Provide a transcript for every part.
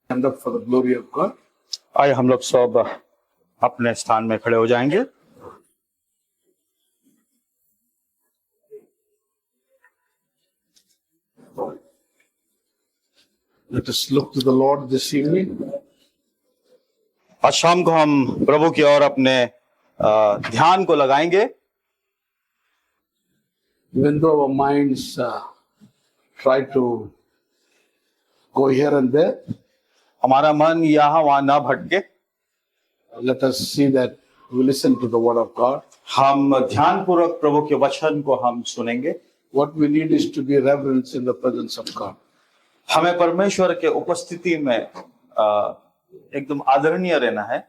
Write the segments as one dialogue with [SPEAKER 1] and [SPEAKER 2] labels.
[SPEAKER 1] stand up for the glory of God.
[SPEAKER 2] आइए हम लोग सब अपने स्थान में खड़े हो जाएंगे।
[SPEAKER 1] Let us look to the Lord this evening.
[SPEAKER 2] आज शाम को हम प्रभु की ओर अपने ध्यान को लगाएंगे।
[SPEAKER 1] Even though our minds try to go here and there,
[SPEAKER 2] हमारा मन यहाँ वहाँ ना भटके,
[SPEAKER 1] let us see that we listen to the word of God.
[SPEAKER 2] हम ध्यान पूर्वक प्रभु के वचन को हम सुनेंगे।
[SPEAKER 1] What we need is to be reverence in the presence of God.
[SPEAKER 2] हमें परमेश्वर के उपस्थिति में एकदम आदरणीय रहना है।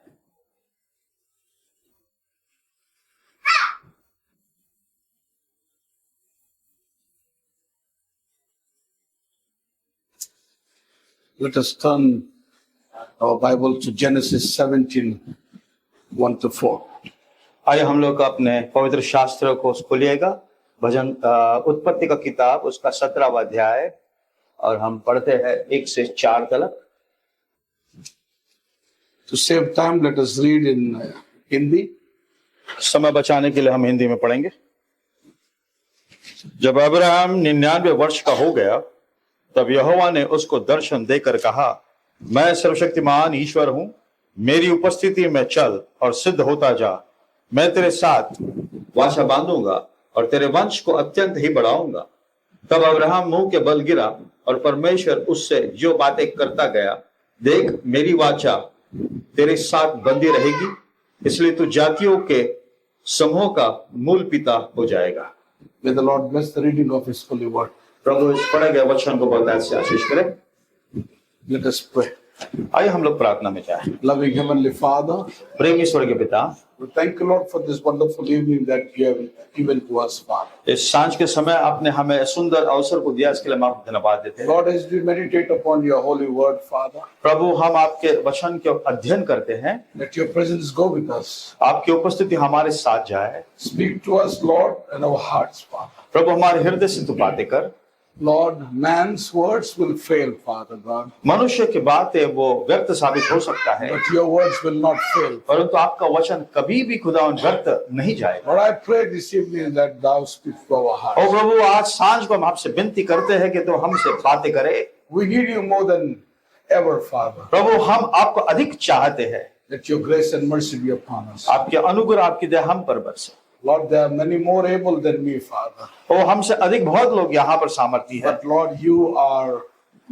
[SPEAKER 1] Let us turn our Bible to Genesis 17, 1 to 4.
[SPEAKER 2] आइए हम लोग अपने पवित्र शास्त्र को खोलिएगा। भजन उत्पत्ति का किताब उसका 17वां अध्याय और हम पढ़ते हैं 1 से 4 तक।
[SPEAKER 1] To save time, let us read in Hindi.
[SPEAKER 2] समय बचाने के लिए हम हिंदी में पढ़ेंगे। जब अब्राहम 99 वर्ष का हो गया तब यहोवा ने उसको दर्शन देकर कहा, मैं सर्वशक्तिमान ईश्वर हूं, मेरी उपस्थिति में चल और सिद्ध होता जा। मैं तेरे साथ वाचा बांधूंगा और तेरे वंश को अत्यंत ही बढ़ाऊंगा। तब अब्राहम मुंह के बल गिरा और परमेश्वर उससे जो बातें करता गया, देख मेरी वाचा तेरे साथ बंधी रहेगी, इसलिए तू जातियों के समूह का मूल पिता हो जाएगा।
[SPEAKER 1] May the Lord bless the reading of His holy word.
[SPEAKER 2] प्रभु इस पढ़े गए वचन को बहुत से आशीष करे।
[SPEAKER 1] Let us pray.
[SPEAKER 2] आइए हम लोग प्रार्थना में जाएं।
[SPEAKER 1] Loving Heavenly Father,
[SPEAKER 2] प्रेमी स्वर्गीय पिता,
[SPEAKER 1] we thank you, Lord, for this wonderful evening that you have given to us, Father.
[SPEAKER 2] इस सांझ के समय आपने हमें सुंदर अवसर को दिया, इसके लिए हम आपको धन्यवाद देते हैं।
[SPEAKER 1] Lord, as we meditate upon your holy word, Father,
[SPEAKER 2] प्रभु हम आपके वचन के अध्ययन करते हैं,
[SPEAKER 1] let your presence go with us.
[SPEAKER 2] आपकी उपस्थिति हमारे साथ जाए।
[SPEAKER 1] Speak to us, Lord, and our hearts, Father.
[SPEAKER 2] प्रभु हमारे हृदय से तू बातें कर।
[SPEAKER 1] Lord, man's words will fail, Father God,
[SPEAKER 2] मनुष्य की बातें वो व्यर्थ साबित हो सकता है,
[SPEAKER 1] but your words will not fail.
[SPEAKER 2] परंतु आपका वचन कभी भी खुदा व्यर्थ नहीं जाएगा।
[SPEAKER 1] Lord, I pray this evening that thou speak to our
[SPEAKER 2] और
[SPEAKER 1] hearts.
[SPEAKER 2] प्रभु आज सांझ को हम आपसे विनती करते हैं कि तो हमसे बातें करे।
[SPEAKER 1] We need you more than ever, Father.
[SPEAKER 2] प्रभु हम आपको अधिक चाहते हैं।
[SPEAKER 1] Let your grace and mercy be upon us.
[SPEAKER 2] आपके अनुग्रह आपकी दया हम पर बरसे।
[SPEAKER 1] Lord, there are many more able than me, Father.
[SPEAKER 2] और हमसे अधिक बहुत लोग यहाँ पर सामर्थी है,
[SPEAKER 1] But Lord, you are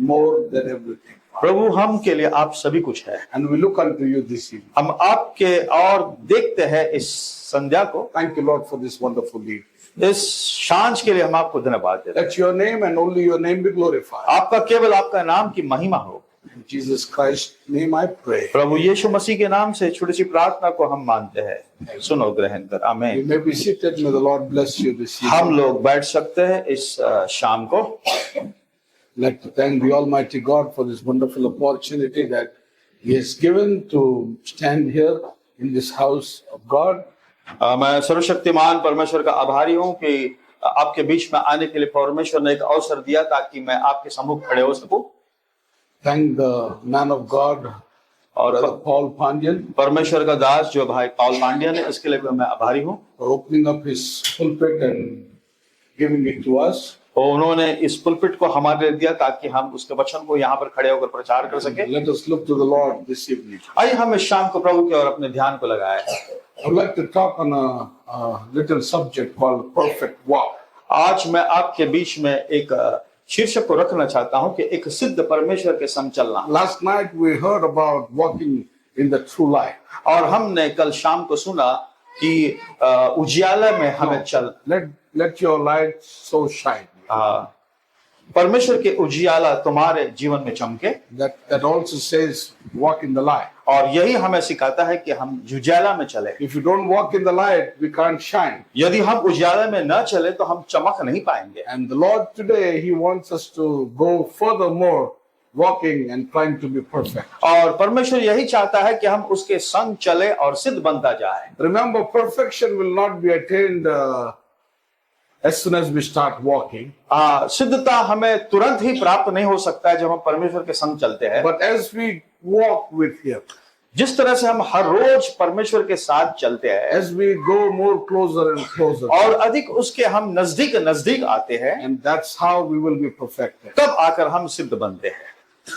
[SPEAKER 1] more than everything.
[SPEAKER 2] प्रभु हम के लिए आप सभी कुछ है।
[SPEAKER 1] And we look unto you this evening.
[SPEAKER 2] हम आपके और देखते हैं इस संध्या को।
[SPEAKER 1] Thank you, Lord, for this wonderful evening.
[SPEAKER 2] इस सांझ के लिए हम आपको धन्यवाद देते हैं।
[SPEAKER 1] Let your name and only your name be glorified.
[SPEAKER 2] आपका केवल आपका नाम की महिमा हो।
[SPEAKER 1] In Jesus Christ's name I pray.
[SPEAKER 2] प्रभु यीशु मसीह के नाम से छोटी सी प्रार्थना को हम मानते हैं। सुनो ग्रहण कर।
[SPEAKER 1] You
[SPEAKER 2] आमीन।
[SPEAKER 1] may be seated. May the Lord bless you this evening.
[SPEAKER 2] हम लोग बैठ सकते हैं इस शाम को।
[SPEAKER 1] Let to thank the Almighty God for this wonderful opportunity that He has given to stand here in this house of God.
[SPEAKER 2] मैं सर्वशक्तिमान परमेश्वर का आभारी हूँ कि आपके बीच में आने के लिए परमेश्वर ने एक अवसर दिया ताकि मैं आपके सम्मुख खड़े हो सकूं।
[SPEAKER 1] Thank the man of God, Brother Paul Pandian,
[SPEAKER 2] परमेश्वर का दास जो भाई पॉल पांड्यन है, इसके लिए भी मैं आभारी हूँ।
[SPEAKER 1] for opening up his pulpit and giving it to us.
[SPEAKER 2] और उन्होंने इस पुलपिट को हमारे लिए दिया ताकि हम उसके वचन को यहाँ पर खड़े होकर प्रचार कर सके।
[SPEAKER 1] Let us look to the Lord this evening.
[SPEAKER 2] आइए हम इस शाम को प्रभु की ओर अपने ध्यान को लगाए।
[SPEAKER 1] I would like to talk on a little subject called perfect walk.
[SPEAKER 2] आज मैं आपके बीच में एक शीर्षक को रखना चाहता हूँ कि एक सिद्ध परमेश्वर के संग चलना।
[SPEAKER 1] Last night we heard about walking in the true light.
[SPEAKER 2] और हमने कल शाम को सुना कि उजियाला में हमें चल।
[SPEAKER 1] Let your light so shine.
[SPEAKER 2] परमेश्वर के उजियाला तुम्हारे जीवन में चमके।
[SPEAKER 1] That also says walk in the light.
[SPEAKER 2] और यही हमें सिखाता है कि हम उजियाला में चले।
[SPEAKER 1] If you don't walk in the light, we can't shine.
[SPEAKER 2] यदि हम उजियाला में न चले तो हम चमक नहीं पाएंगे।
[SPEAKER 1] And the Lord today, He wants us to go furthermore, walking and trying to be perfect.
[SPEAKER 2] और परमेश्वर यही चाहता है कि हम उसके संग चले और सिद्ध बनता जाए।
[SPEAKER 1] Remember, perfection will not be attained as soon as we start walking.
[SPEAKER 2] सिद्धता हमें तुरंत ही प्राप्त नहीं हो सकता है जब हम परमेश्वर के संग चलते हैं।
[SPEAKER 1] But as we walk with Him,
[SPEAKER 2] जिस तरह से हम हर रोज परमेश्वर के साथ चलते हैं
[SPEAKER 1] as we go more closer and closer,
[SPEAKER 2] और अधिक उसके हम नजदीक नजदीक आते हैं,
[SPEAKER 1] and that's how we will be perfected.
[SPEAKER 2] तब आकर हम सिद्ध बनते हैं।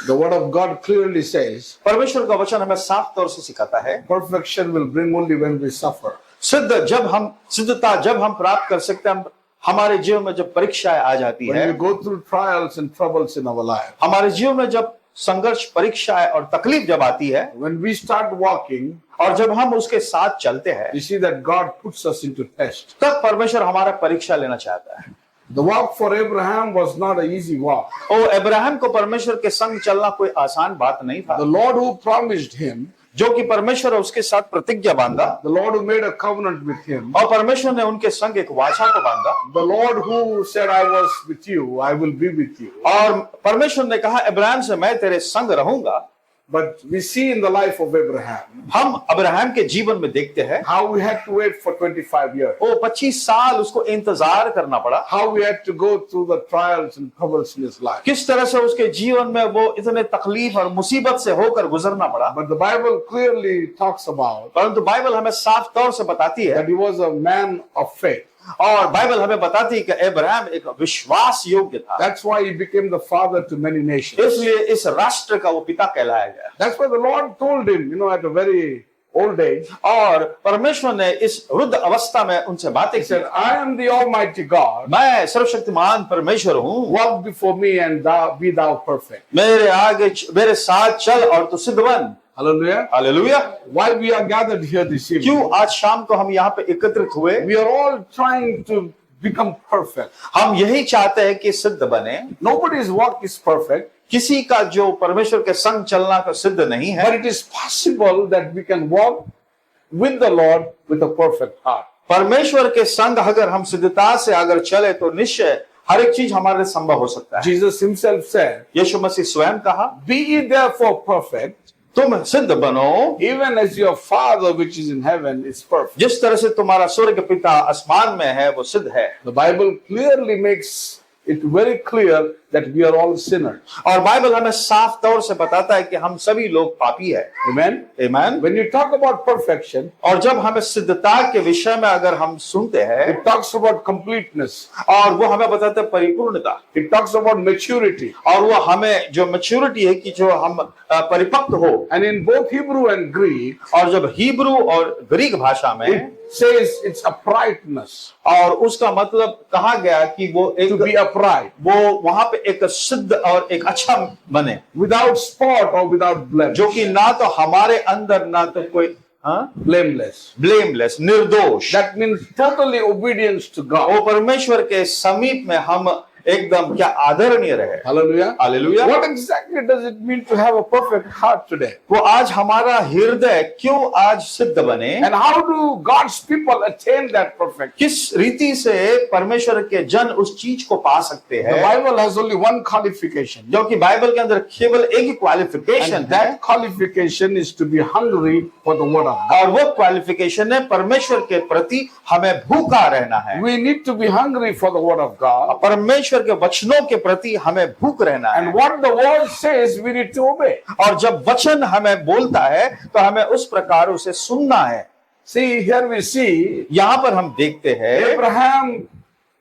[SPEAKER 1] The Word of God clearly says,
[SPEAKER 2] परमेश्वर का वचन हमें साफ तौर से सिखाता है
[SPEAKER 1] perfection will bring only when we suffer.
[SPEAKER 2] सिद्धता जब हम प्राप्त कर सकते हैं हमारे जीवन में जब परीक्षाएं आ जाती
[SPEAKER 1] When
[SPEAKER 2] है,
[SPEAKER 1] we go through trials and troubles in our life,
[SPEAKER 2] हमारे जीवन में जब संघर्ष परीक्षाएं और तकलीफ जब आती है
[SPEAKER 1] when we start walking,
[SPEAKER 2] और जब हम उसके साथ चलते हैं,
[SPEAKER 1] you see that God puts us into test.
[SPEAKER 2] तब परमेश्वर हमारा परीक्षा लेना चाहता है।
[SPEAKER 1] The walk for Abraham was not an easy walk.
[SPEAKER 2] ओ अब्राहम को परमेश्वर के संग चलना कोई आसान बात नहीं था।
[SPEAKER 1] The Lord who promised him,
[SPEAKER 2] जो कि परमेश्वर उसके साथ प्रतिज्ञा बांधा,
[SPEAKER 1] the Lord who made a covenant with him,
[SPEAKER 2] और परमेश्वर ने उनके संग एक वाचा को बांधा,
[SPEAKER 1] the Lord who said, I was with you, I will be with you.
[SPEAKER 2] और परमेश्वर ने कहा अब्राहम से मैं तेरे संग रहूंगा।
[SPEAKER 1] But we see in the life of Abraham
[SPEAKER 2] हम अब्राहम के जीवन में देखते हैं
[SPEAKER 1] how we had to wait for 25 years,
[SPEAKER 2] वो 25 साल उसको इंतजार करना पड़ा,
[SPEAKER 1] how we had to go through the trials and troubles in his life.
[SPEAKER 2] किस तरह से उसके जीवन में वो इतने तकलीफ और मुसीबत से होकर गुजरना पड़ा।
[SPEAKER 1] But the Bible clearly talks about
[SPEAKER 2] परंतु बाइबल हमें साफ तौर से बताती है,
[SPEAKER 1] that he was a man of faith.
[SPEAKER 2] और बाइबल हमें बताती है कि अब्राहम एक विश्वास योग्य था,
[SPEAKER 1] That's why he became the father to many nations.
[SPEAKER 2] इसलिए इस राष्ट्र का वो पिता कहलाया गया।
[SPEAKER 1] That's why the Lord told him, at a very old age,
[SPEAKER 2] और परमेश्वर ने इस वृद्ध अवस्था में उनसे बातें
[SPEAKER 1] he
[SPEAKER 2] की,
[SPEAKER 1] said, I am the Almighty God.
[SPEAKER 2] मैं सर्वशक्तिमान परमेश्वर हूँ,
[SPEAKER 1] Walk before me and be thou perfect.
[SPEAKER 2] मेरे आगे मेरे साथ चल और तू सिद्ध बन।
[SPEAKER 1] Hallelujah.
[SPEAKER 2] Hallelujah.
[SPEAKER 1] Why we are gathered here this evening?
[SPEAKER 2] क्यों आज शाम को हम यहाँ पे एकत्रित हुए?
[SPEAKER 1] We are all trying to become perfect.
[SPEAKER 2] हम यही चाहते हैं कि सिद्ध बने।
[SPEAKER 1] Nobody's walk is perfect,
[SPEAKER 2] किसी का जो परमेश्वर के संग चलना का सिद्ध नहीं है,
[SPEAKER 1] but it is possible that we can walk with the Lord with a perfect heart.
[SPEAKER 2] परमेश्वर के संग अगर हम सिद्धता से अगर चले तो निश्चय हर एक चीज हमारे लिए संभव हो सकता है।
[SPEAKER 1] Jesus himself said,
[SPEAKER 2] यीशु मसीह स्वयं कहा,
[SPEAKER 1] be ye therefore perfect,
[SPEAKER 2] तुम सिद्ध बनो
[SPEAKER 1] even as your Father which is in heaven is perfect.
[SPEAKER 2] जिस तरह से तुम्हारा स्वर्ग पिता आसमान में है वो सिद्ध है।
[SPEAKER 1] The Bible clearly makes it very clear that we are all sinners.
[SPEAKER 2] और बाइबल हमें साफ तौर से बताता है कि हम सभी लोग पापी है।
[SPEAKER 1] Amen.
[SPEAKER 2] आमीन।
[SPEAKER 1] When you talk about perfection,
[SPEAKER 2] और जब हमें सिद्धता के विषय में अगर हम सुनते हैं,
[SPEAKER 1] it talks about completeness.
[SPEAKER 2] और वो हमें बताता है परिपूर्णता,
[SPEAKER 1] It talks about maturity.
[SPEAKER 2] और वो हमें जो मैच्योरिटी है कि जो हम परिपक्व हो।
[SPEAKER 1] And in both Hebrew and Greek,
[SPEAKER 2] और जब हिब्रू और ग्रीक भाषा में
[SPEAKER 1] it says it's uprightness.
[SPEAKER 2] और उसका मतलब कहा गया कि वो
[SPEAKER 1] To
[SPEAKER 2] एक
[SPEAKER 1] be upright,
[SPEAKER 2] वो वहां पे एक सिद्ध और एक अच्छा बने,
[SPEAKER 1] without spot or without blemish,
[SPEAKER 2] जो कि ना तो हमारे अंदर ना तो कोई
[SPEAKER 1] blameless.
[SPEAKER 2] ब्लेमलेस निर्दोष।
[SPEAKER 1] That means totally obedience to God.
[SPEAKER 2] वो परमेश्वर के समीप में हम एकदम क्या आदरणीय रहे।
[SPEAKER 1] Hallelujah.
[SPEAKER 2] Hallelujah.
[SPEAKER 1] What exactly does it mean to have a perfect heart today?
[SPEAKER 2] वो आज हमारा हृदय क्यों आज सिद्ध बने,
[SPEAKER 1] And how do God's people attain that perfection?
[SPEAKER 2] किस रीति से परमेश्वर के जन उस चीज को पा सकते
[SPEAKER 1] The
[SPEAKER 2] हैं,
[SPEAKER 1] Bible has only one qualification.
[SPEAKER 2] जो कि बाइबल के अंदर केवल एक ही क्वालिफिकेशन
[SPEAKER 1] And
[SPEAKER 2] है,
[SPEAKER 1] that qualification is to be hungry for the word of God.
[SPEAKER 2] और वो क्वालिफिकेशन है परमेश्वर के प्रति हमें भूखा रहना है।
[SPEAKER 1] We need to be hungry for the word of God.
[SPEAKER 2] परमेश्वर के वचनों के प्रति हमें भूख रहना है,
[SPEAKER 1] And what the word says, we need to obey.
[SPEAKER 2] और जब वचन हमें बोलता है तो हमें उस प्रकार उसे सुनना है।
[SPEAKER 1] See, here we see
[SPEAKER 2] यहाँ पर हम देखते हैं
[SPEAKER 1] Abraham,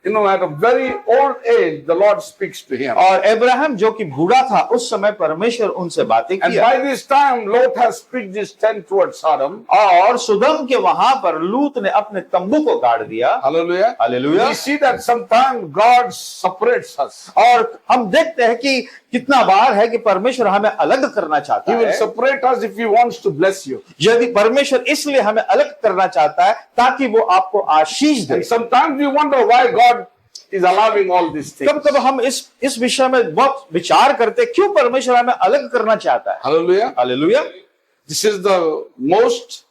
[SPEAKER 1] at a very old age, the Lord speaks to him.
[SPEAKER 2] और अब्राहम जो कि बूढ़ा था उस समय परमेश्वर उनसे बातें
[SPEAKER 1] And
[SPEAKER 2] किया,
[SPEAKER 1] by this time, Lot has pitched his tent towards Sodom.
[SPEAKER 2] और सुदम के वहां पर लूत ने अपने तंबू को गाड़ दिया।
[SPEAKER 1] Hallelujah.
[SPEAKER 2] Hallelujah.
[SPEAKER 1] We see that sometimes God separates us.
[SPEAKER 2] और हम देखते हैं कि कितना बार है कि परमेश्वर हमें अलग करना चाहता
[SPEAKER 1] He will
[SPEAKER 2] है।
[SPEAKER 1] separate us if He wants to bless you.
[SPEAKER 2] यदि परमेश्वर इसलिए हमें अलग करना चाहता है ताकि वो आपको आशीष दे।
[SPEAKER 1] And sometimes we wonder why God is allowing all these things.
[SPEAKER 2] कब कब हम इस विषय में बहुत विचार करते हैं, क्यों परमेश्वर हमें अलग करना चाहता है।
[SPEAKER 1] Hallelujah.
[SPEAKER 2] Hallelujah.
[SPEAKER 1] This is the most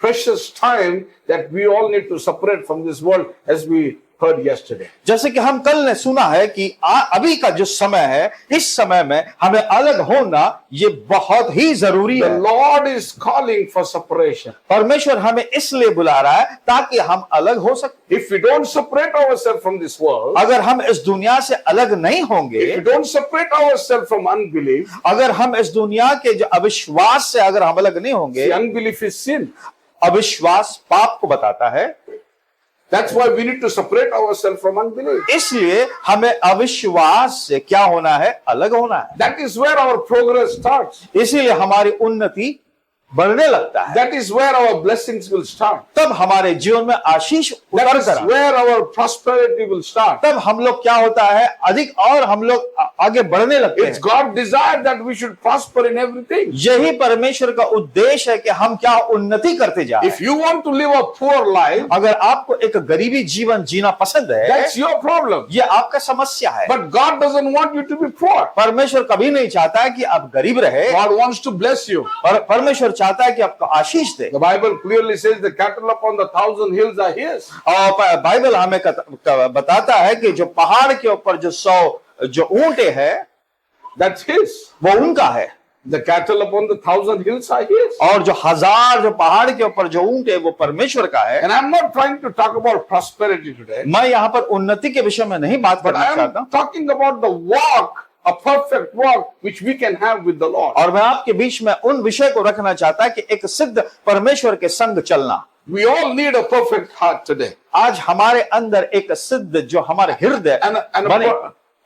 [SPEAKER 1] precious time that we all need to separate from this world as we heard yesterday.
[SPEAKER 2] जैसे कि हम कल ने सुना है कि अभी का जो समय है, इस समय में हमें अलग होना ये बहुत ही जरूरी
[SPEAKER 1] The
[SPEAKER 2] है।
[SPEAKER 1] Lord is calling for separation.
[SPEAKER 2] परमेश्वर हमें इसलिए बुला रहा है ताकि हम अलग हो सके।
[SPEAKER 1] If we don't separate ourselves from this world,
[SPEAKER 2] अगर हम इस दुनिया से अलग नहीं
[SPEAKER 1] if
[SPEAKER 2] होंगे,
[SPEAKER 1] we don't separate ourselves from unbelief,
[SPEAKER 2] अगर हम इस दुनिया के जो अविश्वास से अगर हम अलग नहीं होंगे,
[SPEAKER 1] see, unbelief is sin.
[SPEAKER 2] अविश्वास पाप को बताता है,
[SPEAKER 1] That's why we need to separate ourselves from unbelief.
[SPEAKER 2] इसलिए हमें अविश्वास से क्या होना है, अलग होना है।
[SPEAKER 1] That is where our progress starts.
[SPEAKER 2] इसीलिए हमारी उन्नति बढ़ने लगता है,
[SPEAKER 1] That is where our blessings will start.
[SPEAKER 2] तब हमारे जीवन में आशीष
[SPEAKER 1] That
[SPEAKER 2] उतर
[SPEAKER 1] is
[SPEAKER 2] कर,
[SPEAKER 1] where our prosperity will start.
[SPEAKER 2] तब हम लोग क्या होता है, अधिक और हम लोग आगे बढ़ने लगते
[SPEAKER 1] It's
[SPEAKER 2] हैं।
[SPEAKER 1] God's desire that we should prosper in everything.
[SPEAKER 2] यही परमेश्वर का उद्देश्य है कि हम क्या उन्नति करते जाएं।
[SPEAKER 1] If you want to live a poor life,
[SPEAKER 2] अगर आपको एक गरीबी जीवन जीना पसंद है,
[SPEAKER 1] that's your problem.
[SPEAKER 2] ये आपका समस्या है।
[SPEAKER 1] But God doesn't want you to be poor.
[SPEAKER 2] परमेश्वर कभी नहीं चाहता है कि आप गरीब रहे,
[SPEAKER 1] God wants to bless you.
[SPEAKER 2] परमेश्वर चाहता है कि आपको आशीष दे।
[SPEAKER 1] The Bible clearly says the cattle upon the 1,000 hills are His.
[SPEAKER 2] और बाइबल हमें बताता है कि जो पहाड़ के ऊपर जो 100 जो ऊंटे हैं,
[SPEAKER 1] That's His.
[SPEAKER 2] वो उनका है।
[SPEAKER 1] The cattle upon the 1,000 hills are His.
[SPEAKER 2] और जो 1000 जो पहाड़ के ऊपर जो ऊंट है वो परमेश्वर का है।
[SPEAKER 1] And I'm not trying to talk about prosperity today,
[SPEAKER 2] मैं यहाँ पर उन्नति के विषय में नहीं बात
[SPEAKER 1] but
[SPEAKER 2] करना
[SPEAKER 1] I
[SPEAKER 2] चाहता,
[SPEAKER 1] am talking about the walk, a perfect walk which we can have with the Lord.
[SPEAKER 2] और मैं आपके बीच में उन विषय को रखना चाहता कि एक सिद्ध परमेश्वर के संग चलना।
[SPEAKER 1] We all need a perfect heart today.
[SPEAKER 2] आज हमारे अंदर एक सिद्ध जो हमारे हृदय
[SPEAKER 1] And a
[SPEAKER 2] बने,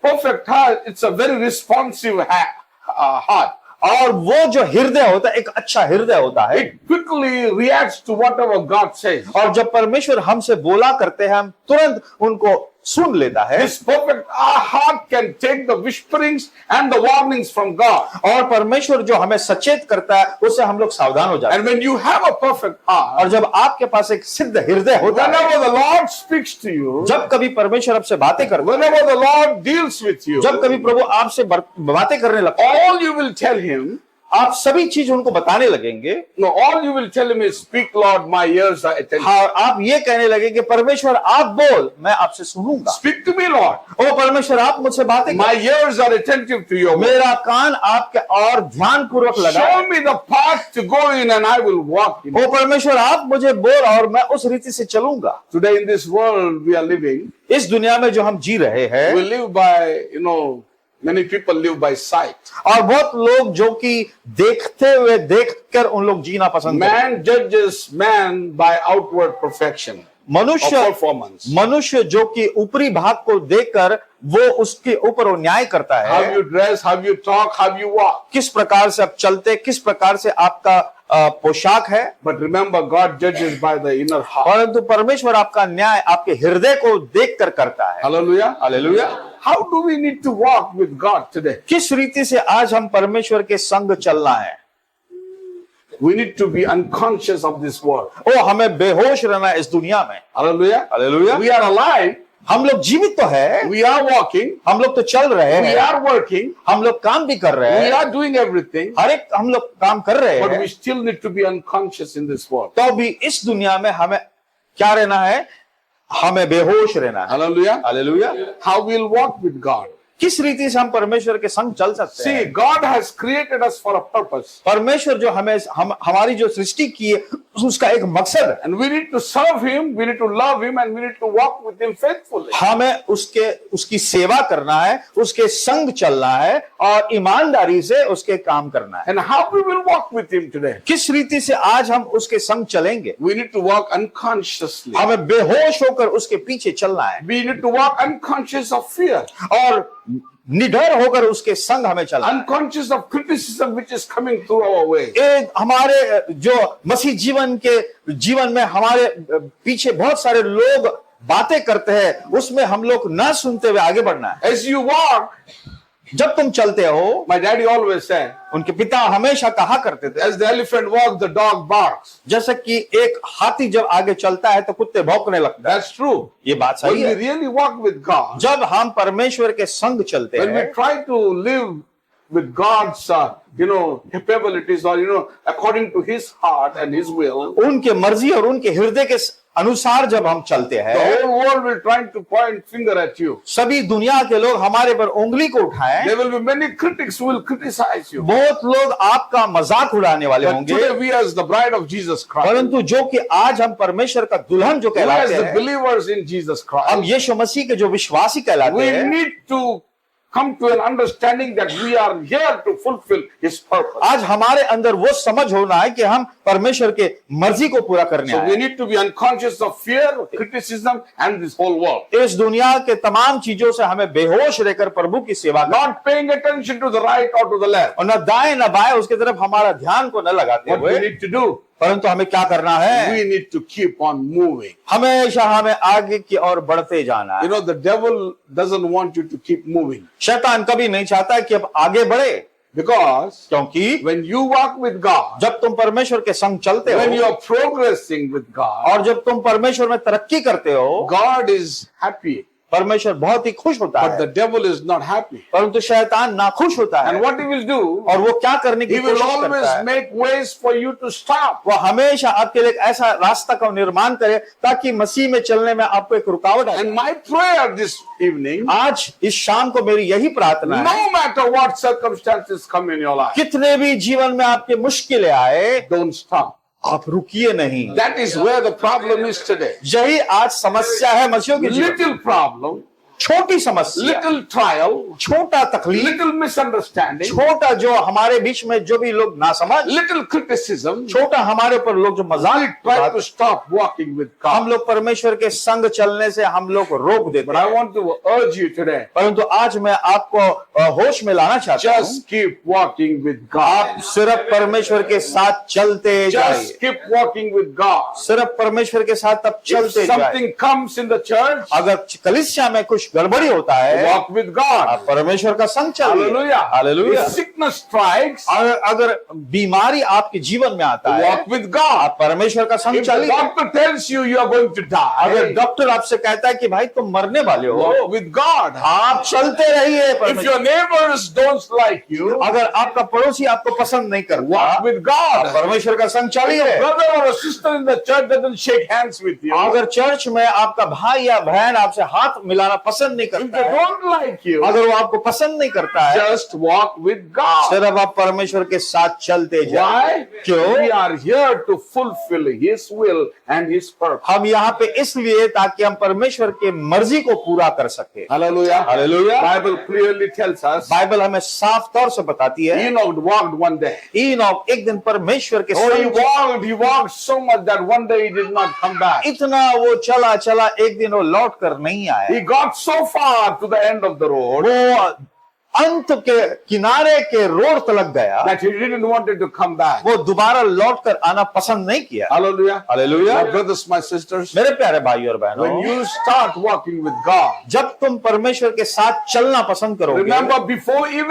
[SPEAKER 1] perfect heart, it's a very responsive heart.
[SPEAKER 2] और वो जो हृदय होता है, एक अच्छा हृदय होता है,
[SPEAKER 1] It quickly reacts to whatever God says.
[SPEAKER 2] और जब परमेश्वर हमसे बोला करते हैं, हम तुरंत उनको सुन लेता है।
[SPEAKER 1] This perfect heart can take the whisperings and the warnings from God.
[SPEAKER 2] और परमेश्वर जो हमें सचेत करता है, उससे हम लोग सावधान हो जाते हैं।
[SPEAKER 1] And when you have a perfect heart,
[SPEAKER 2] और जब आपके पास एक सिद्ध हृदय होता है,
[SPEAKER 1] whenever the Lord speaks to you,
[SPEAKER 2] जब कभी परमेश्वर आपसे बातें करता है,
[SPEAKER 1] whenever the Lord deals with you,
[SPEAKER 2] जब कभी प्रभु आपसे बातें करने लगता है,
[SPEAKER 1] all you will tell Him,
[SPEAKER 2] आप सभी चीज उनको बताने लगेंगे।
[SPEAKER 1] no, all you will tell Him is, speak Lord, my ears are attentive.
[SPEAKER 2] हाँ, आप ये कहने लगे कि परमेश्वर आप बोल, मैं आपसे सुनूंगा।
[SPEAKER 1] Speak to me, Lord.
[SPEAKER 2] ओ परमेश्वर आप मुझसे बातें
[SPEAKER 1] My ears are attentive to your word.
[SPEAKER 2] मेरा कान आपके और ध्यान पूर्वक लगा।
[SPEAKER 1] Show me the path to go in and I will walk in.
[SPEAKER 2] ओ परमेश्वर आप मुझे बोल और मैं उस रीति से चलूंगा।
[SPEAKER 1] Today in this world we are living,
[SPEAKER 2] इस दुनिया में जो हम जी रहे हैं,
[SPEAKER 1] we live by, many people live by sight.
[SPEAKER 2] और बहुत लोग जो कि देखते हुए देखकर उन लोग जीना पसंद करते हैं।
[SPEAKER 1] Man judges man by outward perfection or
[SPEAKER 2] मनुष्य
[SPEAKER 1] performance.
[SPEAKER 2] मनुष्य जो कि ऊपरी भाग को देखकर वो उसके ऊपर वो न्याय करता
[SPEAKER 1] How
[SPEAKER 2] है,
[SPEAKER 1] you dress, how you talk, how you walk.
[SPEAKER 2] किस प्रकार से आप चलते, किस प्रकार से आपका पोशाक है।
[SPEAKER 1] But remember, God judges by the inner heart.
[SPEAKER 2] परंतु परमेश्वर आपका न्याय आपके हृदय को देखकर करता है।
[SPEAKER 1] Hallelujah.
[SPEAKER 2] Hallelujah.
[SPEAKER 1] How do we need to walk with God today?
[SPEAKER 2] किस रीति से आज हम परमेश्वर के संग चलना है?
[SPEAKER 1] We need to be unconscious of this world.
[SPEAKER 2] ओ हमें बेहोश रहना है इस दुनिया में।
[SPEAKER 1] Hallelujah.
[SPEAKER 2] Hallelujah.
[SPEAKER 1] We are alive.
[SPEAKER 2] हम लोग जीवित तो है,
[SPEAKER 1] We are walking.
[SPEAKER 2] हम लोग तो चल रहे
[SPEAKER 1] We
[SPEAKER 2] हैं,
[SPEAKER 1] are working.
[SPEAKER 2] हम लोग काम भी कर रहे
[SPEAKER 1] We
[SPEAKER 2] हैं,
[SPEAKER 1] are doing everything.
[SPEAKER 2] हर एक हम लोग काम कर रहे
[SPEAKER 1] But
[SPEAKER 2] हैं,
[SPEAKER 1] we still need to be unconscious in this world.
[SPEAKER 2] तो भी इस दुनिया में हमें क्या रहना है? हमें बेहोश रहना है।
[SPEAKER 1] Hallelujah.
[SPEAKER 2] Hallelujah.
[SPEAKER 1] How we'll walk with God.
[SPEAKER 2] किस रीति से हम परमेश्वर के संग चल सकते
[SPEAKER 1] See,
[SPEAKER 2] हैं?
[SPEAKER 1] God has created us for a purpose.
[SPEAKER 2] परमेश्वर जो हमारी जो सृष्टि की है उसका एक मकसद है।
[SPEAKER 1] And we need to serve Him, we need to love Him, and we need to walk with Him faithfully.
[SPEAKER 2] हमें उसकी सेवा करना है, उसके संग चलना है और ईमानदारी से उसके काम करना है।
[SPEAKER 1] And how we will walk with Him today?
[SPEAKER 2] किस रीति से आज हम उसके संग चलेंगे?
[SPEAKER 1] We need to walk unconsciously.
[SPEAKER 2] हमें बेहोश होकर उसके पीछे चलना है
[SPEAKER 1] We need to walk unconscious of fear,
[SPEAKER 2] और निडर होकर उसके संग हमें चलना है।
[SPEAKER 1] unconscious of criticism which is coming through our way.
[SPEAKER 2] एक हमारे जो मसीह जीवन में हमारे पीछे बहुत सारे लोग बातें करते हैं, उसमें हम लोग ना सुनते हुए आगे बढ़ना है।
[SPEAKER 1] As you walk,
[SPEAKER 2] जब तुम चलते हो,
[SPEAKER 1] my daddy always said,
[SPEAKER 2] उनके पिता हमेशा कहा करते थे,
[SPEAKER 1] as the elephant walks, the dog barks.
[SPEAKER 2] जैसे कि एक हाथी जब आगे चलता है तो कुत्ते भौंकने लगता है।
[SPEAKER 1] That's true.
[SPEAKER 2] ये बात
[SPEAKER 1] When
[SPEAKER 2] सही
[SPEAKER 1] we
[SPEAKER 2] है।
[SPEAKER 1] really walk with God,
[SPEAKER 2] जब हम परमेश्वर के संग चलते
[SPEAKER 1] when we
[SPEAKER 2] हैं,
[SPEAKER 1] try to live with God's, capabilities or, according to His heart and His will,
[SPEAKER 2] उनके मर्जी और उनके हृदय के अनुसार जब हम चलते
[SPEAKER 1] the
[SPEAKER 2] हैं,
[SPEAKER 1] whole world will try to point finger at you.
[SPEAKER 2] सभी दुनिया के लोग हमारे पर उंगली को उठाएं,
[SPEAKER 1] There will be many critics who will criticize you.
[SPEAKER 2] बहुत लोग आपका मजाक उड़ाने वाले
[SPEAKER 1] But
[SPEAKER 2] होंगे,
[SPEAKER 1] today we as the bride of Jesus Christ,
[SPEAKER 2] परंतु जो कि आज हम परमेश्वर का दुल्हन जो
[SPEAKER 1] we as
[SPEAKER 2] कहलाते
[SPEAKER 1] the
[SPEAKER 2] हैं,
[SPEAKER 1] believers in Jesus
[SPEAKER 2] हम
[SPEAKER 1] Christ,
[SPEAKER 2] यीशु मसीह के जो विश्वासी कहलाते
[SPEAKER 1] we
[SPEAKER 2] हैं,
[SPEAKER 1] need to come to an understanding that we are here to fulfill His purpose.
[SPEAKER 2] आज हमारे अंदर वो समझ होना है कि हम परमेश्वर के मर्जी को पूरा करने
[SPEAKER 1] So
[SPEAKER 2] आए
[SPEAKER 1] we
[SPEAKER 2] हैं।
[SPEAKER 1] need to be unconscious of fear, criticism, and this whole world.
[SPEAKER 2] इस दुनिया के तमाम चीजों से हमें बेहोश रहकर प्रभु की सेवा करना,
[SPEAKER 1] Not paying attention to the right or to the left.
[SPEAKER 2] और न दाएं न बाएं उसकी तरफ हमारा ध्यान को न लगाते
[SPEAKER 1] What we
[SPEAKER 2] हुए,
[SPEAKER 1] need to do,
[SPEAKER 2] परंतु हमें क्या करना है?
[SPEAKER 1] we need to keep on moving.
[SPEAKER 2] हमेशा हमें आगे की ओर बढ़ते जाना
[SPEAKER 1] You
[SPEAKER 2] है।
[SPEAKER 1] know, the devil doesn't want you to keep moving
[SPEAKER 2] शैतान कभी नहीं चाहता कि अब आगे बढ़े,
[SPEAKER 1] because
[SPEAKER 2] क्योंकि
[SPEAKER 1] when you walk with God,
[SPEAKER 2] जब तुम परमेश्वर के संग चलते
[SPEAKER 1] when you
[SPEAKER 2] हो
[SPEAKER 1] are progressing with God,
[SPEAKER 2] और जब तुम परमेश्वर में तरक्की करते हो,
[SPEAKER 1] God is happy,
[SPEAKER 2] परमेश्वर बहुत ही खुश होता
[SPEAKER 1] but the
[SPEAKER 2] है,
[SPEAKER 1] devil is not happy.
[SPEAKER 2] परंतु शैतान नाखुश होता
[SPEAKER 1] And
[SPEAKER 2] है।
[SPEAKER 1] what he will do,
[SPEAKER 2] और वो क्या करने की
[SPEAKER 1] he will
[SPEAKER 2] कोशिश करता
[SPEAKER 1] always
[SPEAKER 2] है?
[SPEAKER 1] make ways for you to stop.
[SPEAKER 2] वो हमेशा आपके लिए एक ऐसा रास्ता का निर्माण करे ताकि मसीह में चलने में आपको एक रुकावट आए।
[SPEAKER 1] And my prayer this evening,
[SPEAKER 2] आज इस शाम को मेरी यही प्रार्थना है,
[SPEAKER 1] no matter what circumstances come in your life,
[SPEAKER 2] कितने भी जीवन में आपके मुश्किलें आए,
[SPEAKER 1] don't stop.
[SPEAKER 2] आप रुकिए नहीं।
[SPEAKER 1] That is where the problem is today.
[SPEAKER 2] यही आज समस्या है मसीहों की जीवन।
[SPEAKER 1] Little problem,
[SPEAKER 2] छोटी समस्या,
[SPEAKER 1] little trial,
[SPEAKER 2] छोटा तकलीफ,
[SPEAKER 1] little misunderstanding,
[SPEAKER 2] छोटा जो हमारे बीच में जो भी लोग नासमझ,
[SPEAKER 1] little criticism,
[SPEAKER 2] छोटा हमारे ऊपर लोग जो मजाक
[SPEAKER 1] try
[SPEAKER 2] उड़ाते,
[SPEAKER 1] to stop walking with
[SPEAKER 2] हम
[SPEAKER 1] God.
[SPEAKER 2] लोग परमेश्वर के संग चलने से हम लोग रोक देते
[SPEAKER 1] But I
[SPEAKER 2] हैं।
[SPEAKER 1] want to urge you today,
[SPEAKER 2] परंतु आज मैं आपको होश में लाना चाहता हूँ,
[SPEAKER 1] just keep walking with
[SPEAKER 2] आप
[SPEAKER 1] God.
[SPEAKER 2] सिर्फ परमेश्वर के साथ चलते जाइए,
[SPEAKER 1] Just keep walking with God.
[SPEAKER 2] सिर्फ परमेश्वर के साथ तब
[SPEAKER 1] If
[SPEAKER 2] चलते जाइए।
[SPEAKER 1] something comes in the church,
[SPEAKER 2] अगर कलीसिया में कुछ गड़बड़ी होता है,
[SPEAKER 1] walk with God.
[SPEAKER 2] आप परमेश्वर का संग चलिए।
[SPEAKER 1] Hallelujah.
[SPEAKER 2] Hallelujah.
[SPEAKER 1] If sickness strikes,
[SPEAKER 2] अगर बीमारी आपके जीवन में आता है,
[SPEAKER 1] walk with God.
[SPEAKER 2] आप परमेश्वर का संग
[SPEAKER 1] If the
[SPEAKER 2] चलिए।
[SPEAKER 1] doctor tells you you are going to
[SPEAKER 2] अगर
[SPEAKER 1] die,
[SPEAKER 2] डॉक्टर आपसे कहता है कि भाई तुम मरने वाले हो,
[SPEAKER 1] walk with God.
[SPEAKER 2] आप चलते रहिए
[SPEAKER 1] If
[SPEAKER 2] परमेश्वर।
[SPEAKER 1] your neighbors don't like you,
[SPEAKER 2] अगर आपका पड़ोसी आपको पसंद नहीं करता,
[SPEAKER 1] walk with God.
[SPEAKER 2] परमेश्वर का संग चलिए।
[SPEAKER 1] Brother or a sister in the church doesn't shake hands with you,
[SPEAKER 2] अगर चर्च में आपका भाई या बहन आपसे हाथ मिलाना पसंद नहीं
[SPEAKER 1] if
[SPEAKER 2] करता
[SPEAKER 1] they
[SPEAKER 2] है,
[SPEAKER 1] don't like you,
[SPEAKER 2] अगर वो आपको पसंद नहीं करता है,
[SPEAKER 1] just walk with God.
[SPEAKER 2] सिर्फ आप परमेश्वर के साथ चलते जाए।
[SPEAKER 1] Why?
[SPEAKER 2] क्यों?
[SPEAKER 1] We are here to fulfill His will and His purpose.
[SPEAKER 2] हम यहाँ पे इसलिए ताकि हम परमेश्वर के मर्जी को पूरा कर सके।
[SPEAKER 1] Hallelujah.
[SPEAKER 2] Hallelujah.
[SPEAKER 1] Bible clearly tells us,
[SPEAKER 2] Bible हमें साफ तौर से बताती है,
[SPEAKER 1] Enoch walked one day.
[SPEAKER 2] ईनोक एक दिन परमेश्वर के
[SPEAKER 1] Oh,
[SPEAKER 2] संग
[SPEAKER 1] he walked so much that one day he did not come back.
[SPEAKER 2] इतना वो चला चला, एक दिन वो लौट कर नहीं आया।
[SPEAKER 1] He got so far to the end of the road
[SPEAKER 2] वो अंत के किनारे के रोड तलक गया,
[SPEAKER 1] that he didn't want to come back.
[SPEAKER 2] वो दोबारा लौट कर आना पसंद नहीं किया।
[SPEAKER 1] Hallelujah.
[SPEAKER 2] Hallelujah.
[SPEAKER 1] My brothers, my sisters,
[SPEAKER 2] मेरे प्यारे भाई और बहनों,
[SPEAKER 1] when you start walking with God,
[SPEAKER 2] जब तुम परमेश्वर के साथ चलना पसंद करोगे,
[SPEAKER 1] remember before you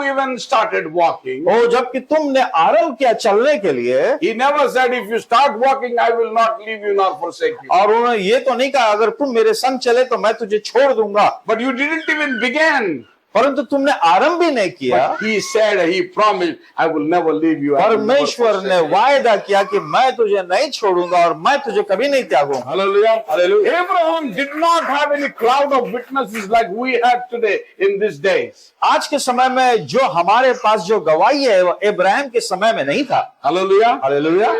[SPEAKER 1] even started walking,
[SPEAKER 2] ओ जबकि तुमने आरंभ किया चलने के लिए,
[SPEAKER 1] He never said, if you start walking, I will not leave you nor forsake you.
[SPEAKER 2] और उन्होंने ये तो नहीं कहा अगर तुम मेरे संग चले तो मैं तुझे छोड़ दूंगा,
[SPEAKER 1] But you didn't even begin.
[SPEAKER 2] परंतु तुमने आरंभ भी नहीं किया।
[SPEAKER 1] But He said, He promised, I will never leave you. I will never
[SPEAKER 2] परमेश्वर ने
[SPEAKER 1] forsake you.
[SPEAKER 2] वायदा किया कि मैं तुझे नहीं छोड़ूंगा और मैं तुझे कभी नहीं त्यागूंगा।
[SPEAKER 1] Hallelujah.
[SPEAKER 2] Hallelujah.
[SPEAKER 1] Abraham did not have any cloud of witnesses like we have today in these days.
[SPEAKER 2] आज के समय में जो हमारे पास जो गवाही है वो इब्राहिम के समय में नहीं था।
[SPEAKER 1] Hallelujah.
[SPEAKER 2] Hallelujah.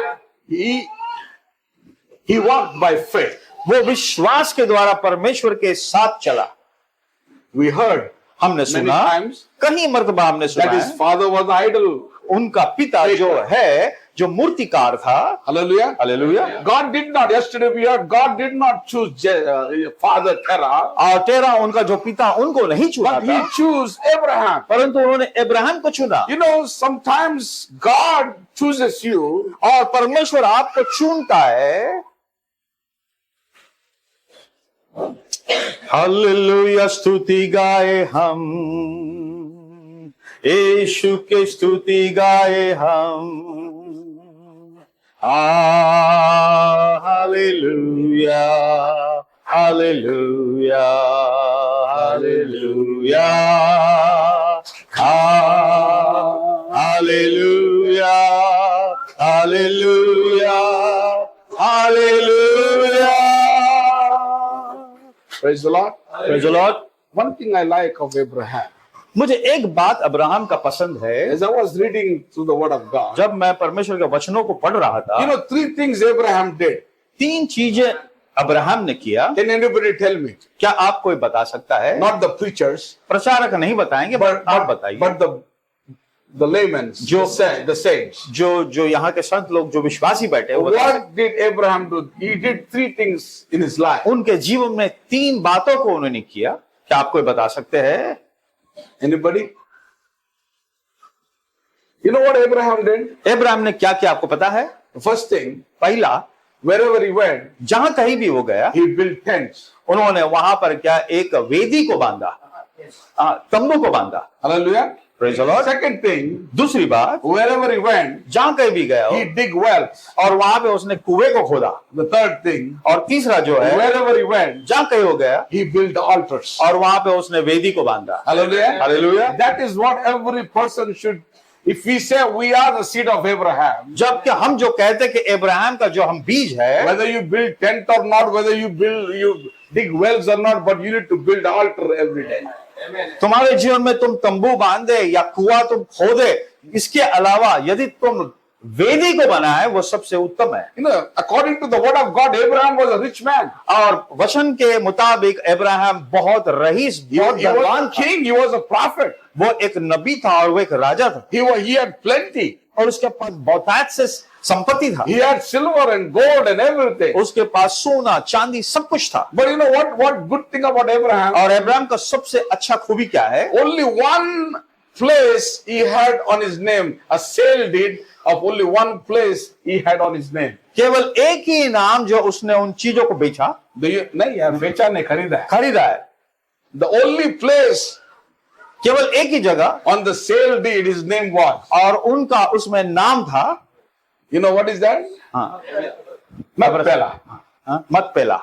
[SPEAKER 1] He walked by faith.
[SPEAKER 2] वो विश्वास के द्वारा परमेश्वर के साथ चला।
[SPEAKER 1] We heard
[SPEAKER 2] हमने
[SPEAKER 1] many
[SPEAKER 2] सुना,
[SPEAKER 1] times
[SPEAKER 2] कहीं मर्तबा हमने सुना
[SPEAKER 1] that his
[SPEAKER 2] है,
[SPEAKER 1] father was idol.
[SPEAKER 2] उनका पिता जो है जो मूर्तिकार था।
[SPEAKER 1] Hallelujah.
[SPEAKER 2] Hallelujah.
[SPEAKER 1] God did not, yesterday we heard, God did not choose father Terah,
[SPEAKER 2] और तेरा उनका जो पिता उनको नहीं चुना
[SPEAKER 1] but
[SPEAKER 2] था,
[SPEAKER 1] He chose Abraham.
[SPEAKER 2] परंतु उन्होंने इब्राहिम को चुना।
[SPEAKER 1] You know, sometimes God chooses you
[SPEAKER 2] और परमेश्वर आपको चुनता है। हालेलुया। स्तुति गाए हम, यीशु के स्तुति गाए हम। Hallelujah, hallelujah, hallelujah, hallelujah, hallelujah, hallelujah.
[SPEAKER 1] Praise the Lord.
[SPEAKER 2] Praise the Lord.
[SPEAKER 1] One thing I like of Abraham,
[SPEAKER 2] मुझे एक बात अब्राहम का पसंद है।
[SPEAKER 1] as I was reading through the Word of God,
[SPEAKER 2] जब मैं परमेश्वर के वचनों को पढ़ रहा था,
[SPEAKER 1] three things Abraham did.
[SPEAKER 2] 3 चीजें अब्राहम ने किया।
[SPEAKER 1] Can anybody tell me?
[SPEAKER 2] क्या आप कोई बता सकता है?
[SPEAKER 1] Not the preachers,
[SPEAKER 2] प्रचारक नहीं बताएंगे,
[SPEAKER 1] but
[SPEAKER 2] आप बताइए।
[SPEAKER 1] but the laymen, the saints.
[SPEAKER 2] जो यहाँ के संत लोग, जो विश्वासी बैठे, वो
[SPEAKER 1] What did Abraham do? He did 3 things in his life.
[SPEAKER 2] उनके जीवन में 3 बातों को उन्होंने किया। क्या आप कोई बता सकते हैं?
[SPEAKER 1] Anybody? You know what Abraham did?
[SPEAKER 2] Abraham ने क्या किया, आपको पता है?
[SPEAKER 1] The first thing,
[SPEAKER 2] पहला,
[SPEAKER 1] wherever he went,
[SPEAKER 2] जहां कहीं भी वो गया,
[SPEAKER 1] he built tents.
[SPEAKER 2] उन्होंने वहां पर क्या एक वेदी को बांधा, तंबू को बांधा।
[SPEAKER 1] Hallelujah.
[SPEAKER 2] Praise the Lord.
[SPEAKER 1] Second thing,
[SPEAKER 2] दूसरी बात,
[SPEAKER 1] wherever he went,
[SPEAKER 2] जहां कहीं भी गया
[SPEAKER 1] he dig wells.
[SPEAKER 2] और वहां पे उसने कुएं को खोदा।
[SPEAKER 1] The third thing,
[SPEAKER 2] और तीसरा जो है,
[SPEAKER 1] wherever he went,
[SPEAKER 2] जहां कहीं हो गया
[SPEAKER 1] he built altars.
[SPEAKER 2] और वहां पे उसने वेदी को बांधा।
[SPEAKER 1] Hallelujah.
[SPEAKER 2] Hallelujah.
[SPEAKER 1] That is what every person should. If we say we are the seed of Abraham,
[SPEAKER 2] जबकि हम जो कहते हैं कि अब्राहम का जो हम बीज है,
[SPEAKER 1] whether you build tent or not, whether you dig wells or not, but you need to build altar every day.
[SPEAKER 2] तुम्हारे जीवन में तुम तंबू बांधे या कुआं तुम खोदे, इसके अलावा यदि तुम वेदी को बनाए, वो सबसे उत्तम है।
[SPEAKER 1] According to the word of God, Abraham was a rich man.
[SPEAKER 2] और वचन के मुताबिक अब्राहम बहुत रईस, बहुत
[SPEAKER 1] He was
[SPEAKER 2] धनवान
[SPEAKER 1] a
[SPEAKER 2] था।
[SPEAKER 1] king. He was a prophet.
[SPEAKER 2] वो एक नबी था और वो एक राजा था
[SPEAKER 1] He had plenty.
[SPEAKER 2] और उसके पास बहुतायत से संपत्ति था।
[SPEAKER 1] He had silver and gold and everything.
[SPEAKER 2] उसके पास सोना चांदी सब कुछ था।
[SPEAKER 1] But you know what good thing about Abraham?
[SPEAKER 2] और अब्राहम का सबसे अच्छा खूबी क्या है?
[SPEAKER 1] Only one place he had on his name, a sale deed of only one place he had on his name.
[SPEAKER 2] केवल एक ही नाम जो उसने उन चीजों को बेचा,
[SPEAKER 1] नहीं यार, बेचा नहीं, खरीदा है।
[SPEAKER 2] खरीदा है।
[SPEAKER 1] The only place
[SPEAKER 2] केवल एक ही जगह
[SPEAKER 1] on the sale deed his name was.
[SPEAKER 2] और उनका उसमें नाम था,
[SPEAKER 1] You know what is that?
[SPEAKER 2] हाँ,
[SPEAKER 1] Macpela.
[SPEAKER 2] मतपेला।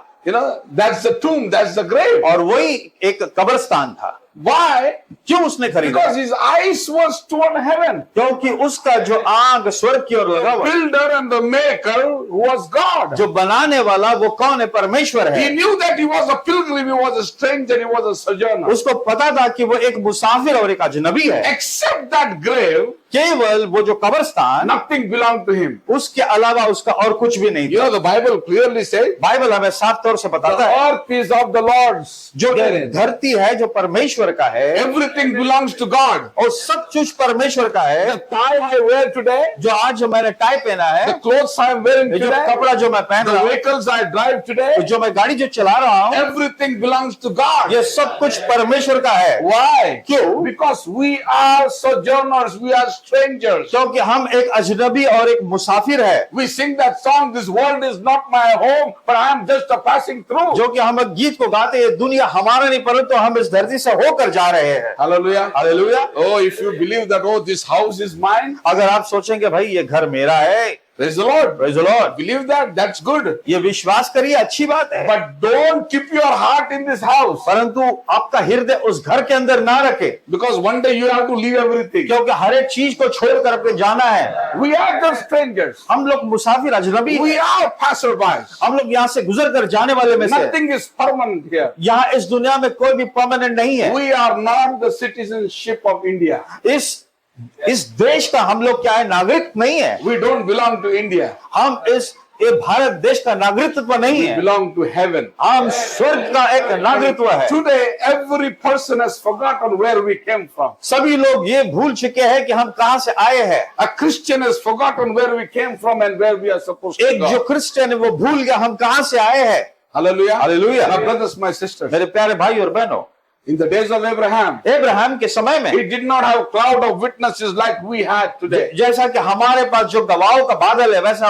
[SPEAKER 1] That's the tomb, that's the grave.
[SPEAKER 2] और वही एक कब्रिस्तान था।
[SPEAKER 1] Why?
[SPEAKER 2] क्यों उसने खरीदा?
[SPEAKER 1] Because his eyes was toward heaven.
[SPEAKER 2] क्योंकि उसका जो आंख स्वर्ग की ओर लगा
[SPEAKER 1] The
[SPEAKER 2] हुआ,
[SPEAKER 1] builder and the maker was God.
[SPEAKER 2] जो बनाने वाला वो कौन है? परमेश्वर है।
[SPEAKER 1] He knew that he was a pilgrim, he was a stranger, he was a sojourner.
[SPEAKER 2] उसको पता था कि वो एक मुसाफिर और एक अजनबी है।
[SPEAKER 1] Except that grave,
[SPEAKER 2] केवल वो जो कब्रिस्तान,
[SPEAKER 1] nothing belonged to him.
[SPEAKER 2] उसके अलावा उसका और कुछ भी नहीं था।
[SPEAKER 1] The Bible clearly says,
[SPEAKER 2] Bible हमें साफ तौर से
[SPEAKER 1] the
[SPEAKER 2] बताता है,
[SPEAKER 1] earth is of the Lord's.
[SPEAKER 2] जो धरती है जो परमेश्वर का है,
[SPEAKER 1] Everything belongs to God.
[SPEAKER 2] और सब कुछ परमेश्वर का
[SPEAKER 1] The
[SPEAKER 2] है।
[SPEAKER 1] tie I wear today,
[SPEAKER 2] जो आज जो मैंने टाई पहना है,
[SPEAKER 1] the clothes I am wearing
[SPEAKER 2] जो
[SPEAKER 1] today,
[SPEAKER 2] कपड़ा जो मैं पहन
[SPEAKER 1] the
[SPEAKER 2] रहा हूँ,
[SPEAKER 1] vehicles I drive today,
[SPEAKER 2] जो मैं गाड़ी जो चला रहा हूँ,
[SPEAKER 1] everything belongs to God.
[SPEAKER 2] ये सब कुछ परमेश्वर का है।
[SPEAKER 1] Why?
[SPEAKER 2] क्यों?
[SPEAKER 1] Because we are sojourners, we are strangers.
[SPEAKER 2] क्योंकि हम एक अजनबी और एक मुसाफिर है।
[SPEAKER 1] We sing that song, this world is not my home, but I am just a passing through.
[SPEAKER 2] जो कि हम एक गीत को गाते हैं, दुनिया हमारा नहीं परंतु हम इस धरती से होकर जा रहे हैं।
[SPEAKER 1] Hallelujah.
[SPEAKER 2] Hallelujah.
[SPEAKER 1] Oh, if you believe that, oh, this house is mine,
[SPEAKER 2] अगर आप सोचेंगे भाई ये घर मेरा है,
[SPEAKER 1] praise the Lord.
[SPEAKER 2] praise the Lord,
[SPEAKER 1] Believe that, that's good.
[SPEAKER 2] ये विश्वास करिए, अच्छी बात है।
[SPEAKER 1] But don't keep your heart in this house,
[SPEAKER 2] परंतु आपका हृदय उस घर के अंदर ना रखे,
[SPEAKER 1] because one day you have to leave everything.
[SPEAKER 2] क्योंकि हर एक चीज को छोड़कर अपने जाना है।
[SPEAKER 1] We are just strangers.
[SPEAKER 2] हम लोग मुसाफिर अजनबी
[SPEAKER 1] We
[SPEAKER 2] हैं।
[SPEAKER 1] are passerbys.
[SPEAKER 2] हम लोग यहाँ से गुजर कर जाने वाले में से।
[SPEAKER 1] Nothing is permanent here.
[SPEAKER 2] यहाँ इस दुनिया में कोई भी परमानेंट नहीं है।
[SPEAKER 1] We are not the citizenship of India.
[SPEAKER 2] इस देश का हम लोग क्या है? नागरिक नहीं है।
[SPEAKER 1] We don't belong to India.
[SPEAKER 2] हम ये भारत देश का नागरिकत्व नहीं
[SPEAKER 1] We
[SPEAKER 2] है।
[SPEAKER 1] belong to heaven.
[SPEAKER 2] हम स्वर्ग का एक नागरिकत्व है।
[SPEAKER 1] Today, every person has forgotten where we came from.
[SPEAKER 2] सभी लोग ये भूल चुके हैं कि हम कहां से आए हैं।
[SPEAKER 1] A Christian has forgotten where we came from and where we are supposed to
[SPEAKER 2] एक जो
[SPEAKER 1] go.
[SPEAKER 2] क्रिश्चियन है वो भूल गया हम कहां से आए हैं।
[SPEAKER 1] Hallelujah.
[SPEAKER 2] Hallelujah.
[SPEAKER 1] Now, brothers, my sisters,
[SPEAKER 2] मेरे प्यारे भाई और बहनों,
[SPEAKER 1] in the days of Abraham,
[SPEAKER 2] Abraham के समय में
[SPEAKER 1] he did not have a cloud of witnesses like we had today.
[SPEAKER 2] जैसा कि हमारे पास जो गवाहों का बादल है, वैसा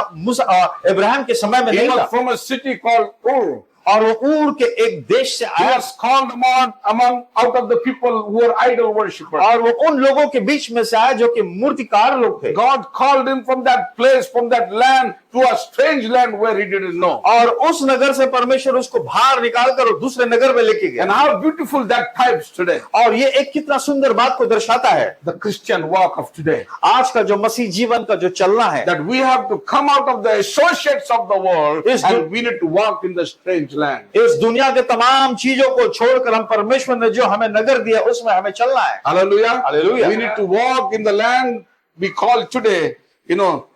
[SPEAKER 2] अब्राहम के समय में
[SPEAKER 1] He
[SPEAKER 2] नहीं
[SPEAKER 1] was
[SPEAKER 2] था।
[SPEAKER 1] from a city called Ur.
[SPEAKER 2] और वो ऊर के एक देश से
[SPEAKER 1] He
[SPEAKER 2] आया
[SPEAKER 1] was called among out of the people who were idol worshippers.
[SPEAKER 2] और वो उन लोगों के बीच में से आया जो कि मूर्तिकार लोग थे।
[SPEAKER 1] God called him from that place, from that land, to a strange land where he didn't know.
[SPEAKER 2] और उस नगर से परमेश्वर उसको बाहर निकाल कर दूसरे नगर में लेके गया।
[SPEAKER 1] And how beautiful that types today.
[SPEAKER 2] और ये एक कितना सुंदर बात को दर्शाता है,
[SPEAKER 1] The Christian walk of today.
[SPEAKER 2] आज का जो मसीह जीवन का जो चलना है,
[SPEAKER 1] That we have to come out of the associates of the world
[SPEAKER 2] Yes,
[SPEAKER 1] and we need to walk in the strange land.
[SPEAKER 2] इस दुनिया के तमाम चीजों को छोड़कर हम परमेश्वर ने जो हमें नगर दिया उसमें हमें चलना है।
[SPEAKER 1] Hallelujah.
[SPEAKER 2] Hallelujah.
[SPEAKER 1] We need to walk in the land we call today.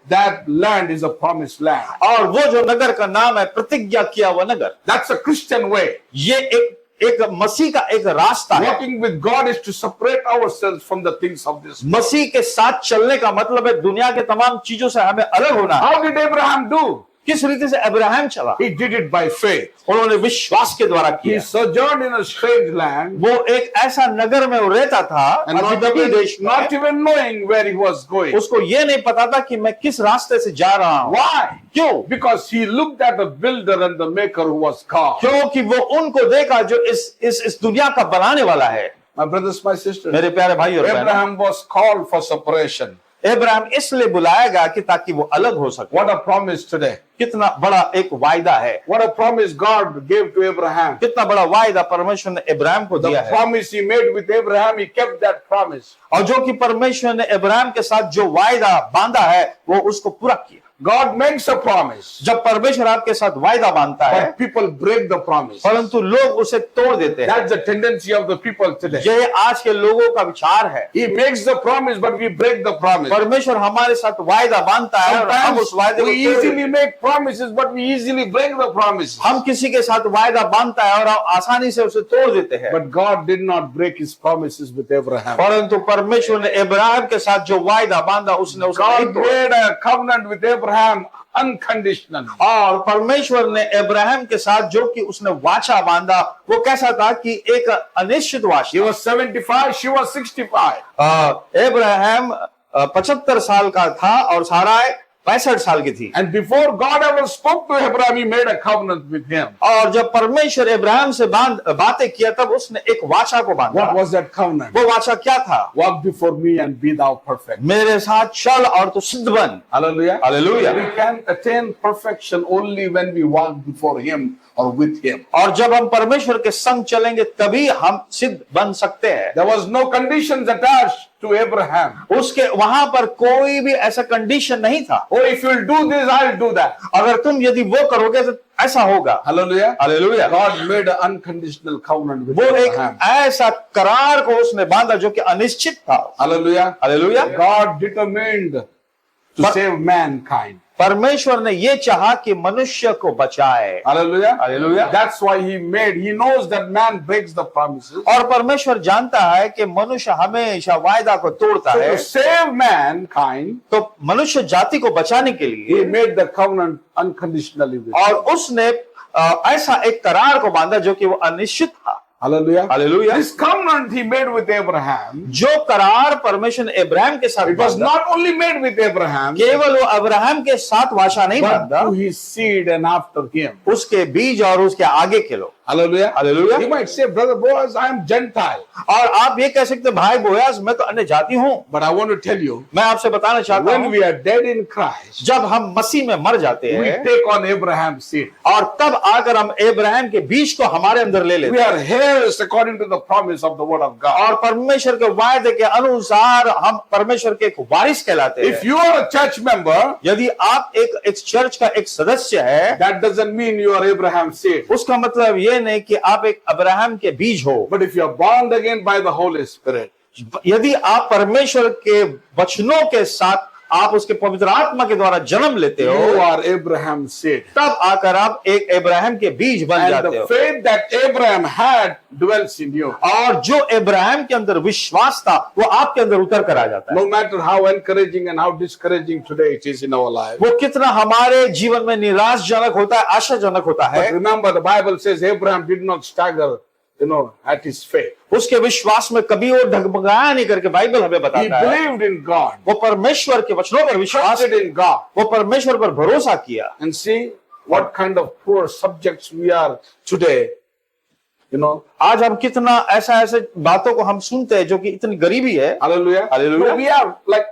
[SPEAKER 1] That land is a promised land.
[SPEAKER 2] और वो जो नगर का नाम है प्रतिज्ञा किया हुआ नगर,
[SPEAKER 1] That's a Christian way.
[SPEAKER 2] ये एक मसीह का एक रास्ता है।
[SPEAKER 1] Walking with God is to separate ourselves from the things of this world.
[SPEAKER 2] मसीह के साथ चलने का मतलब है दुनिया के तमाम चीजों से हमें अलग होना है।
[SPEAKER 1] How did Abraham do?
[SPEAKER 2] किस रीति से अब्राहम चला?
[SPEAKER 1] He did it by faith.
[SPEAKER 2] उन्होंने विश्वास के द्वारा
[SPEAKER 1] He
[SPEAKER 2] किया।
[SPEAKER 1] sojourned in a strange land,
[SPEAKER 2] वो एक ऐसा नगर में वो रहता था,
[SPEAKER 1] and
[SPEAKER 2] अजनबी देश में,
[SPEAKER 1] not even knowing where he was going.
[SPEAKER 2] उसको ये नहीं पता था कि मैं किस रास्ते से जा रहा हूँ।
[SPEAKER 1] Why?
[SPEAKER 2] क्यों?
[SPEAKER 1] Because he looked at the builder and the maker who was God.
[SPEAKER 2] क्योंकि वो उनको देखा जो इस दुनिया का बनाने वाला है।
[SPEAKER 1] My brothers, my sisters,
[SPEAKER 2] मेरे प्यारे भाई और बहनों,
[SPEAKER 1] Abraham was called for separation.
[SPEAKER 2] Abraham इसलिए बुलाया गया कि ताकि वो अलग हो सके।
[SPEAKER 1] What a promise today.
[SPEAKER 2] कितना बड़ा एक वायदा है,
[SPEAKER 1] What a promise God gave to Abraham.
[SPEAKER 2] कितना बड़ा वायदा परमेश्वर ने अब्राहम को
[SPEAKER 1] The
[SPEAKER 2] दिया है।
[SPEAKER 1] promise he made with Abraham, he kept that promise.
[SPEAKER 2] और जो कि परमेश्वर ने अब्राहम के साथ जो वायदा बांधा है वो उसको पूरा किया।
[SPEAKER 1] God makes a promise,
[SPEAKER 2] जब परमेश्वर आपके साथ वायदा बांधता है
[SPEAKER 1] but people break the promise.
[SPEAKER 2] परंतु लोग उसे तोड़ देते हैं।
[SPEAKER 1] That's the tendency of the people today.
[SPEAKER 2] ये आज के लोगों का विचार है।
[SPEAKER 1] He makes the promise, but we break the promise.
[SPEAKER 2] परमेश्वर हमारे साथ वायदा बांधता है और हम उस
[SPEAKER 1] Sometimes
[SPEAKER 2] वायदे को
[SPEAKER 1] we
[SPEAKER 2] तोड़ देते हैं।
[SPEAKER 1] easily make promises, but we easily break the promises.
[SPEAKER 2] हम किसी के साथ वायदा बांधता है और हम आसानी से उसे तोड़ देते हैं।
[SPEAKER 1] But God did not break his promises with Abraham.
[SPEAKER 2] परंतु परमेश्वर ने अब्राहम के साथ जो वायदा बांधा उसने उसको नहीं
[SPEAKER 1] God
[SPEAKER 2] तोड़ा।
[SPEAKER 1] made a covenant with Abraham unconditionally.
[SPEAKER 2] और परमेश्वर ने अब्राहम के साथ जो कि उसने वाचा बांधा वो कैसा था कि एक अनिश्चित
[SPEAKER 1] He
[SPEAKER 2] वाचा।
[SPEAKER 1] was 75, she was 65.
[SPEAKER 2] अब्राहम 75 साल का था और साराय 65 साल की थी।
[SPEAKER 1] And before God ever spoke to Abraham, he made a covenant with him.
[SPEAKER 2] और जब परमेश्वर अब्राहम से बातें किया तब उसने एक वाचा को बांधा।
[SPEAKER 1] What was that covenant?
[SPEAKER 2] वो वाचा क्या था?
[SPEAKER 1] Walk before me and be thou perfect.
[SPEAKER 2] मेरे साथ चल और तू सिद्ध बन।
[SPEAKER 1] Hallelujah.
[SPEAKER 2] Hallelujah.
[SPEAKER 1] We can attain perfection only when we walk before him or with him.
[SPEAKER 2] और जब हम परमेश्वर के संग चलेंगे तभी हम सिद्ध बन सकते हैं।
[SPEAKER 1] There was no conditions attached to Abraham.
[SPEAKER 2] उसके वहां पर कोई भी ऐसा कंडीशन नहीं था।
[SPEAKER 1] Oh, if you'll do this, I'll do that.
[SPEAKER 2] अगर तुम यदि वो करोगे तो ऐसा होगा।
[SPEAKER 1] Hallelujah.
[SPEAKER 2] Hallelujah.
[SPEAKER 1] God made an unconditional covenant with
[SPEAKER 2] वो एक
[SPEAKER 1] Abraham.
[SPEAKER 2] ऐसा करार को उसने बांधा जो कि अनिश्चित था।
[SPEAKER 1] Hallelujah.
[SPEAKER 2] Hallelujah.
[SPEAKER 1] God determined to save mankind.
[SPEAKER 2] परमेश्वर ने ये चाहा कि मनुष्य को बचाए।
[SPEAKER 1] Hallelujah.
[SPEAKER 2] Hallelujah.
[SPEAKER 1] That's why he knows that man breaks the promises.
[SPEAKER 2] और परमेश्वर जानता है कि मनुष्य हमेशा वायदा को तोड़ता
[SPEAKER 1] So
[SPEAKER 2] है।
[SPEAKER 1] to save mankind,
[SPEAKER 2] तो मनुष्य जाति को बचाने के
[SPEAKER 1] he
[SPEAKER 2] लिए
[SPEAKER 1] made the covenant unconditionally with
[SPEAKER 2] और
[SPEAKER 1] him.
[SPEAKER 2] उसने ऐसा एक करार को बांधा जो कि वो अनिश्चित था।
[SPEAKER 1] Hallelujah.
[SPEAKER 2] Hallelujah.
[SPEAKER 1] This covenant he made with Abraham,
[SPEAKER 2] जो करार परमेश्वर ने अब्राहम के साथ
[SPEAKER 1] it was
[SPEAKER 2] बांधा,
[SPEAKER 1] not only made with Abraham,
[SPEAKER 2] केवल वो अब्राहम के साथ वाचा नहीं
[SPEAKER 1] but
[SPEAKER 2] बांधा,
[SPEAKER 1] to his seed and after him.
[SPEAKER 2] उसके बीज और उसके आगे के लोग।
[SPEAKER 1] Hallelujah.
[SPEAKER 2] Hallelujah.
[SPEAKER 1] You might say, Brother Boaz, I am Gentile.
[SPEAKER 2] और आप ये कह सकते हैं भाई बोयास मैं तो अन्य जाति हूं।
[SPEAKER 1] But I want to tell you,
[SPEAKER 2] मैं आपसे बताना चाहता
[SPEAKER 1] when
[SPEAKER 2] हूं
[SPEAKER 1] we are dead in Christ,
[SPEAKER 2] जब हम मसीह में मर जाते
[SPEAKER 1] we
[SPEAKER 2] हैं
[SPEAKER 1] take on Abraham's seed.
[SPEAKER 2] और तब आकर हम अब्राहम के बीज को हमारे अंदर ले लेते
[SPEAKER 1] We
[SPEAKER 2] हैं
[SPEAKER 1] are heirs according to the promise of the word of God.
[SPEAKER 2] और परमेश्वर के वायदे के अनुसार हम परमेश्वर के एक वारिस कहलाते हैं।
[SPEAKER 1] If you are a church member,
[SPEAKER 2] यदि आप एक चर्च का एक सदस्य है
[SPEAKER 1] that doesn't mean you are Abraham's seed.
[SPEAKER 2] उसका मतलब ये नहीं कि आप एक अब्राहम के बीज हो।
[SPEAKER 1] But if you are born again by the Holy Spirit,
[SPEAKER 2] यदि आप परमेश्वर के वचनों के साथ आप उसके पवित्र आत्मा के द्वारा जन्म लेते
[SPEAKER 1] you
[SPEAKER 2] हो
[SPEAKER 1] are Abraham's seed.
[SPEAKER 2] तब आकर आप एक अब्राहम के बीज बन
[SPEAKER 1] And
[SPEAKER 2] जाते
[SPEAKER 1] the
[SPEAKER 2] हो
[SPEAKER 1] faith that Abraham had dwells in you.
[SPEAKER 2] और जो अब्राहम के अंदर विश्वास था वो आपके अंदर उतर कर आ जाता है।
[SPEAKER 1] No matter how encouraging and how discouraging today it is in our life.
[SPEAKER 2] वो कितना हमारे जीवन में निराशजनक होता है, आशाजनक होता है।
[SPEAKER 1] But remember, the Bible says Abraham did not stagger, at his faith.
[SPEAKER 2] उसके विश्वास में कभी वो डगमगाया नहीं करके बाइबल हमें
[SPEAKER 1] He
[SPEAKER 2] बताता है
[SPEAKER 1] believed in God,
[SPEAKER 2] वो परमेश्वर के वचनों पर विश्वास,
[SPEAKER 1] trusted in God.
[SPEAKER 2] वो परमेश्वर पर भरोसा किया।
[SPEAKER 1] And see what kind of poor subjects we are today.
[SPEAKER 2] आज हम कितना ऐसे बातों को हम सुनते हैं जो कि इतनी गरीबी है।
[SPEAKER 1] Hallelujah.
[SPEAKER 2] Hallelujah.
[SPEAKER 1] No, we are like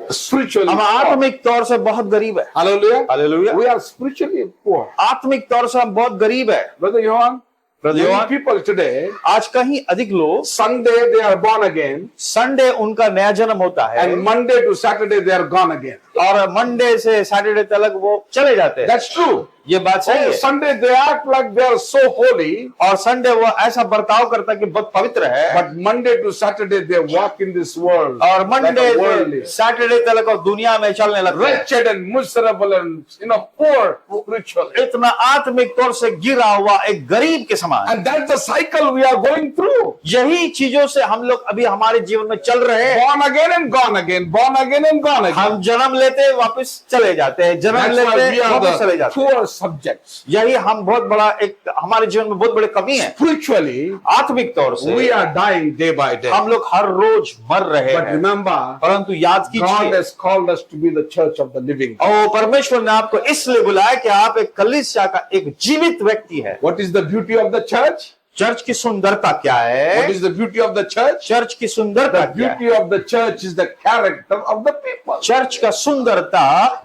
[SPEAKER 1] spiritually
[SPEAKER 2] हम
[SPEAKER 1] poor.
[SPEAKER 2] आत्मिक तौर से बहुत गरीब है।
[SPEAKER 1] Hallelujah.
[SPEAKER 2] Hallelujah.
[SPEAKER 1] We are spiritually poor.
[SPEAKER 2] आत्मिक तौर से हम बहुत गरीब है।
[SPEAKER 1] Brother Johan,
[SPEAKER 2] Brother
[SPEAKER 1] many
[SPEAKER 2] Johan,
[SPEAKER 1] people today,
[SPEAKER 2] आज कहीं अधिक लोग
[SPEAKER 1] Sunday they are born again,
[SPEAKER 2] Sunday उनका नया जन्म होता है
[SPEAKER 1] and Monday to Saturday they are gone again.
[SPEAKER 2] और मंडे से सैटरडे तक वो चले जाते हैं।
[SPEAKER 1] That's true.
[SPEAKER 2] ये बात सही
[SPEAKER 1] On
[SPEAKER 2] है।
[SPEAKER 1] Sunday they act like they are so holy,
[SPEAKER 2] और संडे वो ऐसा बर्ताव करता है कि बहुत पवित्र है,
[SPEAKER 1] but Monday to Saturday they walk in this world
[SPEAKER 2] और मंडे
[SPEAKER 1] like a worldly,
[SPEAKER 2] से सैटरडे तक वो दुनिया में चलने लगते हैं,
[SPEAKER 1] wretched and miserable and poor spiritually.
[SPEAKER 2] इतना आत्मिक तौर से गिरा हुआ एक गरीब के समान।
[SPEAKER 1] And that's the cycle we are going through.
[SPEAKER 2] यही चीजों से हम लोग अभी हमारे जीवन में चल रहे हैं।
[SPEAKER 1] Born again and gone again, born again and gone again.
[SPEAKER 2] हम जन्म लेते हैं वापस चले जाते हैं, जन्म
[SPEAKER 1] That's
[SPEAKER 2] लेते
[SPEAKER 1] why we
[SPEAKER 2] हैं
[SPEAKER 1] are
[SPEAKER 2] वापस चले
[SPEAKER 1] the
[SPEAKER 2] जाते हैं।
[SPEAKER 1] poor subjects.
[SPEAKER 2] यही हम बहुत बड़ा एक हमारे जीवन में बहुत बड़ी कमी है।
[SPEAKER 1] Spiritually,
[SPEAKER 2] आत्मिक तौर से
[SPEAKER 1] we are dying day by day.
[SPEAKER 2] हम लोग हर रोज मर रहे
[SPEAKER 1] But
[SPEAKER 2] हैं,
[SPEAKER 1] remember,
[SPEAKER 2] परंतु याद
[SPEAKER 1] God
[SPEAKER 2] कीजिए,
[SPEAKER 1] has called us to be the church of the living.
[SPEAKER 2] और परमेश्वर ने आपको इसलिए बुलाया कि आप एक कलीसिया का एक जीवित व्यक्ति है।
[SPEAKER 1] What is the beauty of the church?
[SPEAKER 2] Church की सुंदरता क्या
[SPEAKER 1] What
[SPEAKER 2] है?
[SPEAKER 1] is the beauty of the church?
[SPEAKER 2] Church की सुंदरता
[SPEAKER 1] The
[SPEAKER 2] क्या है?
[SPEAKER 1] beauty of the church is the character of the people.
[SPEAKER 2] Church का सुंदरता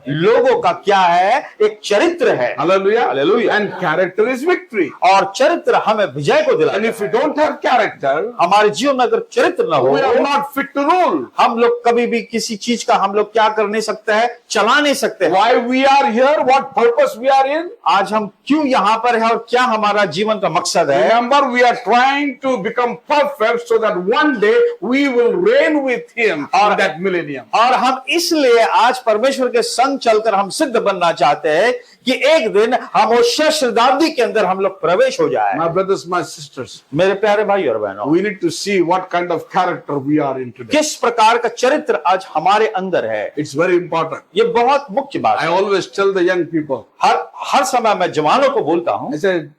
[SPEAKER 2] लोगों का क्या है? एक चरित्र है।
[SPEAKER 1] Hallelujah.
[SPEAKER 2] Hallelujah.
[SPEAKER 1] And character is victory.
[SPEAKER 2] और चरित्र हमें विजय को
[SPEAKER 1] And
[SPEAKER 2] दिलाता
[SPEAKER 1] if
[SPEAKER 2] है।
[SPEAKER 1] we don't have character,
[SPEAKER 2] हमारे जीवन में अगर चरित्र न
[SPEAKER 1] we are
[SPEAKER 2] हो,
[SPEAKER 1] not fit to rule.
[SPEAKER 2] हम लोग कभी भी किसी चीज का हम लोग क्या कर नहीं सकते हैं, चला नहीं सकते हैं।
[SPEAKER 1] Why we are here? What purpose we are in?
[SPEAKER 2] आज हम क्यों यहाँ पर है और क्या हमारा जीवन का मकसद है?
[SPEAKER 1] Remember, we are trying to become perfect so that one day we will reign with Him in that millennium.
[SPEAKER 2] और हम इसलिए आज परमेश्वर के संग चलकर हम सिद्ध बनना चाहते हैं कि एक दिन हम उस सहस्राब्दी के अंदर हम लोग प्रवेश हो जाए।
[SPEAKER 1] My brothers, my sisters,
[SPEAKER 2] मेरे प्यारे भाई और बहनों,
[SPEAKER 1] we need to see what kind of character we are in today.
[SPEAKER 2] किस प्रकार का चरित्र आज हमारे अंदर है,
[SPEAKER 1] It's very important.
[SPEAKER 2] ये बहुत मुख्य बात
[SPEAKER 1] I
[SPEAKER 2] है।
[SPEAKER 1] always tell the young people,
[SPEAKER 2] हर समय मैं जवानों को बोलता हूँ,
[SPEAKER 1] I said,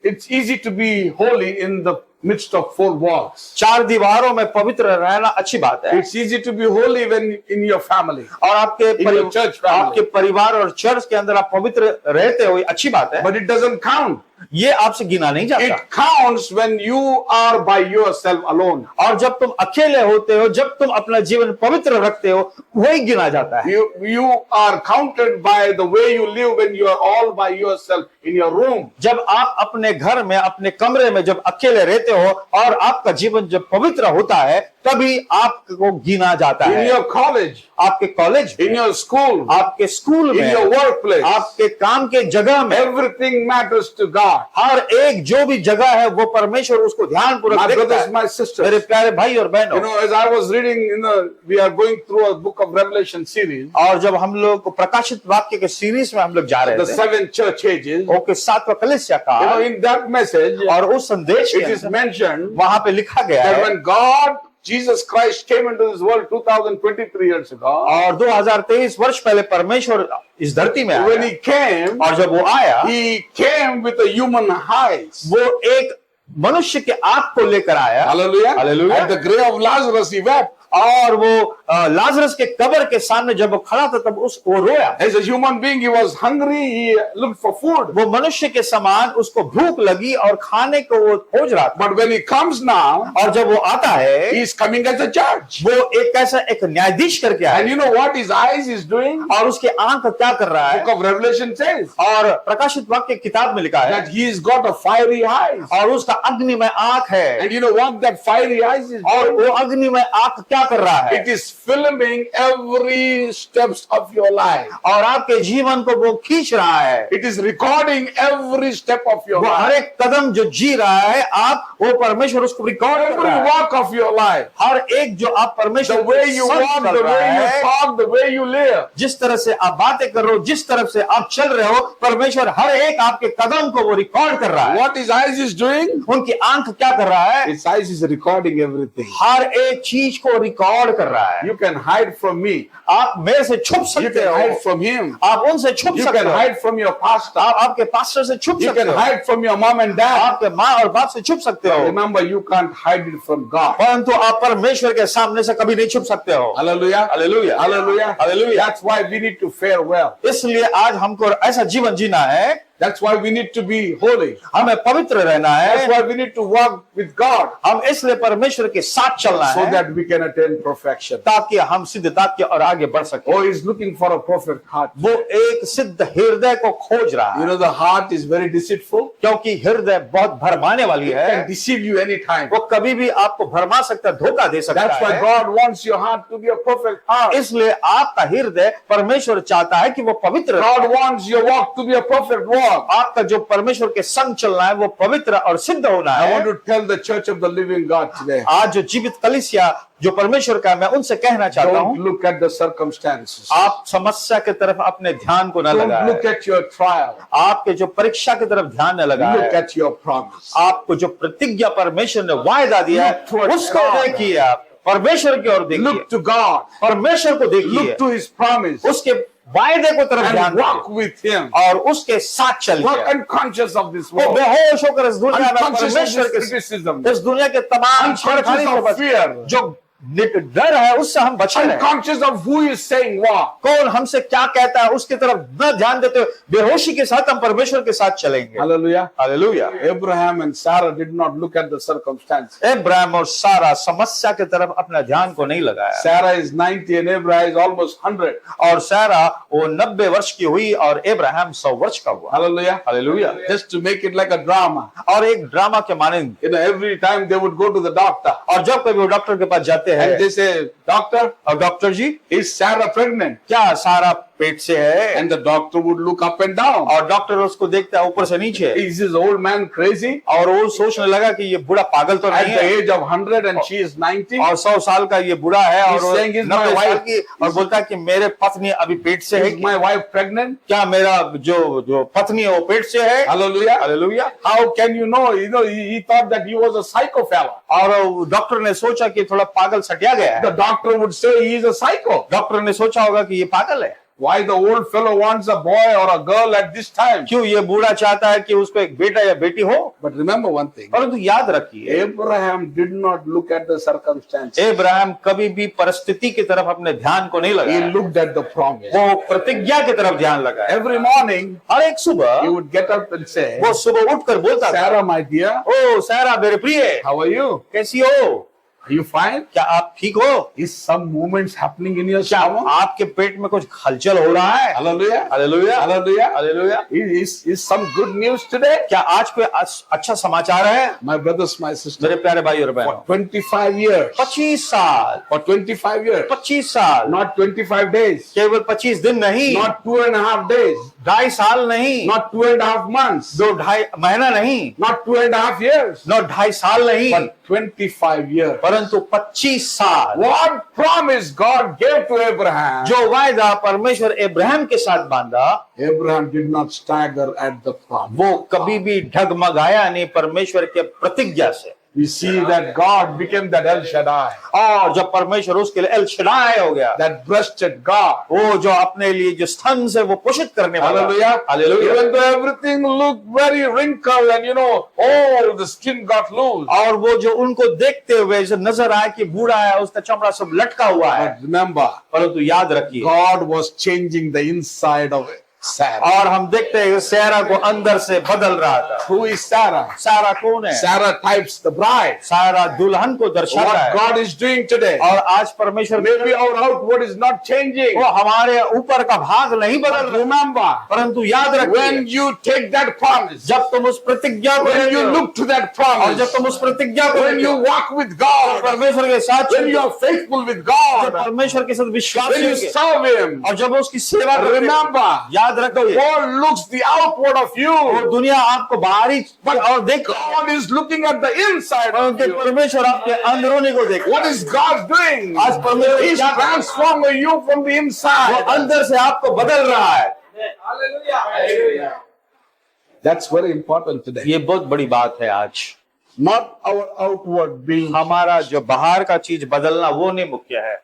[SPEAKER 1] it's easy to be holy in the midst of four walls.
[SPEAKER 2] चार दीवारों में पवित्र रहना अच्छी बात है।
[SPEAKER 1] It's easy to be holy when in your family.
[SPEAKER 2] और आपके
[SPEAKER 1] In your church family.
[SPEAKER 2] आपके परिवार और चर्च के अंदर आप पवित्र रहते हो, ये अच्छी बात है।
[SPEAKER 1] But it doesn't count.
[SPEAKER 2] ये आपसे गिना नहीं जाता।
[SPEAKER 1] It counts when you are by yourself alone.
[SPEAKER 2] और जब तुम अकेले होते हो, जब तुम अपना जीवन पवित्र रखते हो, वही गिना जाता है।
[SPEAKER 1] You are counted by the way you live when you are all by yourself in your room.
[SPEAKER 2] जब आप अपने घर में, अपने कमरे में जब अकेले रहते हो और आपका जीवन जब पवित्र होता है, तभी आपको गिना जाता
[SPEAKER 1] In
[SPEAKER 2] है।
[SPEAKER 1] your college,
[SPEAKER 2] आपके कॉलेज
[SPEAKER 1] in
[SPEAKER 2] में,
[SPEAKER 1] your school,
[SPEAKER 2] आपके स्कूल
[SPEAKER 1] in your
[SPEAKER 2] में,
[SPEAKER 1] workplace,
[SPEAKER 2] आपके काम के जगह में,
[SPEAKER 1] everything matters to God.
[SPEAKER 2] हर एक जो भी जगह है वो परमेश्वर उसको ध्यान पूर्वक
[SPEAKER 1] My
[SPEAKER 2] देखता
[SPEAKER 1] brothers,
[SPEAKER 2] है।
[SPEAKER 1] my
[SPEAKER 2] मेरे
[SPEAKER 1] sisters,
[SPEAKER 2] प्यारे भाई और बहनों,
[SPEAKER 1] as I was reading we are going through a book of Revelation series,
[SPEAKER 2] और जब हम लोग प्रकाशित वाक्य के सीरीज में हम लोग जा
[SPEAKER 1] the
[SPEAKER 2] रहे थे,
[SPEAKER 1] 7 church ages,
[SPEAKER 2] ओके, 7वां कलीसिया का,
[SPEAKER 1] in that message,
[SPEAKER 2] और उस संदेश के
[SPEAKER 1] it is
[SPEAKER 2] अंदर
[SPEAKER 1] mentioned
[SPEAKER 2] वहां पे लिखा गया
[SPEAKER 1] that
[SPEAKER 2] है,
[SPEAKER 1] when God, Jesus Christ came into this world 2023 years ago,
[SPEAKER 2] और 2023 वर्ष पहले परमेश्वर इस धरती में
[SPEAKER 1] when
[SPEAKER 2] आया,
[SPEAKER 1] He came,
[SPEAKER 2] और जब वो आया,
[SPEAKER 1] He came with a human eyes.
[SPEAKER 2] वो एक मनुष्य के आंख को लेकर आया।
[SPEAKER 1] Hallelujah.
[SPEAKER 2] Hallelujah.
[SPEAKER 1] At the grave of Lazarus, He wept.
[SPEAKER 2] और वो लाजरस के कब्र के सामने जब वो खड़ा था तब वो रोया।
[SPEAKER 1] As a human being, He was hungry. He looked for food.
[SPEAKER 2] वो मनुष्य के समान उसको भूख लगी और खाने को वो खोज रहा था।
[SPEAKER 1] But when He comes now,
[SPEAKER 2] और जब वो आता है,
[SPEAKER 1] He is coming as a judge.
[SPEAKER 2] वो एक ऐसा एक न्यायाधीश करके
[SPEAKER 1] And
[SPEAKER 2] आया,
[SPEAKER 1] you know what His eyes is doing?
[SPEAKER 2] और उसके आंख क्या कर रहा है,
[SPEAKER 1] Book of Revelation says
[SPEAKER 2] और प्रकाशित वाक्य किताब में लिखा है,
[SPEAKER 1] that He's got a fiery eyes.
[SPEAKER 2] और उसका अग्निमय आंख है।
[SPEAKER 1] And you know what that fiery eyes is
[SPEAKER 2] और
[SPEAKER 1] doing?
[SPEAKER 2] वो अग्निमय आंख क्या कर रहा है,
[SPEAKER 1] It is filming every steps of your life.
[SPEAKER 2] और आपके जीवन को वो खींच रहा है।
[SPEAKER 1] It is recording every step of your
[SPEAKER 2] वो हर
[SPEAKER 1] life.
[SPEAKER 2] एक कदम जो जी रहा है, आप वो परमेश्वर उसको रिकॉर्ड कर
[SPEAKER 1] Every
[SPEAKER 2] रहा है।
[SPEAKER 1] walk of your life.
[SPEAKER 2] हर एक जो आप परमेश्वर
[SPEAKER 1] The way you
[SPEAKER 2] के संग
[SPEAKER 1] walk,
[SPEAKER 2] चल
[SPEAKER 1] the
[SPEAKER 2] रहा
[SPEAKER 1] way you
[SPEAKER 2] है,
[SPEAKER 1] talk, the way you live.
[SPEAKER 2] जिस तरह से आप बातें कर रहे हो, जिस तरफ से आप चल रहे हो, परमेश्वर हर एक आपके कदम को वो रिकॉर्ड कर रहा है।
[SPEAKER 1] What His eyes is doing?
[SPEAKER 2] उनकी आंख क्या कर रहा है,
[SPEAKER 1] His eyes is recording everything.
[SPEAKER 2] हर एक चीज को रिकॉर्ड कर रहा है।
[SPEAKER 1] You can hide from me.
[SPEAKER 2] आप मेरे से छुप
[SPEAKER 1] You
[SPEAKER 2] सकते
[SPEAKER 1] can hide
[SPEAKER 2] हो,
[SPEAKER 1] from him.
[SPEAKER 2] आप उनसे छुप
[SPEAKER 1] You
[SPEAKER 2] सकते
[SPEAKER 1] can
[SPEAKER 2] हो,
[SPEAKER 1] hide from your pastor.
[SPEAKER 2] आप आपके पास्टर से छुप
[SPEAKER 1] You
[SPEAKER 2] सकते
[SPEAKER 1] can
[SPEAKER 2] हो,
[SPEAKER 1] hide from your mom and dad.
[SPEAKER 2] आपके माँ और बाप से छुप सकते हो,
[SPEAKER 1] Remember, you can't hide it from God.
[SPEAKER 2] परंतु आप परमेश्वर के सामने से कभी नहीं छुप सकते हो।
[SPEAKER 1] Hallelujah.
[SPEAKER 2] Hallelujah.
[SPEAKER 1] Hallelujah.
[SPEAKER 2] Hallelujah.
[SPEAKER 1] That's why we need to fare well.
[SPEAKER 2] इसलिए आज हमको ऐसा जीवन जीना है,
[SPEAKER 1] That's why we need to be holy.
[SPEAKER 2] हमें पवित्र रहना
[SPEAKER 1] That's
[SPEAKER 2] है,
[SPEAKER 1] why we need to walk with God
[SPEAKER 2] हम इसलिए परमेश्वर के साथ चलना
[SPEAKER 1] so
[SPEAKER 2] है
[SPEAKER 1] that we can attain perfection.
[SPEAKER 2] ताकि हम सिद्धता के और आगे बढ़ सके।
[SPEAKER 1] Oh, He's looking for a perfect heart.
[SPEAKER 2] वो एक सिद्ध हृदय को खोज रहा
[SPEAKER 1] You
[SPEAKER 2] है,
[SPEAKER 1] know, the heart is very deceitful.
[SPEAKER 2] क्योंकि हृदय बहुत भरमाने वाली
[SPEAKER 1] It
[SPEAKER 2] है,
[SPEAKER 1] can deceive you anytime.
[SPEAKER 2] वो कभी भी आपको भरमा सकता है, धोखा दे सकता
[SPEAKER 1] That's why
[SPEAKER 2] है।
[SPEAKER 1] God wants your heart to be a perfect heart.
[SPEAKER 2] इसलिए आपका हृदय परमेश्वर चाहता है कि वो पवित्र रहे।
[SPEAKER 1] God wants your walk to be a perfect walk. walk.
[SPEAKER 2] आपका जो परमेश्वर के संग चलना है वो पवित्र और सिद्ध होना
[SPEAKER 1] I want
[SPEAKER 2] है।
[SPEAKER 1] to tell the church of the living God today.
[SPEAKER 2] आज जो जीवित कलीसिया जो परमेश्वर का, मैं उनसे कहना चाहता
[SPEAKER 1] Don't
[SPEAKER 2] हूँ,
[SPEAKER 1] look at the circumstances.
[SPEAKER 2] आप समस्या की तरफ अपने ध्यान को न
[SPEAKER 1] Don't
[SPEAKER 2] लगाएं।
[SPEAKER 1] look at your trial.
[SPEAKER 2] आपके जो परीक्षा की तरफ ध्यान न लगाएं।
[SPEAKER 1] Look at your promise.
[SPEAKER 2] आपको जो प्रतिज्ञा परमेश्वर ने वायदा दिया
[SPEAKER 1] Look
[SPEAKER 2] है
[SPEAKER 1] towards
[SPEAKER 2] उसको
[SPEAKER 1] God.
[SPEAKER 2] देखिए, आप परमेश्वर की ओर देखिए,
[SPEAKER 1] Look to God.
[SPEAKER 2] परमेश्वर को देखिए,
[SPEAKER 1] Look to His promise
[SPEAKER 2] उसके वायदे को तरफ ध्यान
[SPEAKER 1] and walk
[SPEAKER 2] दीजिए
[SPEAKER 1] with Him.
[SPEAKER 2] और उसके साथ चलिए।
[SPEAKER 1] Not unconscious of this
[SPEAKER 2] वो
[SPEAKER 1] world.
[SPEAKER 2] बेहोश होकर इस दुनिया में
[SPEAKER 1] Unconscious of
[SPEAKER 2] परमेश्वर
[SPEAKER 1] this
[SPEAKER 2] के,
[SPEAKER 1] criticism.
[SPEAKER 2] इस दुनिया के तमाम
[SPEAKER 1] Unconscious
[SPEAKER 2] छेड़खानी से
[SPEAKER 1] of
[SPEAKER 2] बच-
[SPEAKER 1] fear.
[SPEAKER 2] जो डर है उससे हम बचे रहें।
[SPEAKER 1] Unconscious of who is saying what.
[SPEAKER 2] कौन हमसे क्या कहता है उसकी तरफ न ध्यान देते हुए बेहोशी के साथ हम परमेश्वर के साथ चलेंगे।
[SPEAKER 1] Hallelujah.
[SPEAKER 2] Hallelujah.
[SPEAKER 1] Abraham and Sarah did not look at the circumstances.
[SPEAKER 2] Abraham और सारा समस्या की तरफ अपना ध्यान को नहीं लगाया।
[SPEAKER 1] Sarah is 90 and Abraham is almost 100.
[SPEAKER 2] और सारा वो 90 वर्ष की हुई और अब्राहम 100 वर्ष का हुआ।
[SPEAKER 1] Hallelujah.
[SPEAKER 2] Hallelujah.
[SPEAKER 1] Just to make it like a drama.
[SPEAKER 2] और एक ड्रामा के मानंद,
[SPEAKER 1] You know, every time they would go to the doctor
[SPEAKER 2] और जब कभी वो डॉक्टर के पास जाते
[SPEAKER 1] and
[SPEAKER 2] हैं
[SPEAKER 1] they say, Doctor,
[SPEAKER 2] और doctor ji
[SPEAKER 1] is Sarah pregnant?
[SPEAKER 2] क्या सारा पेट से है?
[SPEAKER 1] And the doctor would look up and down.
[SPEAKER 2] और डॉक्टर उसको देखता है ऊपर से नीचे
[SPEAKER 1] Is this old man crazy?
[SPEAKER 2] और वो सोचने लगा कि ये बूढ़ा पागल तो
[SPEAKER 1] At
[SPEAKER 2] नहीं
[SPEAKER 1] the
[SPEAKER 2] है
[SPEAKER 1] age of 100 and she is 90?
[SPEAKER 2] और 100 साल का ये बूढ़ा है और
[SPEAKER 1] He's
[SPEAKER 2] वो
[SPEAKER 1] saying, "Is my
[SPEAKER 2] 90 साल
[SPEAKER 1] wife-
[SPEAKER 2] की और बोलता है कि मेरे पत्नी अभी पेट से है।
[SPEAKER 1] Is my wife pregnant?
[SPEAKER 2] क्या मेरा जो पत्नी है वो पेट से है?
[SPEAKER 1] Hallelujah.
[SPEAKER 2] Hallelujah.
[SPEAKER 1] How can you know? You know, he thought that he was a psycho fella.
[SPEAKER 2] और डॉक्टर ने सोचा कि थोड़ा पागल सटिया गया
[SPEAKER 1] The
[SPEAKER 2] है।
[SPEAKER 1] doctor would say he is a psycho.
[SPEAKER 2] Doctor ने सोचा होगा कि ये पागल है।
[SPEAKER 1] Why the old fellow wants a boy or a girl at this time?
[SPEAKER 2] क्यों ये बूढ़ा चाहता है कि उसको एक बेटा या बेटी हो?
[SPEAKER 1] But remember one thing.
[SPEAKER 2] परंतु याद रखिए,
[SPEAKER 1] Abraham did not look at the circumstances.
[SPEAKER 2] Abraham कभी भी परिस्थिति की तरफ अपने ध्यान को नहीं
[SPEAKER 1] He
[SPEAKER 2] लगाया,
[SPEAKER 1] looked at the promise.
[SPEAKER 2] वो प्रतिज्ञा की तरफ ध्यान लगाया।
[SPEAKER 1] Every morning,
[SPEAKER 2] हर एक सुबह
[SPEAKER 1] he would get up and say,
[SPEAKER 2] वो सुबह उठकर बोलता था,
[SPEAKER 1] Sarah, my dear,
[SPEAKER 2] ओ सारा मेरे प्रिय,
[SPEAKER 1] how are you?
[SPEAKER 2] कैसी हो?
[SPEAKER 1] Are you fine?
[SPEAKER 2] क्या आप ठीक हो?
[SPEAKER 1] Is some movements happening in your
[SPEAKER 2] क्या
[SPEAKER 1] stomach?
[SPEAKER 2] आपके पेट में कुछ हलचल हो रहा है?
[SPEAKER 1] Hallelujah.
[SPEAKER 2] Hallelujah,
[SPEAKER 1] Hallelujah.
[SPEAKER 2] Hallelujah.
[SPEAKER 1] Is some good news today?
[SPEAKER 2] क्या आज कोई अच्छा समाचार है?
[SPEAKER 1] My brothers, my sisters,
[SPEAKER 2] मेरे प्यारे भाई और
[SPEAKER 1] for
[SPEAKER 2] बहनों,
[SPEAKER 1] 25 years,
[SPEAKER 2] 25 साल,
[SPEAKER 1] for 25 years,
[SPEAKER 2] 25 साल,
[SPEAKER 1] not 25 days,
[SPEAKER 2] केवल 25 दिन नहीं,
[SPEAKER 1] not 2.5 days,
[SPEAKER 2] 2.5 साल नहीं,
[SPEAKER 1] not 2.5 months,
[SPEAKER 2] 2.5 महीना नहीं,
[SPEAKER 1] not 2.5 years,
[SPEAKER 2] 2.5 साल नहीं,
[SPEAKER 1] but 25 years.
[SPEAKER 2] परंतु 25 साल।
[SPEAKER 1] What promise God gave to Abraham?
[SPEAKER 2] जो वायदा परमेश्वर अब्राहम के साथ बांधा,
[SPEAKER 1] Abraham did not stagger at the promise.
[SPEAKER 2] वो कभी भी डगमगाया नहीं परमेश्वर के प्रतिज्ञा से।
[SPEAKER 1] We see that God became that El Shaddai,
[SPEAKER 2] और जब परमेश्वर उसके लिए एल शदाई हो गया,
[SPEAKER 1] that breasted God.
[SPEAKER 2] वो जो अपने लिए जो स्तन से वो पोषित करने वाला।
[SPEAKER 1] Hallelujah.
[SPEAKER 2] Hallelujah.
[SPEAKER 1] Even though everything looked very wrinkled and oh, the skin got loose.
[SPEAKER 2] और वो जो उनको देखते हुए जो नजर आया कि बूढ़ा है, उसका चमड़ा सब लटका हुआ है,
[SPEAKER 1] But remember,
[SPEAKER 2] परंतु याद रखिए,
[SPEAKER 1] God was changing the inside of Sarah.
[SPEAKER 2] और हम देखते हैं सारा को अंदर से बदल रहा था।
[SPEAKER 1] Who is Sarah?
[SPEAKER 2] सारा कौन है?
[SPEAKER 1] Sarah types the bride.
[SPEAKER 2] सारा दुल्हन को दर्शाता
[SPEAKER 1] What
[SPEAKER 2] है।
[SPEAKER 1] God is doing today.
[SPEAKER 2] और आज परमेश्वर
[SPEAKER 1] Maybe our outward is not changing.
[SPEAKER 2] वो हमारे ऊपर का भाग नहीं बदल रहा,
[SPEAKER 1] Remember,
[SPEAKER 2] परंतु याद रखिए,
[SPEAKER 1] when you take that promise,
[SPEAKER 2] जब तुम उस प्रतिज्ञा को
[SPEAKER 1] when
[SPEAKER 2] लेते
[SPEAKER 1] you
[SPEAKER 2] हो,
[SPEAKER 1] look to that
[SPEAKER 2] और
[SPEAKER 1] promise,
[SPEAKER 2] जब तुम उस प्रतिज्ञा को
[SPEAKER 1] when
[SPEAKER 2] लेते
[SPEAKER 1] you
[SPEAKER 2] हो,
[SPEAKER 1] walk with God,
[SPEAKER 2] परमेश्वर के साथ
[SPEAKER 1] when
[SPEAKER 2] चलते
[SPEAKER 1] you
[SPEAKER 2] हो,
[SPEAKER 1] are faithful with
[SPEAKER 2] जब
[SPEAKER 1] God,
[SPEAKER 2] परमेश्वर के साथ विश्वास
[SPEAKER 1] when you
[SPEAKER 2] करके,
[SPEAKER 1] serve Him,
[SPEAKER 2] और जब उसकी सेवा करते हो,
[SPEAKER 1] remember,
[SPEAKER 2] याद
[SPEAKER 1] the
[SPEAKER 2] रखिए,
[SPEAKER 1] world looks the outward of
[SPEAKER 2] वो
[SPEAKER 1] you,
[SPEAKER 2] दुनिया आपको बाहरी और देख,
[SPEAKER 1] God is looking at the inside of
[SPEAKER 2] परंतु
[SPEAKER 1] you.
[SPEAKER 2] परमेश्वर आपके अंदरूनी को देख।
[SPEAKER 1] What is God doing?
[SPEAKER 2] आज परमेश्वर
[SPEAKER 1] He's
[SPEAKER 2] क्या कर रहा है?
[SPEAKER 1] transforming you from the
[SPEAKER 2] वो
[SPEAKER 1] inside.
[SPEAKER 2] अंदर से आपको बदल रहा है।
[SPEAKER 1] That's very important today.
[SPEAKER 2] ये बहुत बड़ी बात है आज।
[SPEAKER 1] Not our outward being.
[SPEAKER 2] हमारा जो बाहर का चीज बदलना वो नहीं मुख्य है,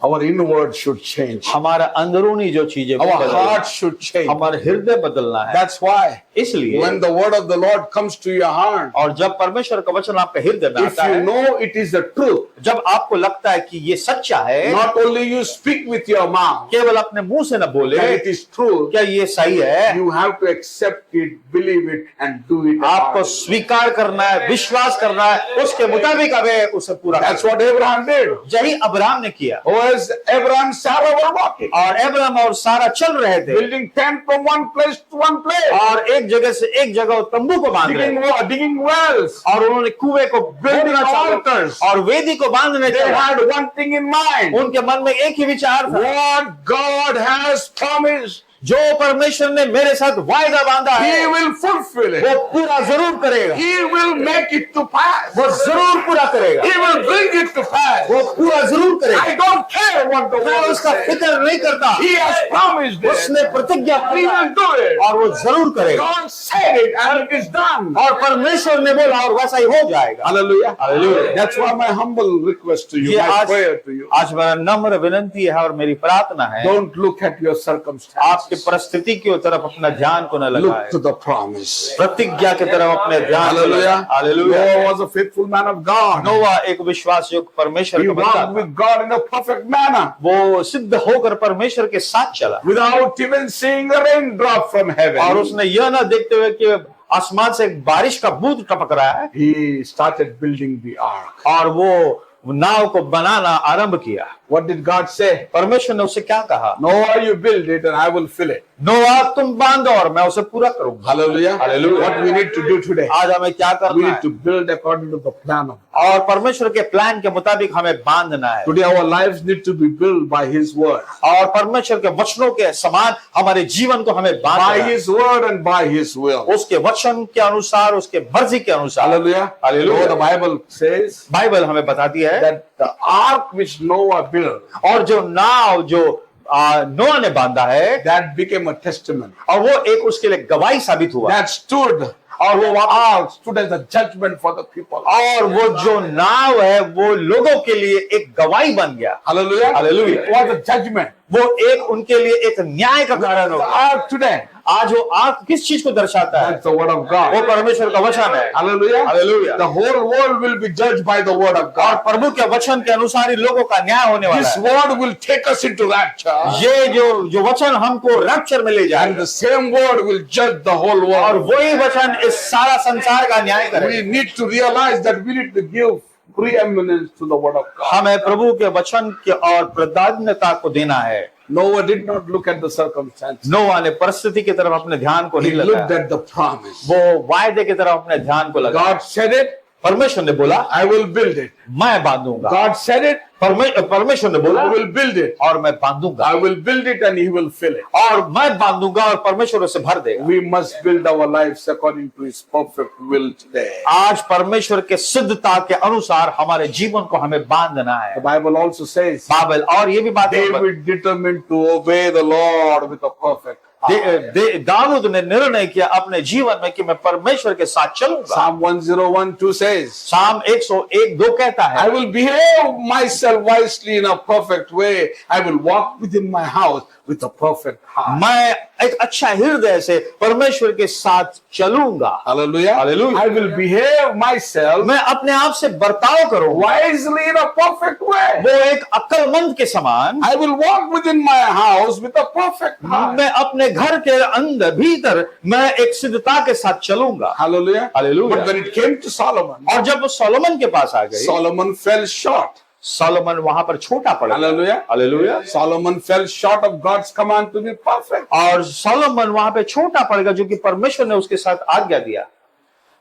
[SPEAKER 1] Our inward should change.
[SPEAKER 2] हमारा अंदरूनी जो चीजें वो
[SPEAKER 1] Our
[SPEAKER 2] बदलना,
[SPEAKER 1] heart should change.
[SPEAKER 2] हमारा हृदय बदलना है।
[SPEAKER 1] That's why
[SPEAKER 2] इसलिए
[SPEAKER 1] when the word of the Lord comes to your heart,
[SPEAKER 2] और जब परमेश्वर का वचन आपके हृदय में
[SPEAKER 1] if
[SPEAKER 2] आता
[SPEAKER 1] you
[SPEAKER 2] है,
[SPEAKER 1] know it is the truth,
[SPEAKER 2] जब आपको लगता है कि ये सच्चा है,
[SPEAKER 1] not only you speak with your mouth
[SPEAKER 2] केवल अपने मुंह से न बोले
[SPEAKER 1] that it is true,
[SPEAKER 2] क्या ये सही है,
[SPEAKER 1] you have to accept it, believe it, and do it.
[SPEAKER 2] आपको स्वीकार करना है, विश्वास करना है, उसके मुताबिक अबे उसे पूरा
[SPEAKER 1] That's
[SPEAKER 2] करना
[SPEAKER 1] what Abraham did.
[SPEAKER 2] है। यही अब्राहम ने किया,
[SPEAKER 1] As Abraham and Sarah were walking,
[SPEAKER 2] और अब्राहम और सारा चल रहे थे,
[SPEAKER 1] building tent from one place to one place,
[SPEAKER 2] और एक जगह से एक जगह तंबू को बांध रहे थे,
[SPEAKER 1] digging wells,
[SPEAKER 2] और उन्होंने कुएं को
[SPEAKER 1] building
[SPEAKER 2] खोदना चालू
[SPEAKER 1] altars.
[SPEAKER 2] और वेदी को बांधने
[SPEAKER 1] They
[SPEAKER 2] चला।
[SPEAKER 1] had one thing in mind.
[SPEAKER 2] उनके मन में एक ही विचार था,
[SPEAKER 1] What God has promised,
[SPEAKER 2] जो परमेश्वर ने मेरे साथ वायदा बांधा
[SPEAKER 1] He
[SPEAKER 2] है
[SPEAKER 1] will fulfill it.
[SPEAKER 2] वो पूरा जरूर करेगा,
[SPEAKER 1] He will make it to pass.
[SPEAKER 2] वो जरूर पूरा करेगा,
[SPEAKER 1] He will bring it to pass.
[SPEAKER 2] वो पूरा जरूर करेगा।
[SPEAKER 1] I don't care what the
[SPEAKER 2] मैं
[SPEAKER 1] world
[SPEAKER 2] उसका
[SPEAKER 1] says.
[SPEAKER 2] फिक्र नहीं करता,
[SPEAKER 1] He has promised it.
[SPEAKER 2] उसने प्रतिज्ञा
[SPEAKER 1] He
[SPEAKER 2] की
[SPEAKER 1] will do it.
[SPEAKER 2] और वो जरूर करेगा।
[SPEAKER 1] God said it and it is done.
[SPEAKER 2] और परमेश्वर ने बोला और वैसा ही हो जाएगा।
[SPEAKER 1] Hallelujah.
[SPEAKER 2] Hallelujah.
[SPEAKER 1] That's why my humble request to you,
[SPEAKER 2] ये
[SPEAKER 1] my
[SPEAKER 2] आज
[SPEAKER 1] prayer to you.
[SPEAKER 2] आज मेरा नम्र विनंती है और मेरी प्रार्थना है,
[SPEAKER 1] Don't look at your circumstances.
[SPEAKER 2] आपकी परिस्थिति की तरफ अपना ध्यान को न
[SPEAKER 1] Look
[SPEAKER 2] लगाए,
[SPEAKER 1] to the promise.
[SPEAKER 2] प्रतिज्ञा की तरफ अपने ध्यान को
[SPEAKER 1] Hallelujah.
[SPEAKER 2] लगाए। Hallelujah.
[SPEAKER 1] Noah was a faithful man of God.
[SPEAKER 2] नोवा एक विश्वासयोग्य परमेश्वर
[SPEAKER 1] He
[SPEAKER 2] का बंदा
[SPEAKER 1] walked
[SPEAKER 2] था,
[SPEAKER 1] with God in a perfect manner,
[SPEAKER 2] वो सिद्ध होकर परमेश्वर के साथ चला
[SPEAKER 1] without even seeing a raindrop from
[SPEAKER 2] और
[SPEAKER 1] heaven.
[SPEAKER 2] उसने यह न देखते हुए कि आसमान से एक बारिश का बूंद टपक रहा है
[SPEAKER 1] He started building the ark.
[SPEAKER 2] और वो नाव को बनाना आरंभ किया।
[SPEAKER 1] What did God say?
[SPEAKER 2] परमेश्वर ने उसे क्या कहा?
[SPEAKER 1] Noah, you build it and I will fill it.
[SPEAKER 2] नोआ तुम बांधो और मैं उसे पूरा करूंगा।
[SPEAKER 1] Hallelujah.
[SPEAKER 2] Hallelujah.
[SPEAKER 1] What we need to do today?
[SPEAKER 2] आज हमें क्या
[SPEAKER 1] We
[SPEAKER 2] करना
[SPEAKER 1] need
[SPEAKER 2] है?
[SPEAKER 1] to build according to the plan of God.
[SPEAKER 2] और परमेश्वर के प्लान के मुताबिक हमें बांधना है
[SPEAKER 1] Today our lives need to be built by His word.
[SPEAKER 2] और परमेश्वर के वचनों के समान हमारे जीवन को हमें बांधना
[SPEAKER 1] By
[SPEAKER 2] है,
[SPEAKER 1] His word and by His will.
[SPEAKER 2] उसके वचन के अनुसार, उसके मर्जी के अनुसार।
[SPEAKER 1] Hallelujah.
[SPEAKER 2] Hallelujah.
[SPEAKER 1] You know, the Bible says
[SPEAKER 2] Bible हमें बताती है
[SPEAKER 1] that the ark which Noah built,
[SPEAKER 2] और जो नाव जो नोआ ने बांधा है
[SPEAKER 1] that became a testament.
[SPEAKER 2] और वो एक उसके लिए गवाही साबित हुआ
[SPEAKER 1] That stood, और वो ark stood as a judgment for the people.
[SPEAKER 2] और वो जो नाव है वो लोगों के लिए एक गवाही बन गया।
[SPEAKER 1] Hallelujah.
[SPEAKER 2] Hallelujah.
[SPEAKER 1] It was a judgment.
[SPEAKER 2] वो एक उनके लिए एक न्याय का कारण
[SPEAKER 1] The
[SPEAKER 2] होगा।
[SPEAKER 1] ark today,
[SPEAKER 2] आज वो आग किस चीज को दर्शाता है?
[SPEAKER 1] that's the word of
[SPEAKER 2] वो
[SPEAKER 1] God.
[SPEAKER 2] परमेश्वर का वचन है।
[SPEAKER 1] Hallelujah.
[SPEAKER 2] Hallelujah.
[SPEAKER 1] The whole world will be judged by the word of
[SPEAKER 2] और
[SPEAKER 1] God.
[SPEAKER 2] प्रभु के वचन के अनुसार ही लोगों का न्याय होने वाला
[SPEAKER 1] This
[SPEAKER 2] है।
[SPEAKER 1] word will take us into rapture.
[SPEAKER 2] ये जो वचन हमको रैप्चर में ले
[SPEAKER 1] And
[SPEAKER 2] जाएगा
[SPEAKER 1] the same word will judge the whole
[SPEAKER 2] और
[SPEAKER 1] world.
[SPEAKER 2] वही वचन इस सारा संसार का न्याय
[SPEAKER 1] We
[SPEAKER 2] करेगा।
[SPEAKER 1] need to realize that we need to give preeminence to the word of God.
[SPEAKER 2] हमें प्रभु के वचन के और प्राधान्यता को देना है।
[SPEAKER 1] Noah did not look at the circumstances.
[SPEAKER 2] नोआ ने परिस्थिति की तरफ अपने ध्यान को
[SPEAKER 1] He
[SPEAKER 2] नहीं
[SPEAKER 1] looked
[SPEAKER 2] लगाया,
[SPEAKER 1] at the promise.
[SPEAKER 2] वो वायदे की तरफ अपने ध्यान को लगाया।
[SPEAKER 1] God said it,
[SPEAKER 2] परमेश्वर ने बोला
[SPEAKER 1] I will build it.
[SPEAKER 2] मैं बांधूंगा,
[SPEAKER 1] God said it,
[SPEAKER 2] परमेश्वर ने बोला
[SPEAKER 1] I will build it.
[SPEAKER 2] और मैं बांधूंगा,
[SPEAKER 1] I will build it and He will fill it.
[SPEAKER 2] और मैं बांधूंगा और परमेश्वर उसे भर देगा।
[SPEAKER 1] We must build our lives according to His perfect will today.
[SPEAKER 2] आज परमेश्वर के सिद्धता के अनुसार हमारे जीवन को हमें बांधना है।
[SPEAKER 1] The Bible also says
[SPEAKER 2] Bible और ये भी बात
[SPEAKER 1] David determined to obey the Lord with a perfect heart.
[SPEAKER 2] Dawood ने निर्णय किया अपने जीवन में कि मैं परमेश्वर के साथ चलूंगा।
[SPEAKER 1] Psalm 101:2 says,
[SPEAKER 2] साम 101:2 कहता
[SPEAKER 1] I
[SPEAKER 2] है,
[SPEAKER 1] will behave myself wisely in a perfect way. I will walk within my house with a perfect heart.
[SPEAKER 2] मैं एक अच्छा हृदय से परमेश्वर के साथ चलूंगा।
[SPEAKER 1] Hallelujah.
[SPEAKER 2] Hallelujah.
[SPEAKER 1] I will behave myself
[SPEAKER 2] मैं अपने आप से बर्ताव करूंगा
[SPEAKER 1] wisely in a perfect way.
[SPEAKER 2] वो एक अक्लमंद के समान।
[SPEAKER 1] I will walk within my house with a perfect heart.
[SPEAKER 2] मैं अपने घर के अंदर भीतर मैं एक सिद्धता के साथ चलूंगा।
[SPEAKER 1] Hallelujah.
[SPEAKER 2] Hallelujah.
[SPEAKER 1] But when it came to Solomon,
[SPEAKER 2] और जब वो सोलोमन के पास आ गई,
[SPEAKER 1] Solomon fell short.
[SPEAKER 2] सोलोमन वहां पर छोटा पड़ गया।
[SPEAKER 1] Hallelujah.
[SPEAKER 2] Hallelujah.
[SPEAKER 1] Solomon fell short of God's command to be perfect.
[SPEAKER 2] और सोलोमन वहां पे छोटा पड़ गया जो कि परमेश्वर ने उसके साथ आज्ञा दिया।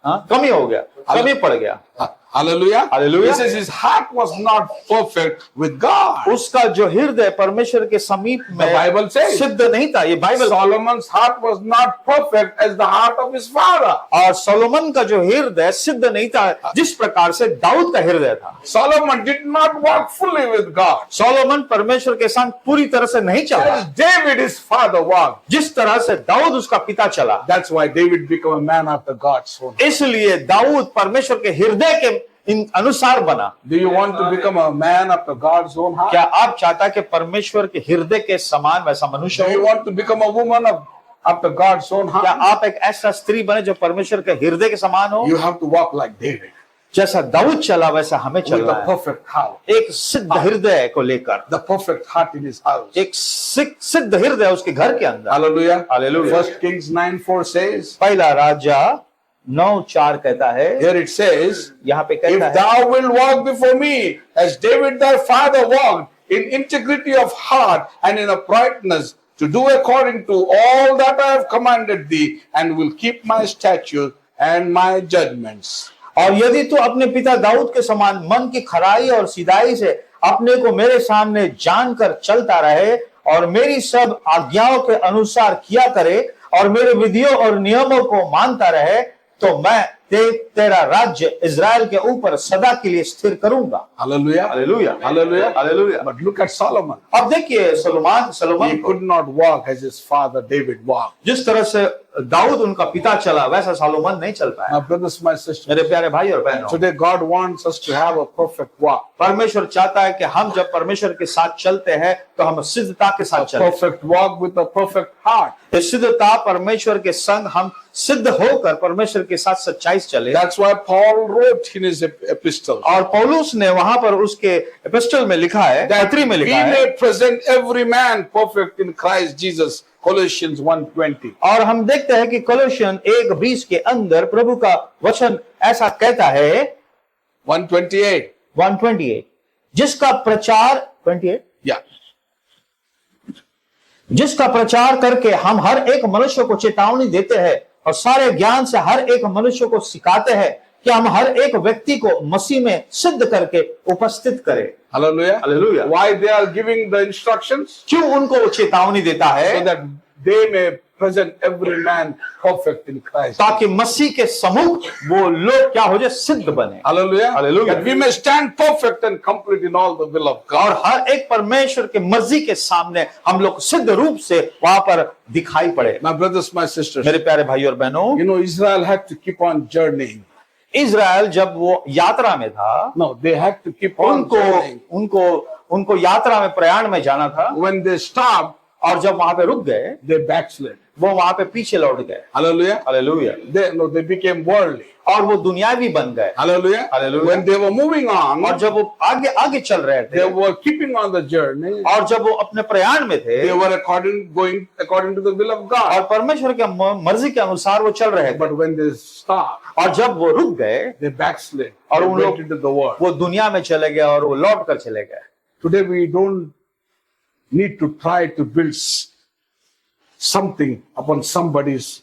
[SPEAKER 2] हाँ, कमी हो गया, कमी पड़ गया।
[SPEAKER 1] Hallelujah.
[SPEAKER 2] Hallelujah.
[SPEAKER 1] He says his heart was not perfect with God.
[SPEAKER 2] उसका जो हृदय परमेश्वर के समीप
[SPEAKER 1] The Bible
[SPEAKER 2] में
[SPEAKER 1] says
[SPEAKER 2] सिद्ध नहीं था। ये Bible.
[SPEAKER 1] Solomon's heart was not perfect as the heart of his father.
[SPEAKER 2] और सोलोमन का जो हृदय सिद्ध नहीं था जिस प्रकार से दाऊद का हृदय था।
[SPEAKER 1] Solomon did not walk fully with God.
[SPEAKER 2] Solomon परमेश्वर के साथ पूरी तरह से नहीं चला
[SPEAKER 1] As David, his father, walked.
[SPEAKER 2] जिस तरह से दाऊद उसका पिता चला।
[SPEAKER 1] That's why David became a man after God's own heart.
[SPEAKER 2] इसलिए दाऊद परमेश्वर के हृदय के इन अनुसार बना।
[SPEAKER 1] Do you want to become a man after God's own heart?
[SPEAKER 2] क्या आप चाहता कि परमेश्वर के हृदय के समान वैसा मनुष्य
[SPEAKER 1] Do you
[SPEAKER 2] हो?
[SPEAKER 1] want to become a woman after God's own
[SPEAKER 2] क्या
[SPEAKER 1] heart?
[SPEAKER 2] आप एक ऐसा स्त्री बने जो परमेश्वर के हृदय के समान हो?
[SPEAKER 1] You have to walk like David
[SPEAKER 2] जैसा दाऊद चला वैसा हमें
[SPEAKER 1] with
[SPEAKER 2] चलना
[SPEAKER 1] a
[SPEAKER 2] है।
[SPEAKER 1] perfect heart.
[SPEAKER 2] एक सिद्ध हृदय को लेकर,
[SPEAKER 1] The perfect heart in his house.
[SPEAKER 2] एक सिद्ध हृदय उसके घर के अंदर।
[SPEAKER 1] Hallelujah.
[SPEAKER 2] Hallelujah.
[SPEAKER 1] 1 Kings 9:4 says,
[SPEAKER 2] पहला राजा 9:4 कहता है,
[SPEAKER 1] here it says,
[SPEAKER 2] यहाँ पे
[SPEAKER 1] if
[SPEAKER 2] कहता है,
[SPEAKER 1] thou wilt walk before me as David thy father walked in integrity of heart and in uprightness to do according to all that I have commanded thee and will keep my statutes and my judgments.
[SPEAKER 2] और यदि तू अपने पिता दाऊद के समान मन की खराई और सीधाई से अपने को मेरे सामने जानकर चलता रहे और मेरी सब आज्ञाओं के अनुसार किया करे और मेरे विधियों और नियमों को मानता रहे, तो मैं तेरा राज्य इजराइल के ऊपर सदा के लिए स्थिर करूंगा।
[SPEAKER 1] Hallelujah.
[SPEAKER 2] Hallelujah,
[SPEAKER 1] Hallelujah.
[SPEAKER 2] Hallelujah.
[SPEAKER 1] But look at Solomon.
[SPEAKER 2] अब देखिए
[SPEAKER 1] He
[SPEAKER 2] Salomon
[SPEAKER 1] could not walk as his father David walked.
[SPEAKER 2] जिस तरह से दाऊद उनका पिता चला वैसा सोलोमन नहीं चल पाया।
[SPEAKER 1] My brothers, my sisters,
[SPEAKER 2] मेरे प्यारे भाई और बहनों,
[SPEAKER 1] today God wants us to have a perfect walk.
[SPEAKER 2] परमेश्वर चाहता है कि हम जब परमेश्वर के साथ चलते हैं तो हम सिद्धता के साथ चलें।
[SPEAKER 1] Perfect walk with a perfect heart.
[SPEAKER 2] ये सिद्धता परमेश्वर के संग हम सिद्ध होकर परमेश्वर के साथ सच्चाई से चले।
[SPEAKER 1] That's why Paul wrote in his epistle
[SPEAKER 2] और पौलुस ने वहां पर उसके एपिस्टल में लिखा है, पत्री में
[SPEAKER 1] we
[SPEAKER 2] लिखा है,
[SPEAKER 1] may present every man perfect in Christ Jesus. Colossians 1:20.
[SPEAKER 2] और हम देखते हैं कि कोलोसियन 1:20 के अंदर प्रभु का वचन ऐसा कहता है,
[SPEAKER 1] 1:28.
[SPEAKER 2] 128, जिसका प्रचार 28
[SPEAKER 1] Yeah.
[SPEAKER 2] जिसका प्रचार करके हम हर एक मनुष्य को चेतावनी देते हैं और सारे ज्ञान से हर एक मनुष्य को सिखाते हैं कि हम हर एक व्यक्ति को मसीह में सिद्ध करके उपस्थित करें।
[SPEAKER 1] Hallelujah.
[SPEAKER 2] Hallelujah.
[SPEAKER 1] Why they are giving the instructions?
[SPEAKER 2] क्यों उनको वो चेतावनी देता
[SPEAKER 1] So
[SPEAKER 2] है?
[SPEAKER 1] that they may present every man perfect in Christ.
[SPEAKER 2] ताकि मसीह के सम्मुख वो लोग क्या हो जाए, सिद्ध बने।
[SPEAKER 1] Hallelujah.
[SPEAKER 2] Hallelujah.
[SPEAKER 1] That we may stand perfect and complete in all the will of God.
[SPEAKER 2] और हर एक परमेश्वर के मर्जी के सामने हम लोग सिद्ध रूप से वहां पर दिखाई पड़े।
[SPEAKER 1] My brothers, my sisters,
[SPEAKER 2] मेरे प्यारे भाई और बहनों,
[SPEAKER 1] you know, Israel had to keep on journeying.
[SPEAKER 2] Israel जब वो यात्रा में था,
[SPEAKER 1] No, they had to keep on
[SPEAKER 2] उनको
[SPEAKER 1] journeying.
[SPEAKER 2] उनको उनको यात्रा में प्रयाण में जाना था,
[SPEAKER 1] When they stopped,
[SPEAKER 2] और जब वहां पे रुक गए
[SPEAKER 1] they backslid.
[SPEAKER 2] वो वहां पे पीछे लौट गए।
[SPEAKER 1] Hallelujah.
[SPEAKER 2] Hallelujah.
[SPEAKER 1] They became worldly.
[SPEAKER 2] और वो दुनियावी बन गए।
[SPEAKER 1] Hallelujah.
[SPEAKER 2] Hallelujah.
[SPEAKER 1] When they were moving on,
[SPEAKER 2] और जब वो आगे आगे चल रहे थे,
[SPEAKER 1] they were keeping on the journey.
[SPEAKER 2] और जब वो अपने प्रयाण में थे,
[SPEAKER 1] They were going according to the will of God.
[SPEAKER 2] और परमेश्वर के मर्जी के अनुसार वो चल रहे थे,
[SPEAKER 1] But when they stopped,
[SPEAKER 2] और जब वो रुक गए
[SPEAKER 1] they backslid.
[SPEAKER 2] और
[SPEAKER 1] They
[SPEAKER 2] उन
[SPEAKER 1] went
[SPEAKER 2] लोग
[SPEAKER 1] into the world.
[SPEAKER 2] वो दुनिया में चले गए और वो लौट कर चले गए।
[SPEAKER 1] Today we don't need to try to build something upon somebody's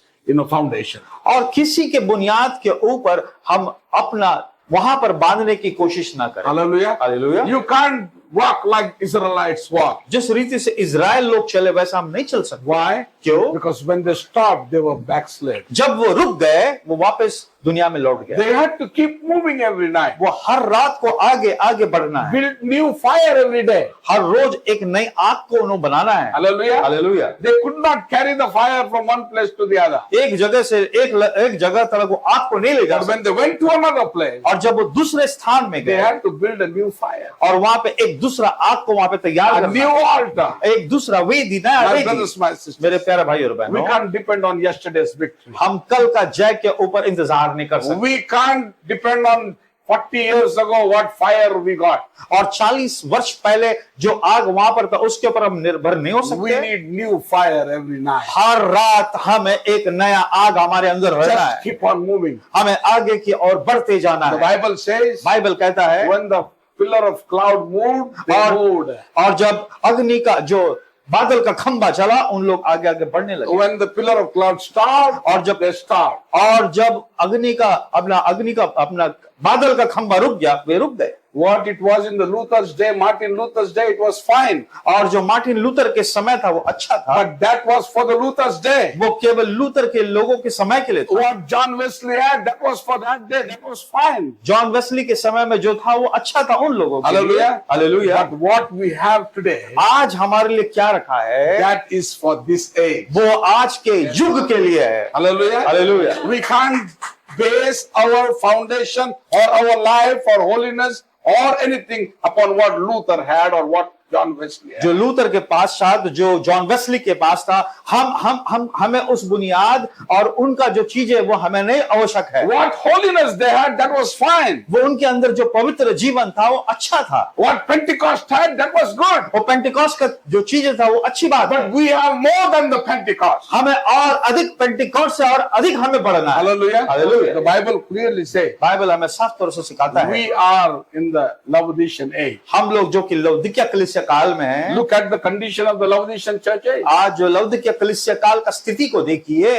[SPEAKER 1] foundation.
[SPEAKER 2] और किसी के बुनियाद के ऊपर हम अपना वहां पर बांधने की कोशिश ना करें।
[SPEAKER 1] Hallelujah.
[SPEAKER 2] Hallelujah.
[SPEAKER 1] You can't walk like Israelites walk.
[SPEAKER 2] जिस रीति से इज़राइल लोग चले वैसा हम नहीं चल सकते।
[SPEAKER 1] Why?
[SPEAKER 2] क्यों?
[SPEAKER 1] Because when they stopped, they were backslid.
[SPEAKER 2] जब वो रुक गए वो वापस दुनिया में लौट गए।
[SPEAKER 1] They had to keep moving every night.
[SPEAKER 2] वो हर रात को आगे आगे बढ़ना है,
[SPEAKER 1] Build new fire every day.
[SPEAKER 2] हर रोज एक नई आग को उन्हें बनाना है।
[SPEAKER 1] Hallelujah.
[SPEAKER 2] Hallelujah.
[SPEAKER 1] They could not carry the fire from one place to the other.
[SPEAKER 2] एक जगह से एक जगह तक वो आग को नहीं ले जा
[SPEAKER 1] But
[SPEAKER 2] सकते।
[SPEAKER 1] when they went to another place,
[SPEAKER 2] और जब वो दूसरे स्थान में
[SPEAKER 1] they
[SPEAKER 2] गए
[SPEAKER 1] had to build a new fire,
[SPEAKER 2] और वहां पे एक दूसरा आग को वहां पे तैयार
[SPEAKER 1] a
[SPEAKER 2] करना,
[SPEAKER 1] new altar.
[SPEAKER 2] एक दूसरा वेदी, नया
[SPEAKER 1] My
[SPEAKER 2] वेदी।
[SPEAKER 1] brothers, my sisters,
[SPEAKER 2] मेरे प्यारे भाई और
[SPEAKER 1] we
[SPEAKER 2] बहनों,
[SPEAKER 1] can't depend on yesterday's victory.
[SPEAKER 2] हम कल का जय के ऊपर इंतजार नहीं कर सकते।
[SPEAKER 1] We can't depend on 40 years ago what fire we got.
[SPEAKER 2] और 40 वर्ष पहले जो आग वहां पर था उसके ऊपर हम निर्भर नहीं हो
[SPEAKER 1] We
[SPEAKER 2] सकते।
[SPEAKER 1] need new fire every night.
[SPEAKER 2] हर रात हमें एक नया आग हमारे अंदर रहना
[SPEAKER 1] Just
[SPEAKER 2] है,
[SPEAKER 1] keep on moving.
[SPEAKER 2] हमें आगे की ओर बढ़ते जाना
[SPEAKER 1] The
[SPEAKER 2] है।
[SPEAKER 1] Bible says,
[SPEAKER 2] बाइबल कहता है,
[SPEAKER 1] when the pillar of cloud moved, they
[SPEAKER 2] और
[SPEAKER 1] moved.
[SPEAKER 2] और जब अग्नि का जो बादल का खंबा चला उन लोग आगे आगे बढ़ने लगे।
[SPEAKER 1] When the pillar of cloud stopped,
[SPEAKER 2] और जब
[SPEAKER 1] they stopped.
[SPEAKER 2] और जब अग्नि का अपना बादल का खंबा रुक गया वे रुक गए।
[SPEAKER 1] What it was in the Luther's day, Martin Luther's day, it was fine.
[SPEAKER 2] और जो मार्टिन लूथर के समय था वो अच्छा था,
[SPEAKER 1] But that was for the Luther's day.
[SPEAKER 2] वो केवल लूथर के लोगों के समय के लिए था।
[SPEAKER 1] What John Wesley had, that was for that day. That was fine.
[SPEAKER 2] John Wesley के समय में जो था वो अच्छा था उन लोगों के लिए।
[SPEAKER 1] Hallelujah.
[SPEAKER 2] Hallelujah.
[SPEAKER 1] But what we have today,
[SPEAKER 2] आज हमारे लिए क्या रखा है,
[SPEAKER 1] that is for this age.
[SPEAKER 2] वो आज के युग के लिए है।
[SPEAKER 1] Hallelujah.
[SPEAKER 2] Hallelujah.
[SPEAKER 1] We can't base our foundation or our life or holiness or anything upon what Luther had or what John Wesley had.
[SPEAKER 2] जो लूथर के पास था, जो जॉन वेस्ली के पास था, हमें उस बुनियाद और उनका जो चीजें वो हमें नहीं आवश्यक है।
[SPEAKER 1] What holiness they had, that was fine.
[SPEAKER 2] वो उनके अंदर जो पवित्र जीवन था वो अच्छा था।
[SPEAKER 1] What Pentecost had, that was good.
[SPEAKER 2] वो पेंटिकॉस्ट का जो चीजें था वो अच्छी बात है।
[SPEAKER 1] But we have more than the Pentecost.
[SPEAKER 2] हमें और अधिक पेंटिकॉस्ट से और अधिक हमें बढ़ना है।
[SPEAKER 1] Hallelujah.
[SPEAKER 2] Hallelujah.
[SPEAKER 1] The Bible clearly says,
[SPEAKER 2] Bible हमें साफ तौर से सिखाता है,
[SPEAKER 1] we are in the Laodicean age.
[SPEAKER 2] हम लोग जो कि लौदीकिया कलीसिया काल में हैं,
[SPEAKER 1] Look at the condition of the Laodicean church age.
[SPEAKER 2] आज जो लौदीकिया कलीसिया काल का स्थिति को देखिए,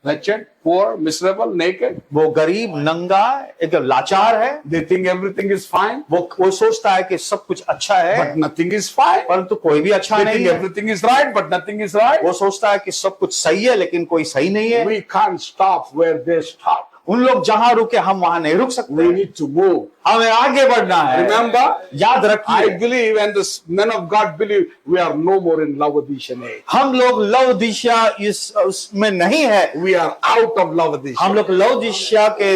[SPEAKER 1] wretched, poor, miserable, naked.
[SPEAKER 2] वो गरीब, नंगा, एक लाचार है।
[SPEAKER 1] They think everything is fine,
[SPEAKER 2] वो सोचता है कि सब कुछ अच्छा है,
[SPEAKER 1] but nothing is fine.
[SPEAKER 2] परंतु कोई भी अच्छा
[SPEAKER 1] They
[SPEAKER 2] नहीं
[SPEAKER 1] think
[SPEAKER 2] है।
[SPEAKER 1] everything is right, but nothing is right.
[SPEAKER 2] वो सोचता है कि सब कुछ सही है, लेकिन कोई सही नहीं है।
[SPEAKER 1] We can't stop where they stop.
[SPEAKER 2] उन लोग जहां रुके हम वहां नहीं रुक सकते।
[SPEAKER 1] We need to move.
[SPEAKER 2] हमें आगे बढ़ना है।
[SPEAKER 1] Remember,
[SPEAKER 2] याद
[SPEAKER 1] I
[SPEAKER 2] रखिए,
[SPEAKER 1] believe and the men of God believe we are no more in Laodicean age.
[SPEAKER 2] हम लोग लवदिशिया उसमें नहीं है।
[SPEAKER 1] We are out of
[SPEAKER 2] हम
[SPEAKER 1] Laodicea.
[SPEAKER 2] लोग लवदिशिया के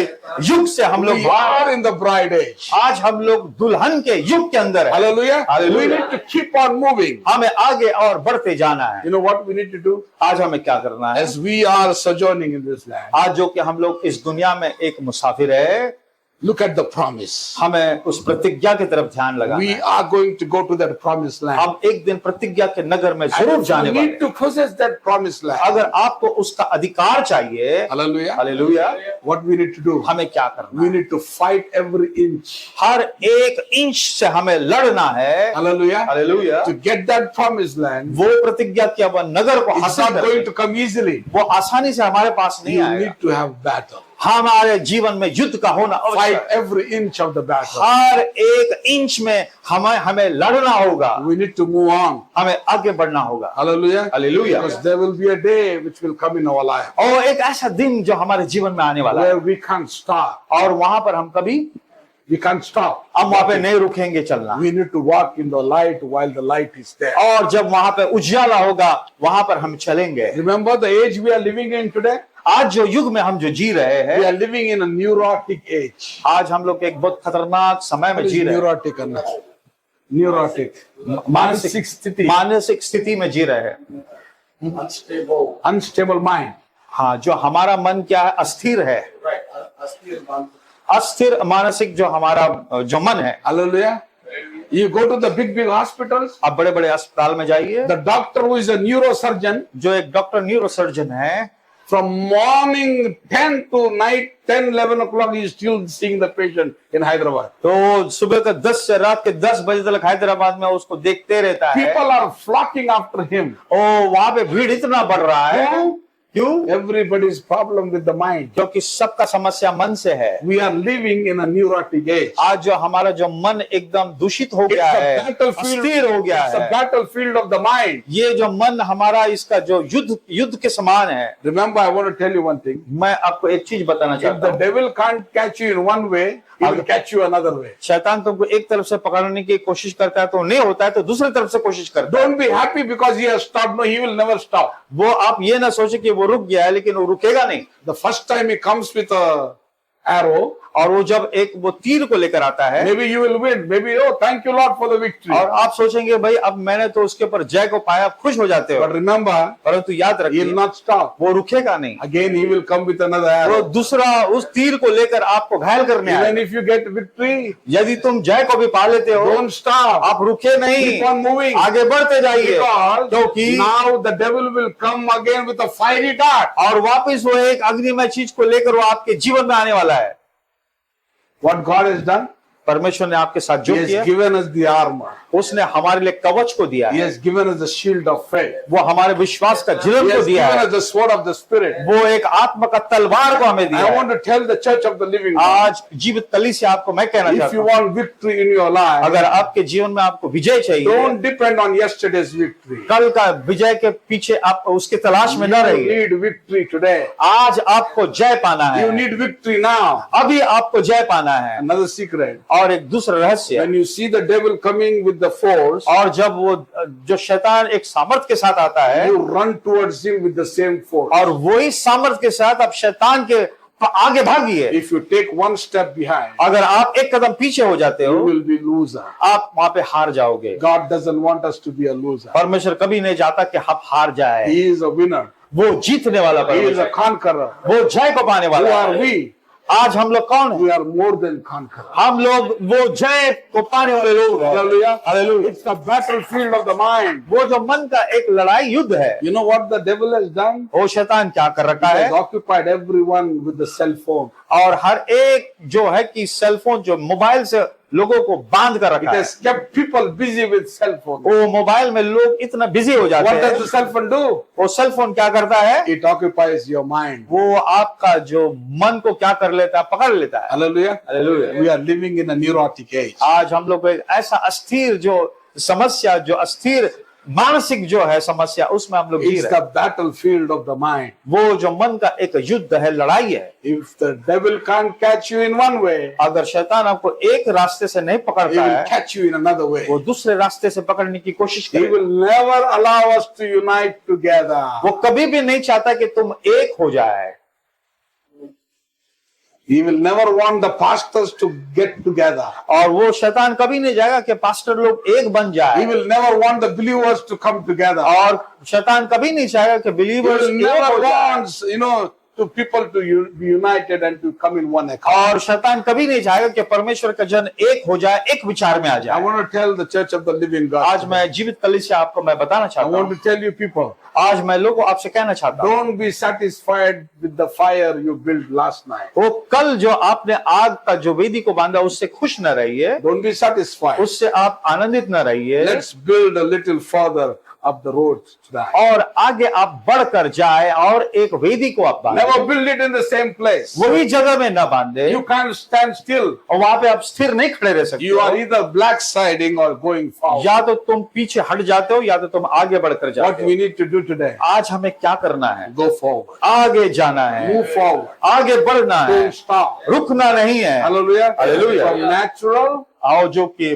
[SPEAKER 2] युग से हम लोग
[SPEAKER 1] We are in the bride age.
[SPEAKER 2] आज हम लोग दुल्हन के युग के अंदर है।
[SPEAKER 1] Hallelujah.
[SPEAKER 2] Hallelujah.
[SPEAKER 1] We need to keep on moving.
[SPEAKER 2] हमें आगे और बढ़ते जाना है।
[SPEAKER 1] You know what we need to do?
[SPEAKER 2] आज हमें क्या करना है?
[SPEAKER 1] As we are sojourning in this land,
[SPEAKER 2] आज जो कि हम लोग इस दुनिया में एक मुसाफिर है,
[SPEAKER 1] look at the promise.
[SPEAKER 2] हमें उस प्रतिज्ञा की तरफ ध्यान लगाना
[SPEAKER 1] We
[SPEAKER 2] है।
[SPEAKER 1] are going to go to that promised land.
[SPEAKER 2] हम एक दिन प्रतिज्ञा के नगर में
[SPEAKER 1] And
[SPEAKER 2] जरूर
[SPEAKER 1] you
[SPEAKER 2] जाने वाले
[SPEAKER 1] need to possess that promised
[SPEAKER 2] हैं।
[SPEAKER 1] land.
[SPEAKER 2] अगर आपको उसका अधिकार चाहिए,
[SPEAKER 1] Hallelujah.
[SPEAKER 2] Hallelujah,
[SPEAKER 1] What we need to do?
[SPEAKER 2] हमें क्या करना
[SPEAKER 1] We
[SPEAKER 2] है?
[SPEAKER 1] need to fight every inch.
[SPEAKER 2] हर एक इंच से हमें लड़ना है।
[SPEAKER 1] Hallelujah.
[SPEAKER 2] Hallelujah,
[SPEAKER 1] To get that promised land,
[SPEAKER 2] वो प्रतिज्ञा किया हुआ नगर को
[SPEAKER 1] it's
[SPEAKER 2] हासिल
[SPEAKER 1] not going
[SPEAKER 2] करके
[SPEAKER 1] to come easily.
[SPEAKER 2] वो आसानी से हमारे पास नहीं
[SPEAKER 1] You
[SPEAKER 2] आएगा।
[SPEAKER 1] need to have battle.
[SPEAKER 2] हमारे जीवन में युद्ध का होना आवश्यक
[SPEAKER 1] Fight
[SPEAKER 2] है।
[SPEAKER 1] every inch of the battle.
[SPEAKER 2] हर एक इंच में हमें लड़ना होगा।
[SPEAKER 1] We need to move on.
[SPEAKER 2] हमें आगे बढ़ना होगा।
[SPEAKER 1] Hallelujah.
[SPEAKER 2] Hallelujah.
[SPEAKER 1] Because there will be a day which will come in our life
[SPEAKER 2] और एक ऐसा दिन जो हमारे जीवन में आने वाला है,
[SPEAKER 1] where we can't stop.
[SPEAKER 2] और वहां पर हम कभी
[SPEAKER 1] We can't stop.
[SPEAKER 2] हम वहां पे नहीं रुकेंगे चलना।
[SPEAKER 1] We need to walk in the light while the light is there.
[SPEAKER 2] और जब वहां पे उजाला होगा वहां पर हम चलेंगे।
[SPEAKER 1] Remember the age we are living in today?
[SPEAKER 2] आज जो युग में हम जो जी रहे
[SPEAKER 1] We
[SPEAKER 2] हैं,
[SPEAKER 1] are living in a neurotic age.
[SPEAKER 2] आज हम लोग एक बहुत खतरनाक समय में
[SPEAKER 1] What is
[SPEAKER 2] जी रहे हैं।
[SPEAKER 1] neurotic? Neurotic. मानसिक स्थिति.
[SPEAKER 2] मानसिक स्थिति में जी रहे हैं।
[SPEAKER 1] Unstable mind.
[SPEAKER 2] हाँ, जो हमारा मन क्या है, अस्थिर है। अस्थिर मानसिक जो हमारा जो मन है।
[SPEAKER 1] Hallelujah. You go to the big hospitals.
[SPEAKER 2] आप बड़े बड़े अस्पताल में जाइए,
[SPEAKER 1] The doctor who is a neurosurgeon,
[SPEAKER 2] जो एक डॉक्टर न्यूरोसर्जन है,
[SPEAKER 1] from morning 10 to night 10, 11 o'clock, he is still seeing the patient in Hyderabad.
[SPEAKER 2] तो सुबह का 10 से रात के 10 बजे तक हैदराबाद में उसको देखते रहता है।
[SPEAKER 1] People are flocking after him.
[SPEAKER 2] ओ वहां पे भीड़ इतना बढ़ रहा है।
[SPEAKER 1] Why?
[SPEAKER 2] क्यों?
[SPEAKER 1] Everybody's problem with the mind.
[SPEAKER 2] क्योंकि सबका समस्या मन से है।
[SPEAKER 1] We are living in a neurotic age.
[SPEAKER 2] आज जो हमारा जो मन एकदम दूषित हो
[SPEAKER 1] It's
[SPEAKER 2] गया
[SPEAKER 1] a
[SPEAKER 2] है,
[SPEAKER 1] battlefield.
[SPEAKER 2] अस्थिर हो गया
[SPEAKER 1] It's a
[SPEAKER 2] है।
[SPEAKER 1] battlefield of the mind.
[SPEAKER 2] ये जो मन हमारा इसका जो युद्ध के समान है।
[SPEAKER 1] Remember, I want to tell you one thing.
[SPEAKER 2] मैं आपको एक चीज बताना
[SPEAKER 1] If
[SPEAKER 2] चाहता
[SPEAKER 1] the
[SPEAKER 2] हूँ,
[SPEAKER 1] devil can't catch you in one way, he will catch you another way.
[SPEAKER 2] शैतान तुमको एक तरफ से पकड़ने की कोशिश करता है तो नहीं होता है, तो दूसरी तरफ से कोशिश करता है।
[SPEAKER 1] Don't be happy because he has stopped. No, he will never stop.
[SPEAKER 2] वो आप ये ना सोचे कि वो रुक गया है, लेकिन वो रुकेगा नहीं।
[SPEAKER 1] The first time he comes with a arrow,
[SPEAKER 2] और वो जब एक वो तीर को लेकर आता है,
[SPEAKER 1] maybe you will win. Maybe, oh, thank you Lord for the victory.
[SPEAKER 2] और आप सोचेंगे भाई अब मैंने तो उसके ऊपर जय को पाया, खुश हो जाते हो।
[SPEAKER 1] But remember,
[SPEAKER 2] परंतु याद
[SPEAKER 1] he will
[SPEAKER 2] रखिए
[SPEAKER 1] not stop.
[SPEAKER 2] वो रुकेगा नहीं।
[SPEAKER 1] Again, he will come with another
[SPEAKER 2] वो
[SPEAKER 1] arrow.
[SPEAKER 2] दूसरा उस तीर को लेकर आपको घायल करने
[SPEAKER 1] Even
[SPEAKER 2] आएगा।
[SPEAKER 1] if you get victory,
[SPEAKER 2] यदि तुम जय को भी पा लेते हो,
[SPEAKER 1] don't stop.
[SPEAKER 2] आप रुके नहीं,
[SPEAKER 1] Keep on moving.
[SPEAKER 2] आगे बढ़ते जाइए।
[SPEAKER 1] Because
[SPEAKER 2] क्योंकि
[SPEAKER 1] now the devil will come again with a fiery dart.
[SPEAKER 2] और वापस वो एक अग्निमय चीज को लेकर वो आपके जीवन में आने वाला है।
[SPEAKER 1] What God has done?
[SPEAKER 2] परमेश्वर ने आपके साथ जो
[SPEAKER 1] He has
[SPEAKER 2] किया,
[SPEAKER 1] given us the armor.
[SPEAKER 2] उसने हमारे लिए कवच को दिया
[SPEAKER 1] He
[SPEAKER 2] है।
[SPEAKER 1] has given us the shield of faith.
[SPEAKER 2] वो हमारे विश्वास का
[SPEAKER 1] He
[SPEAKER 2] झिलम को
[SPEAKER 1] has
[SPEAKER 2] दिया
[SPEAKER 1] given
[SPEAKER 2] है।
[SPEAKER 1] us the sword of the Spirit.
[SPEAKER 2] वो एक आत्मा का तलवार को हमें दिया
[SPEAKER 1] I
[SPEAKER 2] है।
[SPEAKER 1] want to tell the church of the living God,
[SPEAKER 2] आज जीवित कलीसिया आपको मैं कहना
[SPEAKER 1] if
[SPEAKER 2] चाहता
[SPEAKER 1] you
[SPEAKER 2] हूँ,
[SPEAKER 1] want victory in your life,
[SPEAKER 2] अगर आपके जीवन में आपको विजय चाहिए,
[SPEAKER 1] don't depend on yesterday's victory.
[SPEAKER 2] कल का विजय के पीछे आप उसके तलाश में न
[SPEAKER 1] You
[SPEAKER 2] रहिए।
[SPEAKER 1] need victory today.
[SPEAKER 2] आज आपको जय पाना
[SPEAKER 1] You
[SPEAKER 2] है,
[SPEAKER 1] need victory now.
[SPEAKER 2] अभी आपको जय पाना है।
[SPEAKER 1] Another secret.
[SPEAKER 2] और एक दूसरा रहस्य,
[SPEAKER 1] When you see the devil coming with the force,
[SPEAKER 2] और जब वो जो शैतान एक सामर्थ के साथ आता है,
[SPEAKER 1] you run towards him with the same force.
[SPEAKER 2] और वही सामर्थ के साथ आप शैतान के आगे भागिए।
[SPEAKER 1] If you take one step behind,
[SPEAKER 2] अगर आप एक कदम पीछे हो जाते
[SPEAKER 1] you
[SPEAKER 2] हो,
[SPEAKER 1] will be loser.
[SPEAKER 2] आप वहां पे हार जाओगे।
[SPEAKER 1] God doesn't want us to be a loser.
[SPEAKER 2] परमेश्वर कभी नहीं चाहता कि आप हार जाए।
[SPEAKER 1] He is a winner.
[SPEAKER 2] वो जीतने वाला
[SPEAKER 1] He is a
[SPEAKER 2] परमेश्वर,
[SPEAKER 1] conqueror.
[SPEAKER 2] वो जय को पाने
[SPEAKER 1] Who
[SPEAKER 2] वाला
[SPEAKER 1] are
[SPEAKER 2] है।
[SPEAKER 1] we?
[SPEAKER 2] आज हम लोग कौन है?
[SPEAKER 1] We are more than conquerors.
[SPEAKER 2] हम लोग वो जय को पाने वाले लोग हैं।
[SPEAKER 1] Hallelujah.
[SPEAKER 2] Hallelujah.
[SPEAKER 1] It's the battlefield of the mind.
[SPEAKER 2] वो जो मन का एक लड़ाई युद्ध है,
[SPEAKER 1] You know what the devil has done?
[SPEAKER 2] वो शैतान क्या कर रखा
[SPEAKER 1] He
[SPEAKER 2] है,
[SPEAKER 1] has occupied everyone with the cell phone.
[SPEAKER 2] और हर एक जो है कि सेल फोन जो मोबाइल से लोगों को बांध कर
[SPEAKER 1] It
[SPEAKER 2] रखा है।
[SPEAKER 1] has kept people busy with cell phone.
[SPEAKER 2] वो मोबाइल में लोग इतना बिजी हो जाते
[SPEAKER 1] What does
[SPEAKER 2] हैं।
[SPEAKER 1] the cell phone do?
[SPEAKER 2] वो सेल फोन क्या करता है?
[SPEAKER 1] It occupies your mind.
[SPEAKER 2] वो आपका जो मन को क्या कर लेता है? पकड़ लेता है।
[SPEAKER 1] Hallelujah.
[SPEAKER 2] Hallelujah.
[SPEAKER 1] We are living in a neurotic age.
[SPEAKER 2] आज हम लोग एक ऐसा अस्थिर जो समस्या, जो अस्थिर मानसिक जो है समस्या, उसमें हम लोग जी
[SPEAKER 1] It's
[SPEAKER 2] रहे हैं।
[SPEAKER 1] the battlefield of the mind.
[SPEAKER 2] वो जो मन का एक युद्ध है, लड़ाई है।
[SPEAKER 1] If the devil can't catch you in one way,
[SPEAKER 2] अगर शैतान आपको एक रास्ते से नहीं
[SPEAKER 1] he
[SPEAKER 2] पकड़ता
[SPEAKER 1] will
[SPEAKER 2] है,
[SPEAKER 1] catch you in another way.
[SPEAKER 2] वो दूसरे रास्ते से पकड़ने की कोशिश
[SPEAKER 1] He
[SPEAKER 2] करेगा।
[SPEAKER 1] will never allow us to unite together.
[SPEAKER 2] वो कभी भी नहीं चाहता कि तुम एक हो जाए।
[SPEAKER 1] He will never want the pastors to get together.
[SPEAKER 2] और वो शैतान कभी नहीं जाएगा कि पास्टर लोग एक बन
[SPEAKER 1] He
[SPEAKER 2] जाए।
[SPEAKER 1] will never want the believers to come together.
[SPEAKER 2] और शैतान कभी नहीं चाहेगा कि
[SPEAKER 1] He
[SPEAKER 2] बिलीवर्स
[SPEAKER 1] will
[SPEAKER 2] एक
[SPEAKER 1] never
[SPEAKER 2] हो जाए।
[SPEAKER 1] want, to people to be united and to come in one accord.
[SPEAKER 2] और शैतान कभी नहीं चाहेगा कि परमेश्वर का जन एक हो जाए, एक विचार में आ
[SPEAKER 1] I
[SPEAKER 2] जाए।
[SPEAKER 1] want to tell the church of the living God.
[SPEAKER 2] आज मैं जीवित कलीसिया आपको मैं बताना
[SPEAKER 1] I
[SPEAKER 2] चाहता
[SPEAKER 1] want
[SPEAKER 2] हूँ।
[SPEAKER 1] to tell you people,
[SPEAKER 2] आज मैं लोगों को आपसे कहना चाहता हूँ,
[SPEAKER 1] don't be satisfied with the fire you built last night.
[SPEAKER 2] वो कल जो आपने आग का जो वेदी को बांधा उससे खुश न रहिए,
[SPEAKER 1] Don't be satisfied.
[SPEAKER 2] उससे आप आनंदित न रहिए।
[SPEAKER 1] Let's build a little further up the road tonight.
[SPEAKER 2] और आगे आप बढ़कर जाए और एक वेदी को आप बांधे।
[SPEAKER 1] Never build it in the same place.
[SPEAKER 2] वही जगह में न बांधे
[SPEAKER 1] You can't stand still.
[SPEAKER 2] और वहां पे आप स्थिर नहीं खड़े रह सकते
[SPEAKER 1] You are
[SPEAKER 2] हो।
[SPEAKER 1] either backsliding or going forward.
[SPEAKER 2] या तो तुम पीछे हट जाते हो या तो तुम आगे बढ़कर
[SPEAKER 1] What
[SPEAKER 2] जाते हो।
[SPEAKER 1] we need to do today,
[SPEAKER 2] आज हमें क्या करना है?
[SPEAKER 1] go forward.
[SPEAKER 2] आगे जाना है,
[SPEAKER 1] Move forward.
[SPEAKER 2] आगे बढ़ना है,
[SPEAKER 1] Don't stop.
[SPEAKER 2] रुकना नहीं है।
[SPEAKER 1] Hallelujah.
[SPEAKER 2] Hallelujah.
[SPEAKER 1] From natural,
[SPEAKER 2] और जो कि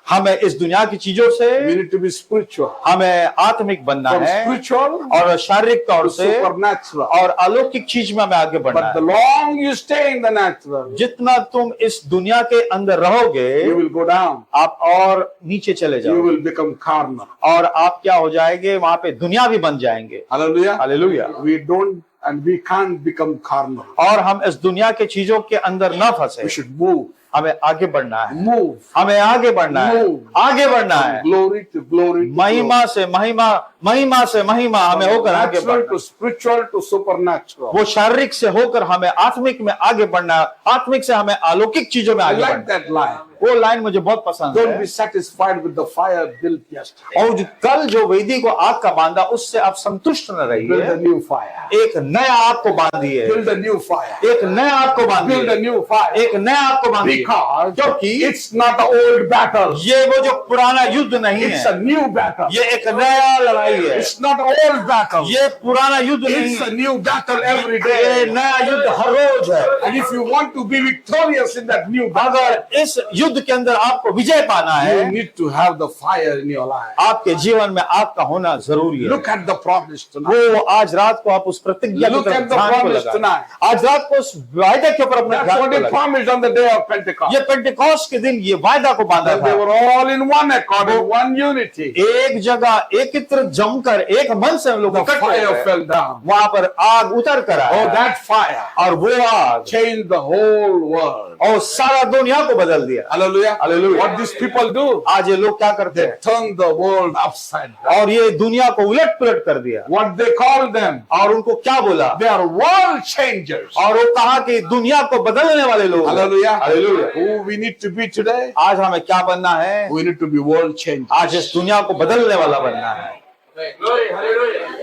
[SPEAKER 2] हमें इस दुनिया की चीजों से
[SPEAKER 1] we need to be spiritual.
[SPEAKER 2] हमें आत्मिक बनना
[SPEAKER 1] From
[SPEAKER 2] है
[SPEAKER 1] spiritual
[SPEAKER 2] और शारीरिक तौर
[SPEAKER 1] to
[SPEAKER 2] से
[SPEAKER 1] supernatural.
[SPEAKER 2] और अलौकिक चीज में हमें आगे बढ़ना
[SPEAKER 1] But the
[SPEAKER 2] है।
[SPEAKER 1] long you stay in the natural,
[SPEAKER 2] जितना तुम इस दुनिया के अंदर रहोगे,
[SPEAKER 1] you will go down.
[SPEAKER 2] आप और नीचे चले
[SPEAKER 1] You
[SPEAKER 2] जाओगे
[SPEAKER 1] will become carnal.
[SPEAKER 2] और आप क्या हो जाएंगे? वहां पे दुनिया भी बन जाएंगे।
[SPEAKER 1] Hallelujah.
[SPEAKER 2] Hallelujah.
[SPEAKER 1] We don't and we can't become carnal.
[SPEAKER 2] और हम इस दुनिया के चीजों के अंदर न फंसे।
[SPEAKER 1] We should move.
[SPEAKER 2] हमें आगे बढ़ना है,
[SPEAKER 1] Move.
[SPEAKER 2] हमें आगे बढ़ना है,
[SPEAKER 1] Move.
[SPEAKER 2] आगे बढ़ना है।
[SPEAKER 1] From glory to glory to glory.
[SPEAKER 2] महिमा से महिमा, महिमा से महिमा हमें
[SPEAKER 1] From
[SPEAKER 2] होकर आगे
[SPEAKER 1] natural
[SPEAKER 2] बढ़ना।
[SPEAKER 1] to spiritual to supernatural.
[SPEAKER 2] वो शारीरिक से होकर हमें आत्मिक में आगे बढ़ना है, आत्मिक से हमें अलौकिक चीजों में
[SPEAKER 1] I
[SPEAKER 2] आगे
[SPEAKER 1] like
[SPEAKER 2] बढ़ना।
[SPEAKER 1] that line.
[SPEAKER 2] वो लाइन मुझे बहुत पसंद
[SPEAKER 1] Don't
[SPEAKER 2] है।
[SPEAKER 1] be satisfied with the fire built yesterday.
[SPEAKER 2] और जो कल जो वेदी को आग का बांधा उससे आप संतुष्ट न
[SPEAKER 1] Build a
[SPEAKER 2] रहिए,
[SPEAKER 1] new fire.
[SPEAKER 2] एक नया आग को बांधिए,
[SPEAKER 1] Build a new fire.
[SPEAKER 2] एक नया आग को
[SPEAKER 1] Build a
[SPEAKER 2] बांधिए,
[SPEAKER 1] new fire.
[SPEAKER 2] एक नया आग को बांधिए।
[SPEAKER 1] Because
[SPEAKER 2] क्योंकि
[SPEAKER 1] it's not the old battle.
[SPEAKER 2] ये वो जो पुराना युद्ध नहीं
[SPEAKER 1] It's
[SPEAKER 2] है,
[SPEAKER 1] a new battle.
[SPEAKER 2] ये एक नया लड़ाई है।
[SPEAKER 1] It's not the old battle.
[SPEAKER 2] ये पुराना युद्ध नहीं
[SPEAKER 1] It's a
[SPEAKER 2] है,
[SPEAKER 1] new battle every
[SPEAKER 2] ये
[SPEAKER 1] day.
[SPEAKER 2] नया युद्ध हर रोज है।
[SPEAKER 1] And if you want to be victorious in that new battle,
[SPEAKER 2] अगर इस युद्ध के अंदर आपको विजय पाना
[SPEAKER 1] you
[SPEAKER 2] है,
[SPEAKER 1] need to have the fire in your life.
[SPEAKER 2] आपके जीवन में आग का होना जरूरी है।
[SPEAKER 1] Look at the promise tonight.
[SPEAKER 2] वो आज रात को आप उस प्रतिज्ञा की
[SPEAKER 1] Look
[SPEAKER 2] तरफ
[SPEAKER 1] at the
[SPEAKER 2] ध्यान को
[SPEAKER 1] promise
[SPEAKER 2] लगाएं।
[SPEAKER 1] tonight.
[SPEAKER 2] आज रात को उस वायदे के ऊपर अपने
[SPEAKER 1] That's
[SPEAKER 2] ध्यान
[SPEAKER 1] what
[SPEAKER 2] को
[SPEAKER 1] he
[SPEAKER 2] लगाएं।
[SPEAKER 1] promised on the day of Pentecost.
[SPEAKER 2] ये पेंटिकॉस्ट के दिन ये वायदा को बांधा
[SPEAKER 1] That they
[SPEAKER 2] था,
[SPEAKER 1] were all in one accord, in one unity.
[SPEAKER 2] एक जगह एकत्र जमकर एक मन से हम लोग
[SPEAKER 1] The
[SPEAKER 2] इकट्ठे
[SPEAKER 1] fire
[SPEAKER 2] हुए।
[SPEAKER 1] fell down.
[SPEAKER 2] वहां पर आग उतर कर
[SPEAKER 1] Oh,
[SPEAKER 2] आया
[SPEAKER 1] that fire
[SPEAKER 2] और वो आग
[SPEAKER 1] changed the whole world.
[SPEAKER 2] और सारा दुनिया को बदल दिया।
[SPEAKER 1] Hallelujah.
[SPEAKER 2] Hallelujah.
[SPEAKER 1] What these people do?
[SPEAKER 2] आज ये लोग क्या करते
[SPEAKER 1] They
[SPEAKER 2] हैं?
[SPEAKER 1] turn the world upside down.
[SPEAKER 2] और ये दुनिया को उलट पुलट कर दिया
[SPEAKER 1] What they call them?
[SPEAKER 2] और उनको क्या बोला?
[SPEAKER 1] They are world changers.
[SPEAKER 2] और वो कहा कि दुनिया को बदलने वाले लोग हैं।
[SPEAKER 1] Hallelujah.
[SPEAKER 2] Hallelujah.
[SPEAKER 1] Who we need to be today?
[SPEAKER 2] आज हमें क्या बनना है?
[SPEAKER 1] We need to be world changers.
[SPEAKER 2] आज इस दुनिया को बदलने वाला बनना है।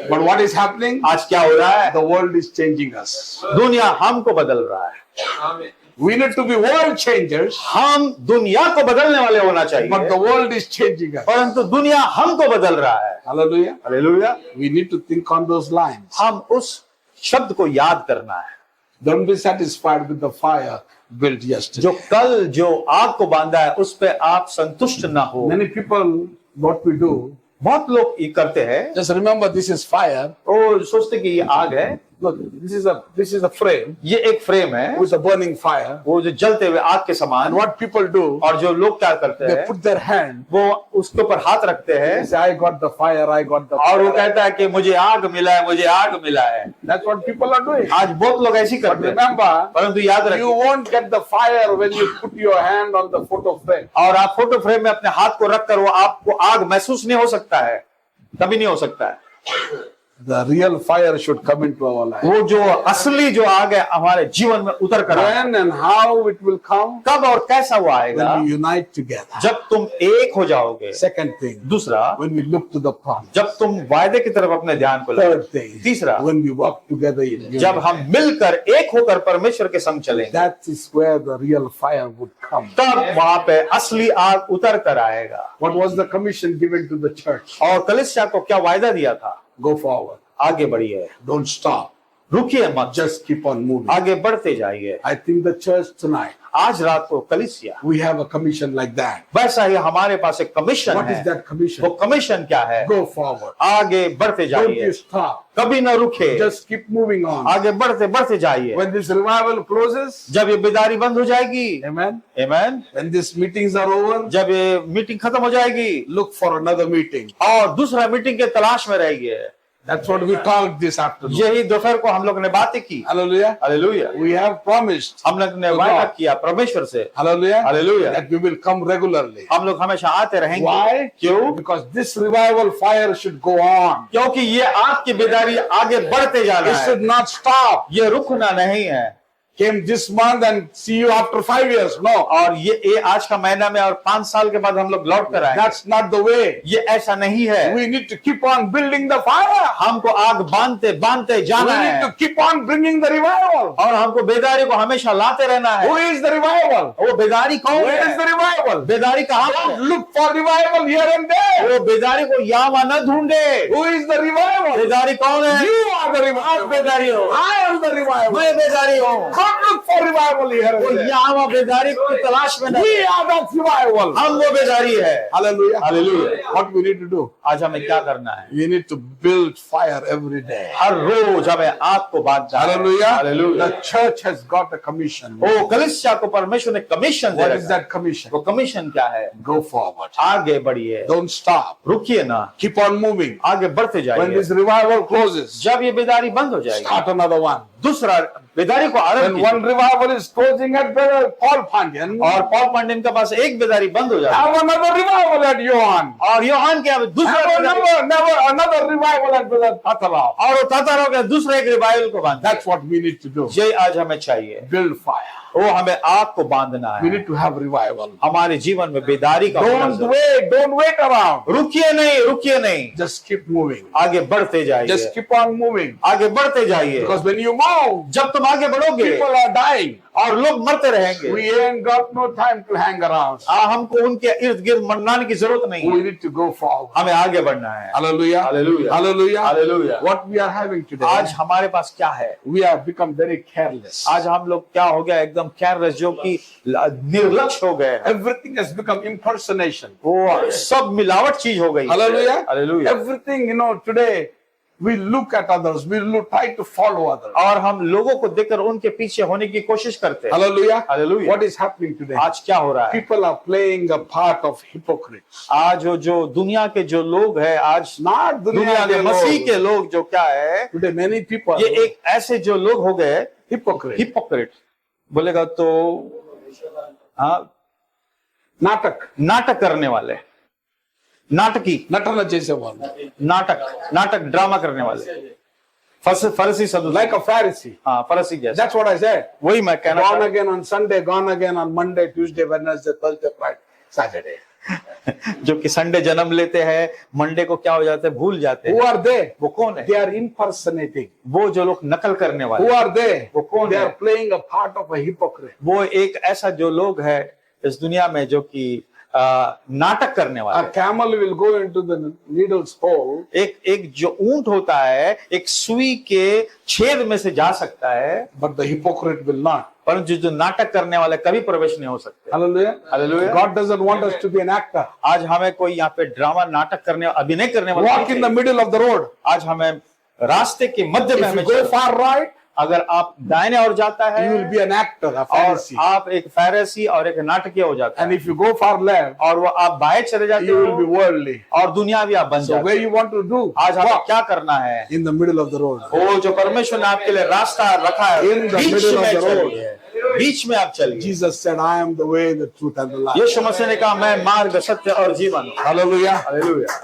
[SPEAKER 1] But what is happening?
[SPEAKER 2] आज क्या हो रहा है?
[SPEAKER 1] The world is changing us.
[SPEAKER 2] दुनिया हमको बदल रहा है।
[SPEAKER 1] We need to be world changers,
[SPEAKER 2] हम दुनिया को बदलने वाले होना
[SPEAKER 1] but
[SPEAKER 2] चाहिए,
[SPEAKER 1] the world is changing us.
[SPEAKER 2] परंतु दुनिया हमको बदल रहा है।
[SPEAKER 1] Hallelujah.
[SPEAKER 2] Hallelujah.
[SPEAKER 1] We need to think on those lines.
[SPEAKER 2] हम उस शब्द को याद करना है,
[SPEAKER 1] Don't be satisfied with the fire built yesterday.
[SPEAKER 2] जो कल जो आग को बांधा है उस पे आप संतुष्ट ना हो।
[SPEAKER 1] Many people, what we do,
[SPEAKER 2] बहुत लोग ये करते हैं,
[SPEAKER 1] just remember this is fire.
[SPEAKER 2] वो सोचते कि ये आग है,
[SPEAKER 1] Look, this is a frame
[SPEAKER 2] ये एक फ्रेम है,
[SPEAKER 1] with a burning fire.
[SPEAKER 2] वो जो जलते हुए आग के
[SPEAKER 1] And
[SPEAKER 2] समान।
[SPEAKER 1] what people do,
[SPEAKER 2] और जो लोग क्या करते
[SPEAKER 1] they
[SPEAKER 2] हैं,
[SPEAKER 1] put their hand.
[SPEAKER 2] वो उसके ऊपर हाथ रखते
[SPEAKER 1] They
[SPEAKER 2] हैं
[SPEAKER 1] say, I got the fire, I got the
[SPEAKER 2] और वो
[SPEAKER 1] fire.
[SPEAKER 2] कहता है कि मुझे आग मिला है, मुझे आग मिला है।
[SPEAKER 1] That's what people are doing.
[SPEAKER 2] आज बहुत लोग ऐसी
[SPEAKER 1] But
[SPEAKER 2] करते हैं,
[SPEAKER 1] remember,
[SPEAKER 2] परंतु याद
[SPEAKER 1] you
[SPEAKER 2] रखिए,
[SPEAKER 1] won't get the fire when you put your hand on the photo frame.
[SPEAKER 2] और आप फोटो फ्रेम में अपने हाथ को रखकर वो आपको आग महसूस नहीं हो सकता है, कभी नहीं हो सकता है।
[SPEAKER 1] The real fire should come into our life.
[SPEAKER 2] वो जो असली जो आग है हमारे जीवन में उतर कर आए।
[SPEAKER 1] When and how it will come?
[SPEAKER 2] कब और कैसा वो आएगा?
[SPEAKER 1] When we unite together.
[SPEAKER 2] जब तुम एक हो जाओगे।
[SPEAKER 1] Second thing,
[SPEAKER 2] दूसरा,
[SPEAKER 1] when we look to the promise.
[SPEAKER 2] जब तुम वायदे की तरफ अपने ध्यान को लगाओगे।
[SPEAKER 1] Third thing,
[SPEAKER 2] तीसरा,
[SPEAKER 1] when we walk together in unity.
[SPEAKER 2] जब हम मिलकर एक होकर परमेश्वर के संग चलेंगे,
[SPEAKER 1] That is where the real fire would come.
[SPEAKER 2] तब वहां पे असली आग उतर कर आएगा।
[SPEAKER 1] What was the commission given to the church?
[SPEAKER 2] और कलीसिया को क्या वायदा दिया था?
[SPEAKER 1] Go forward.
[SPEAKER 2] आगे बढ़िए,
[SPEAKER 1] Don't stop.
[SPEAKER 2] रुकिए मत,
[SPEAKER 1] Just keep on moving.
[SPEAKER 2] आगे बढ़ते जाइए।
[SPEAKER 1] I think the church tonight,
[SPEAKER 2] आज रात को कलीसिया,
[SPEAKER 1] we have a commission like that.
[SPEAKER 2] वैसा ही हमारे पास एक कमीशन
[SPEAKER 1] What is
[SPEAKER 2] है।
[SPEAKER 1] that commission?
[SPEAKER 2] वो कमीशन क्या है?
[SPEAKER 1] Go forward.
[SPEAKER 2] आगे बढ़ते
[SPEAKER 1] Don't
[SPEAKER 2] जाइए,
[SPEAKER 1] you stop.
[SPEAKER 2] कभी न रुके,
[SPEAKER 1] Just keep moving on.
[SPEAKER 2] आगे बढ़ते बढ़ते जाइए।
[SPEAKER 1] When this revival closes,
[SPEAKER 2] जब ये बेदारी बंद हो जाएगी,
[SPEAKER 1] amen.
[SPEAKER 2] आमीन,
[SPEAKER 1] When these meetings are over,
[SPEAKER 2] जब ये मीटिंग खत्म हो जाएगी
[SPEAKER 1] look for another meeting.
[SPEAKER 2] और दूसरा मीटिंग के तलाश में रहिए।
[SPEAKER 1] That's what we talked this afternoon.
[SPEAKER 2] यही दोपहर को हम लोग ने बातें की।
[SPEAKER 1] Hallelujah.
[SPEAKER 2] Hallelujah.
[SPEAKER 1] We have promised.
[SPEAKER 2] हम लोग ने वादा किया परमेश्वर से,
[SPEAKER 1] Hallelujah.
[SPEAKER 2] Hallelujah.
[SPEAKER 1] That we will come regularly.
[SPEAKER 2] हम लोग हमेशा आते रहेंगे।
[SPEAKER 1] Why?
[SPEAKER 2] क्यों?
[SPEAKER 1] Because this revival fire should go on.
[SPEAKER 2] क्योंकि ये आग की बेदारी आगे बढ़ते जाना
[SPEAKER 1] It
[SPEAKER 2] है,
[SPEAKER 1] should not stop.
[SPEAKER 2] ये रुकना नहीं है।
[SPEAKER 1] Came this month and see you after 5 years. No.
[SPEAKER 2] और ये आज का महीना में और 5 साल के बाद हम लोग लौट कर आएंगे।
[SPEAKER 1] That's not the way.
[SPEAKER 2] ये ऐसा नहीं है।
[SPEAKER 1] We need to keep on building the fire.
[SPEAKER 2] हमको आग बांधते बांधते
[SPEAKER 1] We
[SPEAKER 2] जाना
[SPEAKER 1] need
[SPEAKER 2] है
[SPEAKER 1] to keep on bringing the revival.
[SPEAKER 2] और हमको बेदारी को हमेशा लाते रहना है।
[SPEAKER 1] Who is the revival?
[SPEAKER 2] वो बेदारी कौन
[SPEAKER 1] Where is
[SPEAKER 2] है?
[SPEAKER 1] the revival?
[SPEAKER 2] बेदारी कहाँ
[SPEAKER 1] Don't
[SPEAKER 2] है?
[SPEAKER 1] look for revival here and there.
[SPEAKER 2] वो बेदारी को यहाँ वहाँ न ढूंढे।
[SPEAKER 1] Who is the revival?
[SPEAKER 2] बेदारी कौन है?
[SPEAKER 1] You are the
[SPEAKER 2] आप
[SPEAKER 1] revival.
[SPEAKER 2] बेदारी हो,
[SPEAKER 1] I am the revival.
[SPEAKER 2] मैं बेदारी हूँ।
[SPEAKER 1] Don't look for revival here
[SPEAKER 2] वो
[SPEAKER 1] and there.
[SPEAKER 2] यहाँ वहाँ बेदारी की तलाश में
[SPEAKER 1] We
[SPEAKER 2] नहीं,
[SPEAKER 1] are that revival.
[SPEAKER 2] हम वो बेदारी है।
[SPEAKER 1] Hallelujah.
[SPEAKER 2] Hallelujah.
[SPEAKER 1] What we need to do?
[SPEAKER 2] आज हमें क्या करना है?
[SPEAKER 1] We need to build fire every day.
[SPEAKER 2] हर रोज हमें आग को बांधना है।
[SPEAKER 1] Hallelujah.
[SPEAKER 2] Hallelujah.
[SPEAKER 1] The church has got a commission.
[SPEAKER 2] ओ कलीसिया को परमेश्वर ने कमीशन दे
[SPEAKER 1] What is
[SPEAKER 2] रखा है।
[SPEAKER 1] that commission?
[SPEAKER 2] वो कमीशन क्या है?
[SPEAKER 1] Go forward.
[SPEAKER 2] आगे बढ़िए,
[SPEAKER 1] Don't stop.
[SPEAKER 2] रुकिए ना,
[SPEAKER 1] Keep on moving.
[SPEAKER 2] आगे बढ़ते
[SPEAKER 1] When
[SPEAKER 2] जाइए।
[SPEAKER 1] this revival closes,
[SPEAKER 2] जब ये बेदारी बंद हो जाएगी,
[SPEAKER 1] start another one.
[SPEAKER 2] दूसरा बेदारी को आरंभ
[SPEAKER 1] When
[SPEAKER 2] कीजिए।
[SPEAKER 1] one revival is closing at Brother Paul Pandian,
[SPEAKER 2] और पॉल पांडेन के पास एक बेदारी बंद हो जाती है
[SPEAKER 1] have another revival at Johan.
[SPEAKER 2] और योहान के यहाँ दूसरा
[SPEAKER 1] Have
[SPEAKER 2] बेदारी,
[SPEAKER 1] another revival at Brother Tatarov.
[SPEAKER 2] और वो तातारों के दूसरे एक रिवाइवल को बांध।
[SPEAKER 1] That's what we need to do.
[SPEAKER 2] ये आज हमें चाहिए।
[SPEAKER 1] Build fire.
[SPEAKER 2] वो हमें आग को बांधना
[SPEAKER 1] We
[SPEAKER 2] है।
[SPEAKER 1] need to have revival.
[SPEAKER 2] हमारे जीवन में बेदारी का होना
[SPEAKER 1] Don't
[SPEAKER 2] जरूरी
[SPEAKER 1] wait. Don't wait around.
[SPEAKER 2] है। रुकिए नहीं, रुकिए नहीं,
[SPEAKER 1] Just keep moving.
[SPEAKER 2] आगे बढ़ते जाइए,
[SPEAKER 1] Just keep on moving.
[SPEAKER 2] आगे बढ़ते जाइए।
[SPEAKER 1] Because when you move,
[SPEAKER 2] जब तुम आगे बढ़ोगे
[SPEAKER 1] people are dying.
[SPEAKER 2] और लोग मरते रहेंगे,
[SPEAKER 1] We ain't got no time to hang around.
[SPEAKER 2] हमको उनके इर्द गिर्द मरनाने की जरूरत नहीं
[SPEAKER 1] We
[SPEAKER 2] है।
[SPEAKER 1] need to go forward.
[SPEAKER 2] हमें आगे बढ़ना है।
[SPEAKER 1] Hallelujah.
[SPEAKER 2] Hallelujah.
[SPEAKER 1] Hallelujah.
[SPEAKER 2] Hallelujah.
[SPEAKER 1] What we are having today,
[SPEAKER 2] आज हमारे पास क्या है?
[SPEAKER 1] we have become very careless.
[SPEAKER 2] आज हम लोग क्या हो गया, एकदम केयरलेस, जो कि निर्लक्ष्य हो गए हैं।
[SPEAKER 1] Everything has become impersonation.
[SPEAKER 2] वो सब मिलावट चीज हो गई।
[SPEAKER 1] Hallelujah.
[SPEAKER 2] Hallelujah.
[SPEAKER 1] Everything, today we look at others. We try to follow others.
[SPEAKER 2] और हम लोगों को देखकर उनके पीछे होने की कोशिश करते हैं।
[SPEAKER 1] Hallelujah.
[SPEAKER 2] Hallelujah.
[SPEAKER 1] What is happening today?
[SPEAKER 2] आज क्या हो रहा है?
[SPEAKER 1] People are playing a part of hypocrites.
[SPEAKER 2] आज जो दुनिया के जो लोग हैं, आज
[SPEAKER 1] Not
[SPEAKER 2] दुनिया के मसीह के
[SPEAKER 1] लोग.
[SPEAKER 2] लोग जो क्या है,
[SPEAKER 1] Today many people
[SPEAKER 2] ये एक ऐसे जो लोग हो गए
[SPEAKER 1] hypocrite.
[SPEAKER 2] हिपोक्रेट, बोलेगा तो हाँ,
[SPEAKER 1] नाटक
[SPEAKER 2] नाटक करने वाले, नाटकी,
[SPEAKER 1] नटना जैसे वाले.
[SPEAKER 2] नाटक ड्रामा करने वाले, फरसी शब्द,
[SPEAKER 1] Like a Pharisee.
[SPEAKER 2] हाँ, फरसी जैसे।
[SPEAKER 1] That's what I said.
[SPEAKER 2] वही मैं कहना
[SPEAKER 1] Gone
[SPEAKER 2] चाहता
[SPEAKER 1] again on Sunday, gone again on Monday, Tuesday, Wednesday, Thursday, Friday, Saturday.
[SPEAKER 2] हूं। जो कि संडे जन्म लेते हैं, मंडे को क्या हो जाते हैं, भूल जाते
[SPEAKER 1] Who
[SPEAKER 2] हैं।
[SPEAKER 1] are they?
[SPEAKER 2] वो कौन है?
[SPEAKER 1] They are impersonating.
[SPEAKER 2] वो जो लोग नकल करने
[SPEAKER 1] Who
[SPEAKER 2] वाले,
[SPEAKER 1] are they?
[SPEAKER 2] वो कौन
[SPEAKER 1] They
[SPEAKER 2] है?
[SPEAKER 1] are playing a part of a hypocrite.
[SPEAKER 2] वो एक ऐसा जो लोग है इस दुनिया में जो कि नाटक करने
[SPEAKER 1] A
[SPEAKER 2] वाले।
[SPEAKER 1] camel will go into the needle's hole,
[SPEAKER 2] एक जो ऊंट होता है, एक सुई के छेद में से जा सकता है,
[SPEAKER 1] but the hypocrite will not.
[SPEAKER 2] परंतु जो नाटक करने वाले कभी प्रवेश नहीं हो सकते।
[SPEAKER 1] Hallelujah.
[SPEAKER 2] Hallelujah.
[SPEAKER 1] God doesn't want us to be an actor.
[SPEAKER 2] आज हमें कोई यहाँ पे ड्रामा नाटक करने, अभिनय करने वाला
[SPEAKER 1] Walk in the middle of the road.
[SPEAKER 2] आज हमें रास्ते के मध्य में
[SPEAKER 1] If you
[SPEAKER 2] हमें
[SPEAKER 1] go
[SPEAKER 2] चलना।
[SPEAKER 1] far right,
[SPEAKER 2] अगर आप दाहिने ओर जाता है,
[SPEAKER 1] you will be an actor, a
[SPEAKER 2] और
[SPEAKER 1] Pharisee.
[SPEAKER 2] आप एक फैरिसी और एक नाटकीय हो जाता
[SPEAKER 1] And
[SPEAKER 2] है,
[SPEAKER 1] if you go far left,
[SPEAKER 2] और वो आप बाएं चले जाते
[SPEAKER 1] you will be
[SPEAKER 2] हो
[SPEAKER 1] worldly.
[SPEAKER 2] और दुनियावी आप बन
[SPEAKER 1] So
[SPEAKER 2] जाते
[SPEAKER 1] where
[SPEAKER 2] हो।
[SPEAKER 1] you want to do?
[SPEAKER 2] आज हमें
[SPEAKER 1] Walk
[SPEAKER 2] क्या करना है?
[SPEAKER 1] in the middle of the road.
[SPEAKER 2] वो जो परमेश्वर ने आपके लिए रास्ता रखा है,
[SPEAKER 1] In the
[SPEAKER 2] beach
[SPEAKER 1] middle of
[SPEAKER 2] में
[SPEAKER 1] the road.
[SPEAKER 2] चलिए, बीच में आप चलिए।
[SPEAKER 1] Jesus said, I am the way, the truth, and the life.
[SPEAKER 2] यीशु मसीह ने कहा, मैं मार्ग, सत्य और जीवन हूं।
[SPEAKER 1] Hallelujah.
[SPEAKER 2] Hallelujah.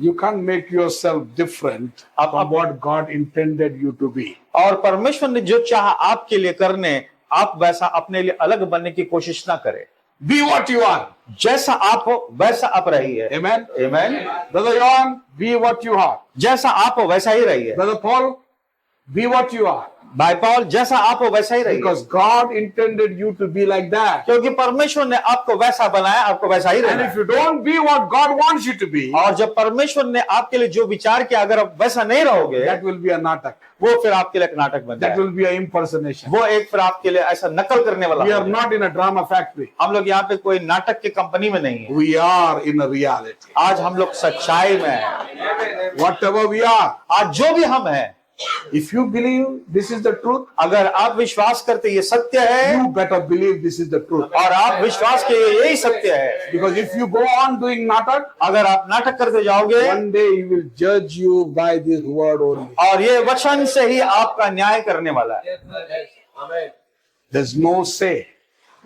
[SPEAKER 1] You can't make yourself different from what God intended you to be.
[SPEAKER 2] और परमेश्वर ने जो चाहा आपके लिए करने, आप वैसा अपने लिए अलग बनने की कोशिश ना करें।
[SPEAKER 1] Be what you are.
[SPEAKER 2] जैसा आप हो वैसा आप रहिए।
[SPEAKER 1] Amen.
[SPEAKER 2] Amen.
[SPEAKER 1] Brother John, be what you are.
[SPEAKER 2] जैसा आप हो वैसा ही रहिए।
[SPEAKER 1] Brother Paul, be what you are.
[SPEAKER 2] भाई पॉल, जैसा आप हो वैसा ही रहिए।
[SPEAKER 1] Because God intended you to be like that.
[SPEAKER 2] क्योंकि परमेश्वर ने आपको वैसा बनाया, आपको वैसा ही
[SPEAKER 1] And
[SPEAKER 2] रहना
[SPEAKER 1] if
[SPEAKER 2] है।
[SPEAKER 1] you don't be what God wants you to be,
[SPEAKER 2] और जब परमेश्वर ने आपके लिए जो विचार किया, अगर आप वैसा नहीं रहोगे,
[SPEAKER 1] that will be a natak.
[SPEAKER 2] वो फिर आपके लिए एक नाटक बन
[SPEAKER 1] That
[SPEAKER 2] जाएगा।
[SPEAKER 1] will be an impersonation.
[SPEAKER 2] वो एक फिर आपके लिए ऐसा नकल करने वाला
[SPEAKER 1] We
[SPEAKER 2] हो
[SPEAKER 1] are
[SPEAKER 2] जाएगा।
[SPEAKER 1] not in a drama factory.
[SPEAKER 2] हम लोग यहाँ पे कोई नाटक की कंपनी में नहीं है।
[SPEAKER 1] We are in a reality.
[SPEAKER 2] आज हम लोग सच्चाई में हैं।
[SPEAKER 1] Whatever we are.
[SPEAKER 2] आज जो भी हम हैं,
[SPEAKER 1] If you believe this is the truth,
[SPEAKER 2] अगर आप विश्वास करते ये सत्य है,
[SPEAKER 1] you better believe this is the truth.
[SPEAKER 2] और आप विश्वास के यही सत्य है,
[SPEAKER 1] Because if you go on doing natak,
[SPEAKER 2] अगर आप नाटक करते जाओगे,
[SPEAKER 1] one day he will judge you by this word only.
[SPEAKER 2] और ये वचन से ही आपका न्याय करने वाला है।
[SPEAKER 1] There's no say.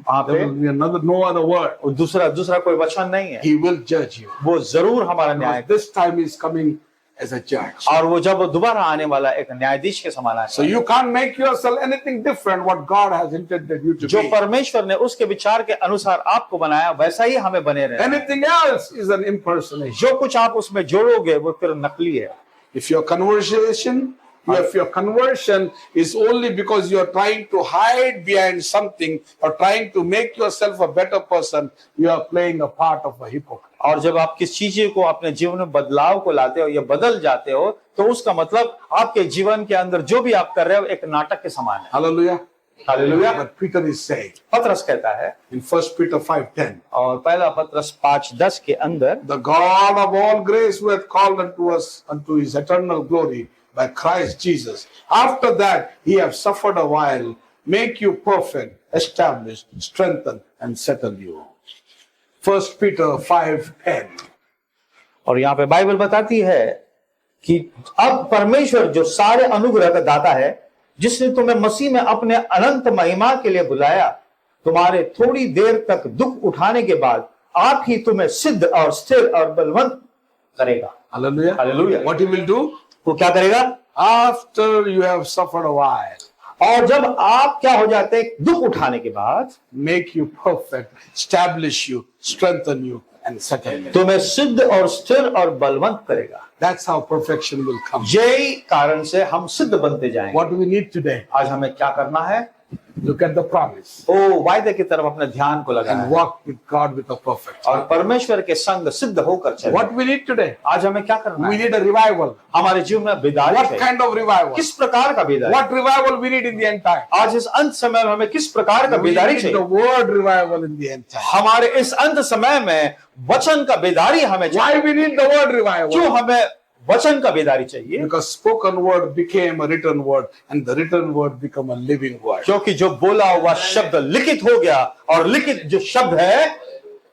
[SPEAKER 2] वहां
[SPEAKER 1] There
[SPEAKER 2] पे
[SPEAKER 1] will be no other word.
[SPEAKER 2] और दूसरा कोई वचन नहीं है।
[SPEAKER 1] He will judge you.
[SPEAKER 2] वो जरूर हमारा न्याय,
[SPEAKER 1] This time he is coming as a judge.
[SPEAKER 2] और वो जब दोबारा आने वाला एक न्यायाधीश के समान आएगा।
[SPEAKER 1] So you can't make yourself anything different what God has intended you to
[SPEAKER 2] जो
[SPEAKER 1] be.
[SPEAKER 2] परमेश्वर ने उसके विचार के अनुसार आपको बनाया, वैसा ही हमें बने रहना।
[SPEAKER 1] Anything else is an impersonation.
[SPEAKER 2] जो कुछ आप उसमें जोड़ोगे वो फिर नकली है।
[SPEAKER 1] If your conversion is only because you are trying to hide behind something or trying to make yourself a better person, you are playing a part of a hypocrite.
[SPEAKER 2] और जब आप किस चीज को अपने जीवन में बदलाव को लाते हो या बदल जाते हो, तो उसका मतलब आपके जीवन के अंदर जो भी आप कर रहे हो एक नाटक के समान है।
[SPEAKER 1] Hallelujah.
[SPEAKER 2] Hallelujah.
[SPEAKER 1] But Peter is saying
[SPEAKER 2] पतरस कहता है
[SPEAKER 1] in 1 Peter 5:10,
[SPEAKER 2] और पहला पतरस 5:10 के अंदर,
[SPEAKER 1] the God of all grace who hath called unto us unto his eternal glory by Christ Jesus, after that he have suffered a while, make you perfect, establish, strengthen, and settle you. 1 Peter 5:10.
[SPEAKER 2] और यहाँ पे Bible बताती है कि अब परमेश्वर जो सारे अनुग्रह का दाता है, जिसने तुम्हें मसीह में अपने अनंत महिमा के लिए बुलाया, तुम्हारे थोड़ी देर तक दुख उठाने के बाद आप ही तुम्हें सिद्ध और स्थिर और बलवंत करेगा।
[SPEAKER 1] Hallelujah.
[SPEAKER 2] Hallelujah.
[SPEAKER 1] What he will do?
[SPEAKER 2] वो क्या करेगा?
[SPEAKER 1] After you have suffered a while,
[SPEAKER 2] और जब आप क्या हो जाते हैं, दुख उठाने के बाद
[SPEAKER 1] make you perfect, establish you, strengthen you, and settle you.
[SPEAKER 2] तुम्हें सिद्ध और स्थिर और बलवंत करेगा।
[SPEAKER 1] That's how perfection will come.
[SPEAKER 2] यही कारण से हम सिद्ध बनते जाएंगे।
[SPEAKER 1] What do we need today?
[SPEAKER 2] आज हमें क्या करना है?
[SPEAKER 1] Look at the promise
[SPEAKER 2] वायदे की तरफ अपने ध्यान को लगाना
[SPEAKER 1] and
[SPEAKER 2] है
[SPEAKER 1] walk with God with a perfect
[SPEAKER 2] और
[SPEAKER 1] heart.
[SPEAKER 2] परमेश्वर के संग सिद्ध होकर चले।
[SPEAKER 1] What we need today?
[SPEAKER 2] आज हमें क्या करना
[SPEAKER 1] We
[SPEAKER 2] है?
[SPEAKER 1] need a revival.
[SPEAKER 2] हमारे जीवन में बेदारी
[SPEAKER 1] What
[SPEAKER 2] चाहिए।
[SPEAKER 1] kind of revival?
[SPEAKER 2] किस प्रकार का बेदारी?
[SPEAKER 1] What revival we need in the end time?
[SPEAKER 2] आज इस अंत समय में हमें किस प्रकार का
[SPEAKER 1] We
[SPEAKER 2] बेदारी
[SPEAKER 1] need the
[SPEAKER 2] चाहिए?
[SPEAKER 1] word revival in the end time.
[SPEAKER 2] हमारे इस अंत समय में वचन का बेदारी हमें चाहिए।
[SPEAKER 1] Why we need the word revival?
[SPEAKER 2] क्यों हमें वचन का बेदारी चाहिए?
[SPEAKER 1] Because spoken word became a written word and the written word become a living word.
[SPEAKER 2] क्योंकि जो बोला हुआ शब्द लिखित हो गया और लिखित जो शब्द है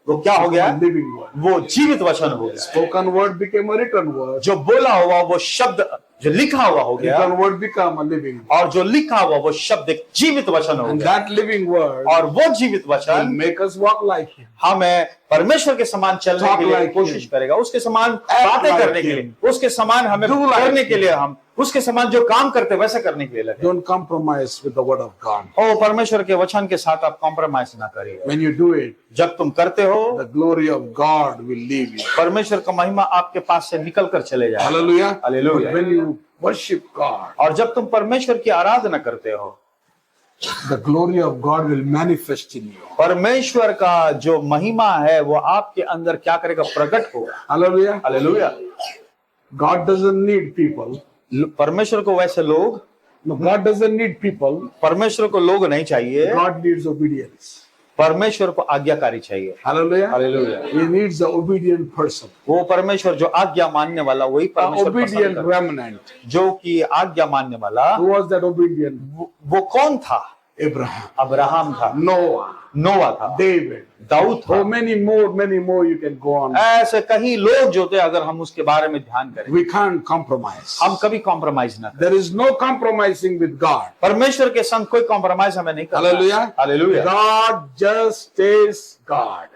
[SPEAKER 2] वो क्या हो गया?
[SPEAKER 1] A living word.
[SPEAKER 2] वो जीवित वचन हो गया।
[SPEAKER 1] Spoken word became a written word.
[SPEAKER 2] जो बोला हुआ वो शब्द जो लिखा हुआ हो गया
[SPEAKER 1] Written word become a living word.
[SPEAKER 2] और जो लिखा हुआ वो शब्द एक जीवित वचन हो
[SPEAKER 1] And
[SPEAKER 2] गया
[SPEAKER 1] that living word
[SPEAKER 2] और वो जीवित
[SPEAKER 1] will
[SPEAKER 2] वचन
[SPEAKER 1] make us walk like him.
[SPEAKER 2] हमें परमेश्वर के समान चलने
[SPEAKER 1] Talk
[SPEAKER 2] के लिए
[SPEAKER 1] like
[SPEAKER 2] कोशिश
[SPEAKER 1] him.
[SPEAKER 2] करेगा, उसके समान
[SPEAKER 1] Act
[SPEAKER 2] बातें
[SPEAKER 1] like
[SPEAKER 2] करने के
[SPEAKER 1] him.
[SPEAKER 2] लिए, उसके समान हमें
[SPEAKER 1] Do like
[SPEAKER 2] करने के
[SPEAKER 1] him.
[SPEAKER 2] लिए, हम उसके समान जो काम करते हैं वैसे करने के लिए लगे।
[SPEAKER 1] Don't compromise with the word of God.
[SPEAKER 2] ओ परमेश्वर के वचन के साथ आप कॉम्प्रोमाइज ना करिए।
[SPEAKER 1] When you do it,
[SPEAKER 2] जब तुम करते हो,
[SPEAKER 1] the glory of God will leave you.
[SPEAKER 2] परमेश्वर का महिमा आपके पास से निकल कर चले जाए।
[SPEAKER 1] Hallelujah.
[SPEAKER 2] Hallelujah.
[SPEAKER 1] But when you worship God,
[SPEAKER 2] और जब तुम परमेश्वर की आराधना करते हो,
[SPEAKER 1] the glory of God will manifest in you.
[SPEAKER 2] परमेश्वर का जो महिमा है वो आपके अंदर क्या करेगा? प्रकट होगा।
[SPEAKER 1] Hallelujah.
[SPEAKER 2] Hallelujah.
[SPEAKER 1] God doesn't need people.
[SPEAKER 2] परमेश्वर को वैसे लोग,
[SPEAKER 1] No, God doesn't need people.
[SPEAKER 2] परमेश्वर को लोग नहीं चाहिए,
[SPEAKER 1] God needs obedience.
[SPEAKER 2] परमेश्वर को आज्ञाकारी चाहिए।
[SPEAKER 1] Hallelujah.
[SPEAKER 2] Hallelujah.
[SPEAKER 1] He needs an obedient person.
[SPEAKER 2] वो परमेश्वर जो आज्ञा मानने वाला, वही
[SPEAKER 1] An
[SPEAKER 2] परमेश्वर पसंद
[SPEAKER 1] obedient
[SPEAKER 2] करता है।
[SPEAKER 1] remnant.
[SPEAKER 2] जो कि आज्ञा मानने वाला,
[SPEAKER 1] Who was that obedient?
[SPEAKER 2] वो कौन था?
[SPEAKER 1] Abraham,
[SPEAKER 2] अब्राहम था,
[SPEAKER 1] Noah,
[SPEAKER 2] नोवा था,
[SPEAKER 1] David.
[SPEAKER 2] दाऊद था।
[SPEAKER 1] Oh, many more you can go on.
[SPEAKER 2] ऐसे कई लोग जो थे, अगर हम उसके बारे में ध्यान करें,
[SPEAKER 1] We can't compromise.
[SPEAKER 2] हम कभी कॉम्प्रोमाइज ना करें।
[SPEAKER 1] There is no compromising with God.
[SPEAKER 2] परमेश्वर के संग कोई कॉम्प्रोमाइज हमें नहीं करना।
[SPEAKER 1] Hallelujah.
[SPEAKER 2] Hallelujah.
[SPEAKER 1] God just is God.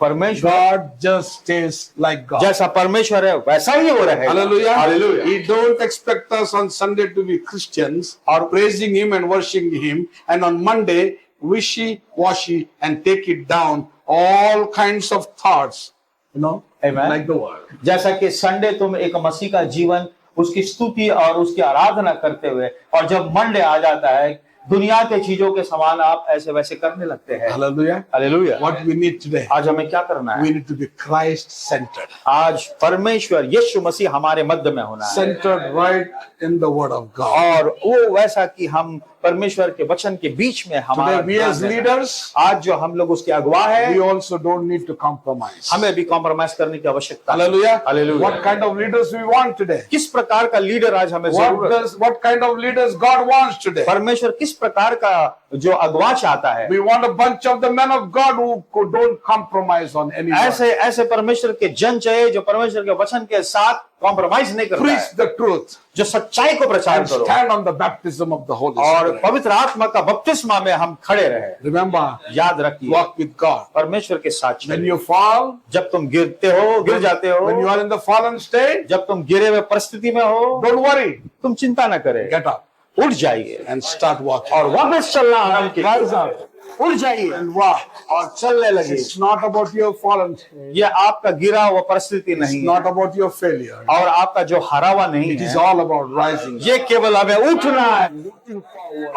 [SPEAKER 2] परमेश्वर
[SPEAKER 1] God just stays like God.
[SPEAKER 2] जैसा परमेश्वर है वैसा ही वो रहेगा।
[SPEAKER 1] Hallelujah.
[SPEAKER 2] Hallelujah.
[SPEAKER 1] He don't expect us on Sunday to be Christians or praising Him and worshiping Him, and on Monday wishy-washy and take it down all kinds of thoughts,
[SPEAKER 2] Amen.
[SPEAKER 1] like the world.
[SPEAKER 2] जैसा कि Sunday तुम एक मसीह का जीवन उसकी स्तुति और उसकी आराधना करते हुए, और जब मंडे आ जाता है दुनिया के चीजों के समान आप ऐसे वैसे करने लगते हैं।
[SPEAKER 1] Hallelujah.
[SPEAKER 2] Hallelujah.
[SPEAKER 1] What we need today,
[SPEAKER 2] आज हमें क्या करना है?
[SPEAKER 1] we need to be Christ-centered.
[SPEAKER 2] आज परमेश्वर यीशु मसीह हमारे मध्य में होना है,
[SPEAKER 1] Centered right in the Word of God.
[SPEAKER 2] और वो वैसा कि हम परमेश्वर के वचन के बीच में हमारा
[SPEAKER 1] Today, we as
[SPEAKER 2] ध्यान देना।
[SPEAKER 1] leaders,
[SPEAKER 2] आज जो हम लोग उसके अगुवा है,
[SPEAKER 1] we also don't need to compromise.
[SPEAKER 2] हमें भी कॉम्प्रोमाइज करने की आवश्यकता है।
[SPEAKER 1] Hallelujah.
[SPEAKER 2] Hallelujah.
[SPEAKER 1] What kind of leaders we want today?
[SPEAKER 2] किस प्रकार का लीडर आज हमें जरूरत है?
[SPEAKER 1] What kind of leaders God wants today?
[SPEAKER 2] परमेश्वर किस प्रकार का जो अगुवा चाहता है?
[SPEAKER 1] We want a bunch of the men of God who don't compromise on any word.
[SPEAKER 2] ऐसे परमेश्वर के जन चाहिए जो परमेश्वर के वचन के साथ कॉम्प्रोमाइज नहीं करता
[SPEAKER 1] Preach
[SPEAKER 2] है,
[SPEAKER 1] the truth
[SPEAKER 2] जो सच्चाई को प्रचार
[SPEAKER 1] and
[SPEAKER 2] करो,
[SPEAKER 1] stand on the baptism of the Holy
[SPEAKER 2] और
[SPEAKER 1] Spirit.
[SPEAKER 2] पवित्र आत्मा का बपतिस्मा में हम खड़े रहे।
[SPEAKER 1] Remember,
[SPEAKER 2] याद रखिए,
[SPEAKER 1] walk with God.
[SPEAKER 2] परमेश्वर के साथ
[SPEAKER 1] When
[SPEAKER 2] चलिए।
[SPEAKER 1] you fall,
[SPEAKER 2] जब तुम गिर जाते
[SPEAKER 1] when you
[SPEAKER 2] हो,
[SPEAKER 1] are in the fallen state,
[SPEAKER 2] जब तुम गिरे हुए परिस्थिति में हो,
[SPEAKER 1] don't worry.
[SPEAKER 2] तुम चिंता न करें,
[SPEAKER 1] Get up
[SPEAKER 2] उठ जाइए
[SPEAKER 1] and start walking.
[SPEAKER 2] और वापस चलना आरंभ
[SPEAKER 1] Rise
[SPEAKER 2] कीजिए।
[SPEAKER 1] up
[SPEAKER 2] उठ जाइए
[SPEAKER 1] and walk.
[SPEAKER 2] और चलने लगे।
[SPEAKER 1] It's not about your fallen state.
[SPEAKER 2] ये आपका गिरा हुआ परिस्थिति
[SPEAKER 1] It's
[SPEAKER 2] नहीं है,
[SPEAKER 1] not about your failure.
[SPEAKER 2] और आपका जो हारा हुआ नहीं
[SPEAKER 1] It is
[SPEAKER 2] है,
[SPEAKER 1] all about rising.
[SPEAKER 2] ये केवल हमें उठना है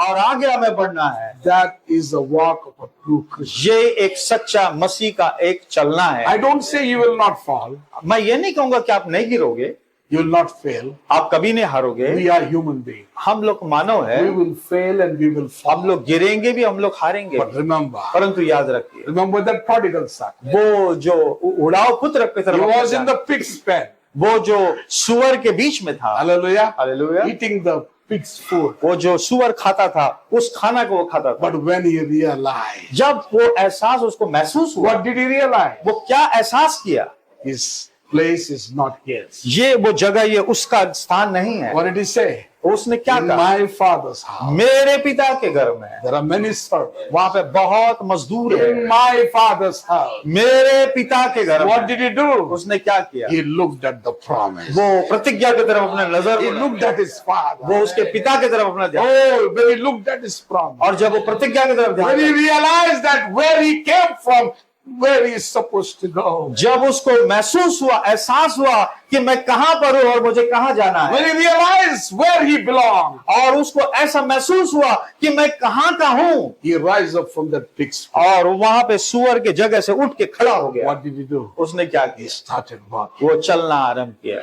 [SPEAKER 2] और आगे हमें बढ़ना है।
[SPEAKER 1] That is the walk of a true Christian.
[SPEAKER 2] ये एक सच्चा मसीह का एक चलना
[SPEAKER 1] I
[SPEAKER 2] है।
[SPEAKER 1] don't say you will not fall.
[SPEAKER 2] मैं ये नहीं कहूंगा कि आप नहीं गिरोगे,
[SPEAKER 1] You will not fail.
[SPEAKER 2] आप कभी नहीं हारोगे।
[SPEAKER 1] We are human beings.
[SPEAKER 2] हम लोग मानव है,
[SPEAKER 1] We will fail and we will fall.
[SPEAKER 2] हम लोग गिरेंगे भी, हम लोग हारेंगे
[SPEAKER 1] But
[SPEAKER 2] भी।
[SPEAKER 1] remember,
[SPEAKER 2] परंतु याद रखिए,
[SPEAKER 1] remember that prodigal son.
[SPEAKER 2] वो जो उड़ाव पुत्र की
[SPEAKER 1] He
[SPEAKER 2] तरफ
[SPEAKER 1] was in the pig's pen.
[SPEAKER 2] वो जो सुअर के बीच में था,
[SPEAKER 1] Hallelujah.
[SPEAKER 2] Hallelujah,
[SPEAKER 1] Eating the pig's food.
[SPEAKER 2] वो जो सुअर खाता था उस खाना को वो खाता था।
[SPEAKER 1] But when he realized,
[SPEAKER 2] जब वो एहसास उसको महसूस हुआ,
[SPEAKER 1] what did he realize?
[SPEAKER 2] वो क्या एहसास किया?
[SPEAKER 1] His place is not his.
[SPEAKER 2] ये वो जगह, ये उसका स्थान नहीं है।
[SPEAKER 1] What did he say?
[SPEAKER 2] उसने क्या
[SPEAKER 1] In
[SPEAKER 2] कहा?
[SPEAKER 1] my father's house,
[SPEAKER 2] मेरे पिता के घर में
[SPEAKER 1] there are many servants.
[SPEAKER 2] वहां पे बहुत मजदूर
[SPEAKER 1] In
[SPEAKER 2] है।
[SPEAKER 1] my father's house.
[SPEAKER 2] मेरे पिता के घर
[SPEAKER 1] What
[SPEAKER 2] में
[SPEAKER 1] did he do?
[SPEAKER 2] उसने क्या किया?
[SPEAKER 1] He looked at the promise.
[SPEAKER 2] वो प्रतिज्ञा की तरफ अपने नजर
[SPEAKER 1] He
[SPEAKER 2] बढ़ाया।
[SPEAKER 1] looked at his father.
[SPEAKER 2] वो उसके पिता की तरफ अपना ध्यान,
[SPEAKER 1] Oh, when he looked at his promise.
[SPEAKER 2] और जब वो प्रतिज्ञा की तरफ ध्यान
[SPEAKER 1] When he
[SPEAKER 2] दिया,
[SPEAKER 1] realized that where he came from, where he is supposed to go.
[SPEAKER 2] जब उसको महसूस हुआ, एहसास हुआ कि मैं कहां पर हूं और मुझे कहां जाना है,
[SPEAKER 1] When he realized where he belonged,
[SPEAKER 2] और उसको ऐसा महसूस हुआ कि मैं कहां का हूं,
[SPEAKER 1] he rise up from that pig's pen.
[SPEAKER 2] और वहां पे सुअर के जगह से उठ के खड़ा हो गया।
[SPEAKER 1] What did he do?
[SPEAKER 2] उसने क्या
[SPEAKER 1] He
[SPEAKER 2] किया?
[SPEAKER 1] started walking.
[SPEAKER 2] वो चलना आरंभ किया।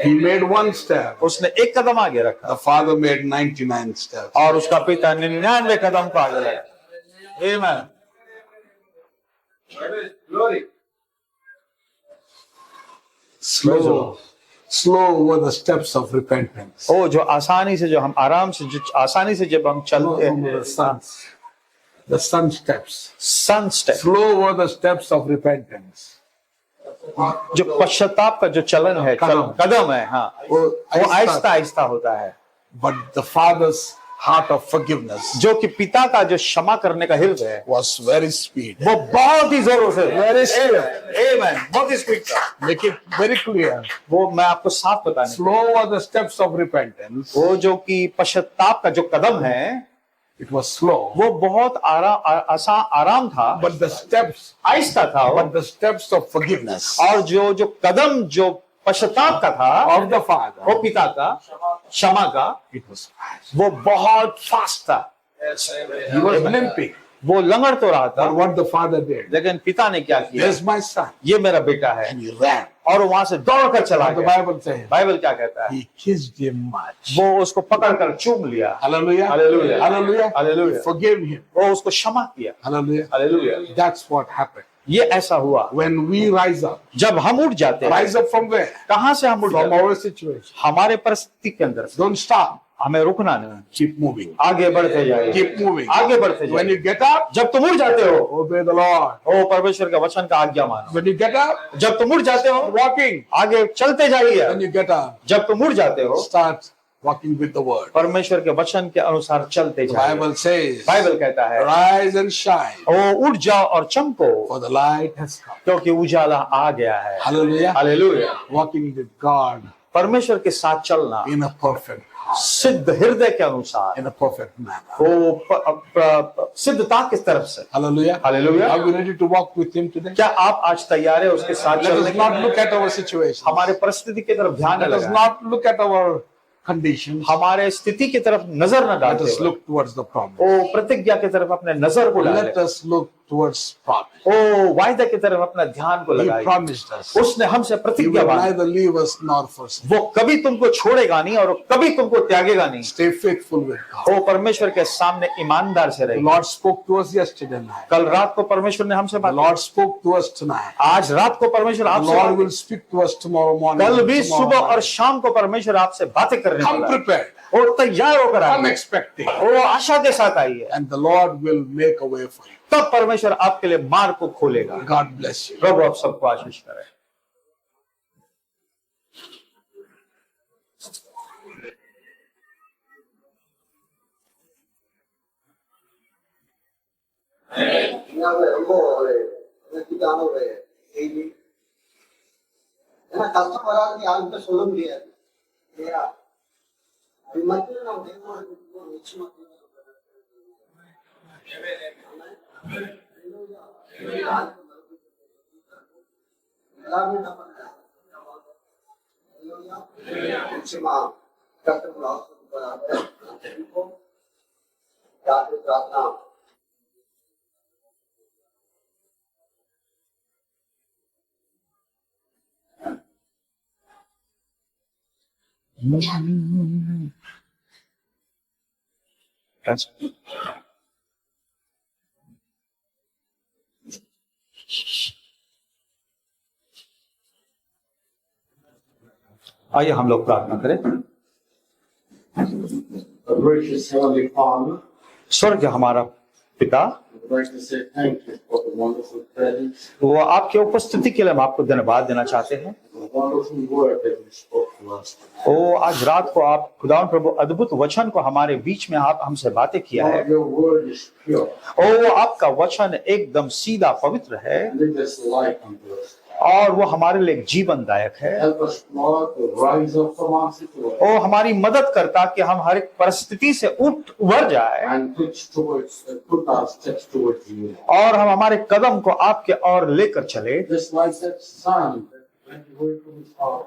[SPEAKER 1] He made one step.
[SPEAKER 2] उसने एक कदम आगे रखा
[SPEAKER 1] The father made 99 steps.
[SPEAKER 2] और उसका पिता 99 कदम को आगे लगा। Amen.
[SPEAKER 1] Slow were the steps of repentance.
[SPEAKER 2] ओ जो आसानी से, जो हम आराम से, जो आसानी से जब हम चलते हैं,
[SPEAKER 1] The son steps.
[SPEAKER 2] Son step,
[SPEAKER 1] Slow were the steps of repentance.
[SPEAKER 2] जो पश्चाताप का जो चलन है, कदम है, हाँ,
[SPEAKER 1] वो
[SPEAKER 2] वो आहिस्ता आहिस्ता होता है।
[SPEAKER 1] But the father's heart of forgiveness
[SPEAKER 2] जो कि पिता का जो क्षमा करने का हृदय है,
[SPEAKER 1] was very speed.
[SPEAKER 2] वो बहुत ही जोरों से,
[SPEAKER 1] Very speed.
[SPEAKER 2] Amen, बहुत ही स्पीड था।
[SPEAKER 1] Make it very clear.
[SPEAKER 2] वो मैं आपको साफ बताने,
[SPEAKER 1] Slow were the steps of repentance.
[SPEAKER 2] वो जो कि पश्चाताप का जो कदम है,
[SPEAKER 1] It was slow.
[SPEAKER 2] वो बहुत आराम था,
[SPEAKER 1] But the steps,
[SPEAKER 2] आहिस्ता था वो।
[SPEAKER 1] but the steps of forgiveness
[SPEAKER 2] और जो कदम जो पश्चाताप का था,
[SPEAKER 1] of the father,
[SPEAKER 2] वो पिता का क्षमा का,
[SPEAKER 1] it was fast.
[SPEAKER 2] वो बहुत फास्ट था।
[SPEAKER 1] He was limping.
[SPEAKER 2] वो लंगड़ तो रहा था,
[SPEAKER 1] But what the father did,
[SPEAKER 2] लेकिन पिता ने क्या किया?
[SPEAKER 1] there's my son.
[SPEAKER 2] ये मेरा बेटा है,
[SPEAKER 1] And he ran.
[SPEAKER 2] और वहां से दौड़कर चला
[SPEAKER 1] What the
[SPEAKER 2] गया।
[SPEAKER 1] Bible says,
[SPEAKER 2] बाइबल क्या कहता है?
[SPEAKER 1] he kissed him much.
[SPEAKER 2] वो उसको पकड़कर चूम लिया।
[SPEAKER 1] Hallelujah.
[SPEAKER 2] Hallelujah.
[SPEAKER 1] Hallelujah.
[SPEAKER 2] Hallelujah.
[SPEAKER 1] He forgave him.
[SPEAKER 2] वो उसको क्षमा किया।
[SPEAKER 1] Hallelujah.
[SPEAKER 2] Hallelujah.
[SPEAKER 1] That's what happened.
[SPEAKER 2] ये ऐसा हुआ
[SPEAKER 1] When we rise up,
[SPEAKER 2] जब हम उठ जाते हैं।
[SPEAKER 1] rise up from where?
[SPEAKER 2] कहां से हम उठ
[SPEAKER 1] From
[SPEAKER 2] जाते हैं?
[SPEAKER 1] our situation.
[SPEAKER 2] हमारे परिस्थिति के अंदर से।
[SPEAKER 1] Don't stop.
[SPEAKER 2] हमें रुकना नहीं,
[SPEAKER 1] Keep moving.
[SPEAKER 2] आगे बढ़ते जाइए।
[SPEAKER 1] Keep moving.
[SPEAKER 2] आगे बढ़ते
[SPEAKER 1] When
[SPEAKER 2] जाइए।
[SPEAKER 1] you get up,
[SPEAKER 2] जब तुम उठ जाते हो,
[SPEAKER 1] obey the Lord.
[SPEAKER 2] ओ परमेश्वर का वचन का आज्ञा मानो।
[SPEAKER 1] When you get up,
[SPEAKER 2] जब तुम उठ जाते हो,
[SPEAKER 1] walking.
[SPEAKER 2] आगे चलते जाइए।
[SPEAKER 1] When you get up,
[SPEAKER 2] जब तुम उठ जाते हो,
[SPEAKER 1] start walking with the word.
[SPEAKER 2] परमेश्वर के वचन के अनुसार चलते
[SPEAKER 1] The
[SPEAKER 2] जाए।
[SPEAKER 1] Bible says,
[SPEAKER 2] बाइबल कहता है,
[SPEAKER 1] rise and shine,
[SPEAKER 2] ओ उठ जाओ और चमको,
[SPEAKER 1] for the light has come.
[SPEAKER 2] क्योंकि उजाला आ गया है।
[SPEAKER 1] Hallelujah.
[SPEAKER 2] Hallelujah.
[SPEAKER 1] Walking with God
[SPEAKER 2] परमेश्वर के साथ चलना
[SPEAKER 1] in a perfect heart,
[SPEAKER 2] सिद्ध हृदय के अनुसार,
[SPEAKER 1] in a perfect manner.
[SPEAKER 2] वो सिद्धता किस तरफ से।
[SPEAKER 1] Hallelujah.
[SPEAKER 2] Hallelujah.
[SPEAKER 1] Are we ready to walk with him today?
[SPEAKER 2] क्या आप आज तैयार है उसके साथ
[SPEAKER 1] Let
[SPEAKER 2] चलने
[SPEAKER 1] us
[SPEAKER 2] के
[SPEAKER 1] not
[SPEAKER 2] लिए?
[SPEAKER 1] look at our situation.
[SPEAKER 2] हमारे परिस्थिति की तरफ ध्यान न
[SPEAKER 1] Let us
[SPEAKER 2] लगाएं।
[SPEAKER 1] not look at our conditions.
[SPEAKER 2] हमारे स्थिति की तरफ नजर न
[SPEAKER 1] Let
[SPEAKER 2] डालते
[SPEAKER 1] us
[SPEAKER 2] हुए,
[SPEAKER 1] look towards the promise.
[SPEAKER 2] ओ प्रतिज्ञा की तरफ अपने नजर को डालें।
[SPEAKER 1] Let us look towards promise.
[SPEAKER 2] ओ वायदे की तरफ अपना ध्यान को
[SPEAKER 1] He
[SPEAKER 2] लगाइए।
[SPEAKER 1] promised us.
[SPEAKER 2] उसने हमसे
[SPEAKER 1] He
[SPEAKER 2] प्रतिज्ञा
[SPEAKER 1] will
[SPEAKER 2] बांधी,
[SPEAKER 1] neither leave us nor forsake.
[SPEAKER 2] वो कभी तुमको छोड़ेगा नहीं और कभी तुमको त्यागेगा नहीं।
[SPEAKER 1] Stay faithful with God.
[SPEAKER 2] वो परमेश्वर के सामने ईमानदार से
[SPEAKER 1] The
[SPEAKER 2] रहे।
[SPEAKER 1] Lord spoke to us yesterday night.
[SPEAKER 2] कल रात को परमेश्वर ने हमसे
[SPEAKER 1] The
[SPEAKER 2] बात
[SPEAKER 1] Lord spoke to us tonight.
[SPEAKER 2] की। आज रात को परमेश्वर
[SPEAKER 1] The
[SPEAKER 2] आपसे
[SPEAKER 1] Lord
[SPEAKER 2] बात
[SPEAKER 1] will speak to us tomorrow morning.
[SPEAKER 2] कल भी
[SPEAKER 1] tomorrow
[SPEAKER 2] सुबह और
[SPEAKER 1] night.
[SPEAKER 2] शाम को परमेश्वर आपसे बातें करने
[SPEAKER 1] Come
[SPEAKER 2] वाला है।
[SPEAKER 1] prepared.
[SPEAKER 2] और तैयार होकर
[SPEAKER 1] Come
[SPEAKER 2] आइए,
[SPEAKER 1] expecting.
[SPEAKER 2] वो आशा के साथ आइए,
[SPEAKER 1] And the Lord will make a way for you.
[SPEAKER 2] तब परमेश्वर आपके लिए मार्ग को खोलेगा।
[SPEAKER 1] God bless you.
[SPEAKER 2] प्रभु आप सबको आशीष करे।
[SPEAKER 3] உண்மையாவே ரொம்ப ஒரு எனர்ஜிக்கான ஒரு செய்தி. ஏன்னா கஷ்டம் வராதுன்னு யாருக்கிட்ட சொல்ல முடியாது இல்லையா? அது மட்டும் நம்ம தேவனோட ஒரு நிச்சயமா எல்லாமே நம்ம நிச்சயமா கஷ்டங்கள் ஆசிரியப்படாத யாருக்கு பிரார்த்தனா
[SPEAKER 2] आइए हम लोग प्रार्थना करें।
[SPEAKER 4] Our gracious Heavenly Father,
[SPEAKER 2] स्वर्ग हमारा पिता,
[SPEAKER 4] I'd like to say thank you for the wonderful presence,
[SPEAKER 2] वो आपके उपस्थिति के लिए हम आपको धन्यवाद देना चाहते हैं।
[SPEAKER 4] the wonderful word that you spoke to us.
[SPEAKER 2] ओ आज रात को आप खुदावंद प्रभु अद्भुत वचन को हमारे बीच में आप हमसे बातें किया है।
[SPEAKER 4] Lord, your word is pure
[SPEAKER 2] ओ आपका वचन एकदम सीधा पवित्र है
[SPEAKER 4] and it is light unto us.
[SPEAKER 2] और वो हमारे लिए जीवनदायक है।
[SPEAKER 4] Help us, Lord, to rise up from our situation
[SPEAKER 2] ओ हमारी मदद करता कि हम हर एक परिस्थिति से उभर जाए
[SPEAKER 4] and put our steps towards you.
[SPEAKER 2] और हम हमारे कदम को आपके ओर लेकर चले,
[SPEAKER 4] Just like that son that went away from his father.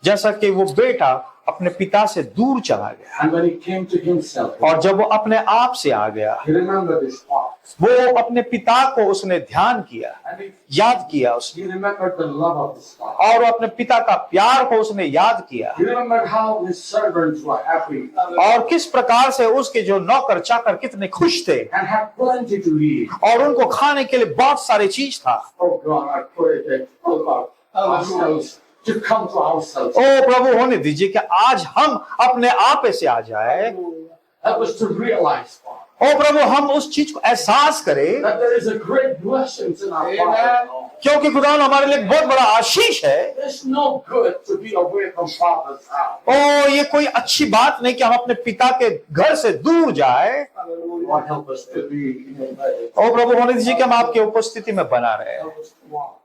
[SPEAKER 2] जैसा कि वो बेटा अपने पिता से दूर चला गया
[SPEAKER 4] And when he came to himself,
[SPEAKER 2] और जब वो अपने आप से आ गया,
[SPEAKER 4] he remembered his father.
[SPEAKER 2] वो अपने पिता को उसने ध्यान किया,
[SPEAKER 4] And
[SPEAKER 2] याद किया उसने,
[SPEAKER 4] he remembered the love of his father.
[SPEAKER 2] और अपने पिता का प्यार को उसने याद किया
[SPEAKER 4] He remembered how his servants were happy
[SPEAKER 2] और किस प्रकार से उसके जो नौकर चाकर कितने खुश थे
[SPEAKER 4] and had plenty to eat.
[SPEAKER 2] और उनको खाने के लिए बहुत सारी चीज था।
[SPEAKER 4] Oh God, I pray that help ourselves to come to ourselves.
[SPEAKER 2] ओ प्रभु होने दीजिए कि आज हम अपने आप से आ जाए।
[SPEAKER 4] Help us to realize, Father,
[SPEAKER 2] ओ प्रभु हम उस चीज को एहसास करें
[SPEAKER 4] that there is a great blessing in our Father.
[SPEAKER 2] क्योंकि खुदा हमारे लिए एक बहुत बड़ा आशीष है।
[SPEAKER 4] It's no good to be away from Father's house.
[SPEAKER 2] ओ ये कोई अच्छी बात नहीं कि हम अपने पिता के घर से दूर जाए।
[SPEAKER 4] Lord, help us to be in your presence.
[SPEAKER 2] ओ प्रभु होने दीजिए कि हम आपके उपस्थिति में बना रहे।
[SPEAKER 4] Help us to walk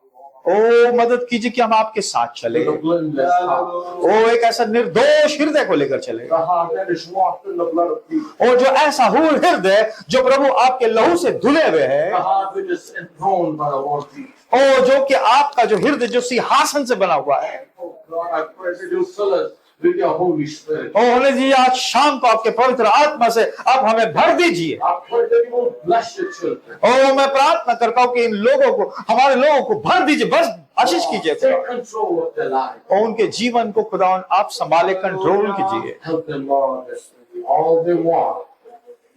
[SPEAKER 2] ओ मदद कीजिए कि हम आपके साथ चले।
[SPEAKER 4] with a blameless heart.
[SPEAKER 2] ओ एक ऐसा निर्दोष हृदय को लेकर चले,
[SPEAKER 4] The heart that is washed in the blood of Jesus.
[SPEAKER 2] और जो ऐसा हूर हृदय जो प्रभु आपके लहू से धुले हुए
[SPEAKER 4] The
[SPEAKER 2] है,
[SPEAKER 4] heart that is enthroned by the Lord Jesus.
[SPEAKER 2] ओ जो कि आपका जो हृदय जो सिंहासन से बना हुआ है।
[SPEAKER 4] Oh God, I pray that you fill us with your Holy Spirit.
[SPEAKER 2] ओ होने दीजिए आज शाम को आपके पवित्र आत्मा से आप हमें भर दीजिए।
[SPEAKER 4] I pray that you will bless your children.
[SPEAKER 2] ओ मैं प्रार्थना करता हूँ कि इन लोगों को, हमारे लोगों को भर दीजिए, बस आशीष कीजिए
[SPEAKER 4] Take control of their life.
[SPEAKER 2] और उनके जीवन को खुदावन आप संभाले, कंट्रोल कीजिए।
[SPEAKER 4] Help them, Lord, that all they want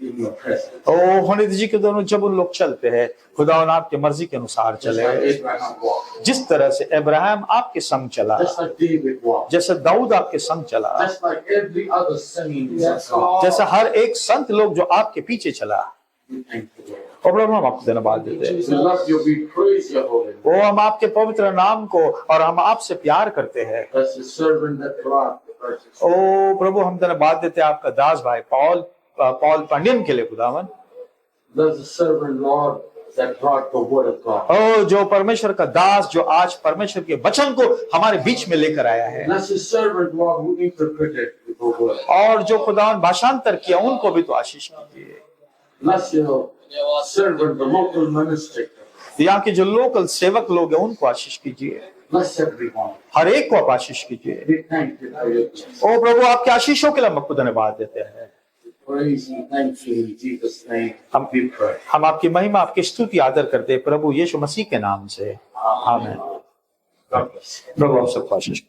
[SPEAKER 4] in your presence.
[SPEAKER 2] ओ होने दीजिए कि दोनों जब उन लोग चलते हैं खुदावन आपके मर्जी के अनुसार
[SPEAKER 4] Just
[SPEAKER 2] चले,
[SPEAKER 4] like Abraham walked.
[SPEAKER 2] जिस तरह से अब्राहम आपके संग चला,
[SPEAKER 4] Just like David walked.
[SPEAKER 2] जैसे दाऊद आपके संग चला,
[SPEAKER 4] Just like every other saint of God.
[SPEAKER 2] जैसे हर एक संत लोग जो आपके पीछे चला।
[SPEAKER 4] We thank you, Lord.
[SPEAKER 2] और प्रभु हम आपको धन्यवाद देते हैं।
[SPEAKER 4] We love you. We praise your holy name.
[SPEAKER 2] वो हम आपके पवित्र नाम को और हम आपसे प्यार करते हैं।
[SPEAKER 4] That's the servant that brought verses.
[SPEAKER 2] ओ प्रभु, हम तेरा बात देते हैं आपका दास भाई पॉल पांडियन के लिए खुदावन।
[SPEAKER 4] Bless the servant, Lord, that brought the word of God.
[SPEAKER 2] ओ जो परमेश्वर का दास जो आज परमेश्वर के वचन को हमारे बीच में लेकर आया है,
[SPEAKER 4] Bless his servant, Lord, who interpreted the word.
[SPEAKER 2] और जो खुदावन भाषांतर किया उनको भी तो आशीष कीजिए।
[SPEAKER 4] Bless your servant, the local administrator.
[SPEAKER 2] यहाँ के जो लोकल सेवक लोग हैं उनको आशीष कीजिए।
[SPEAKER 4] Bless everyone.
[SPEAKER 2] हर एक को आप आशीष कीजिए।
[SPEAKER 4] We thank you for your blessing.
[SPEAKER 2] ओ प्रभु, आपके आशीषों के लिए हम आपको धन्यवाद देते हैं।
[SPEAKER 4] Praise and thank you in Jesus' name. We pray.
[SPEAKER 2] हम आपकी महिमा आपकी स्तुति आदर करते हैं प्रभु यीशु मसीह के नाम से, आमीन।
[SPEAKER 4] God bless you.
[SPEAKER 2] प्रभु आप सबको आशीष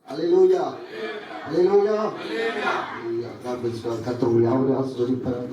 [SPEAKER 3] Hallelujah. Hallelujah. Hallelujah. God bless you. கர்த்தர் உங்களை யாவரையும் ஆசீர்வதிப்பாராக.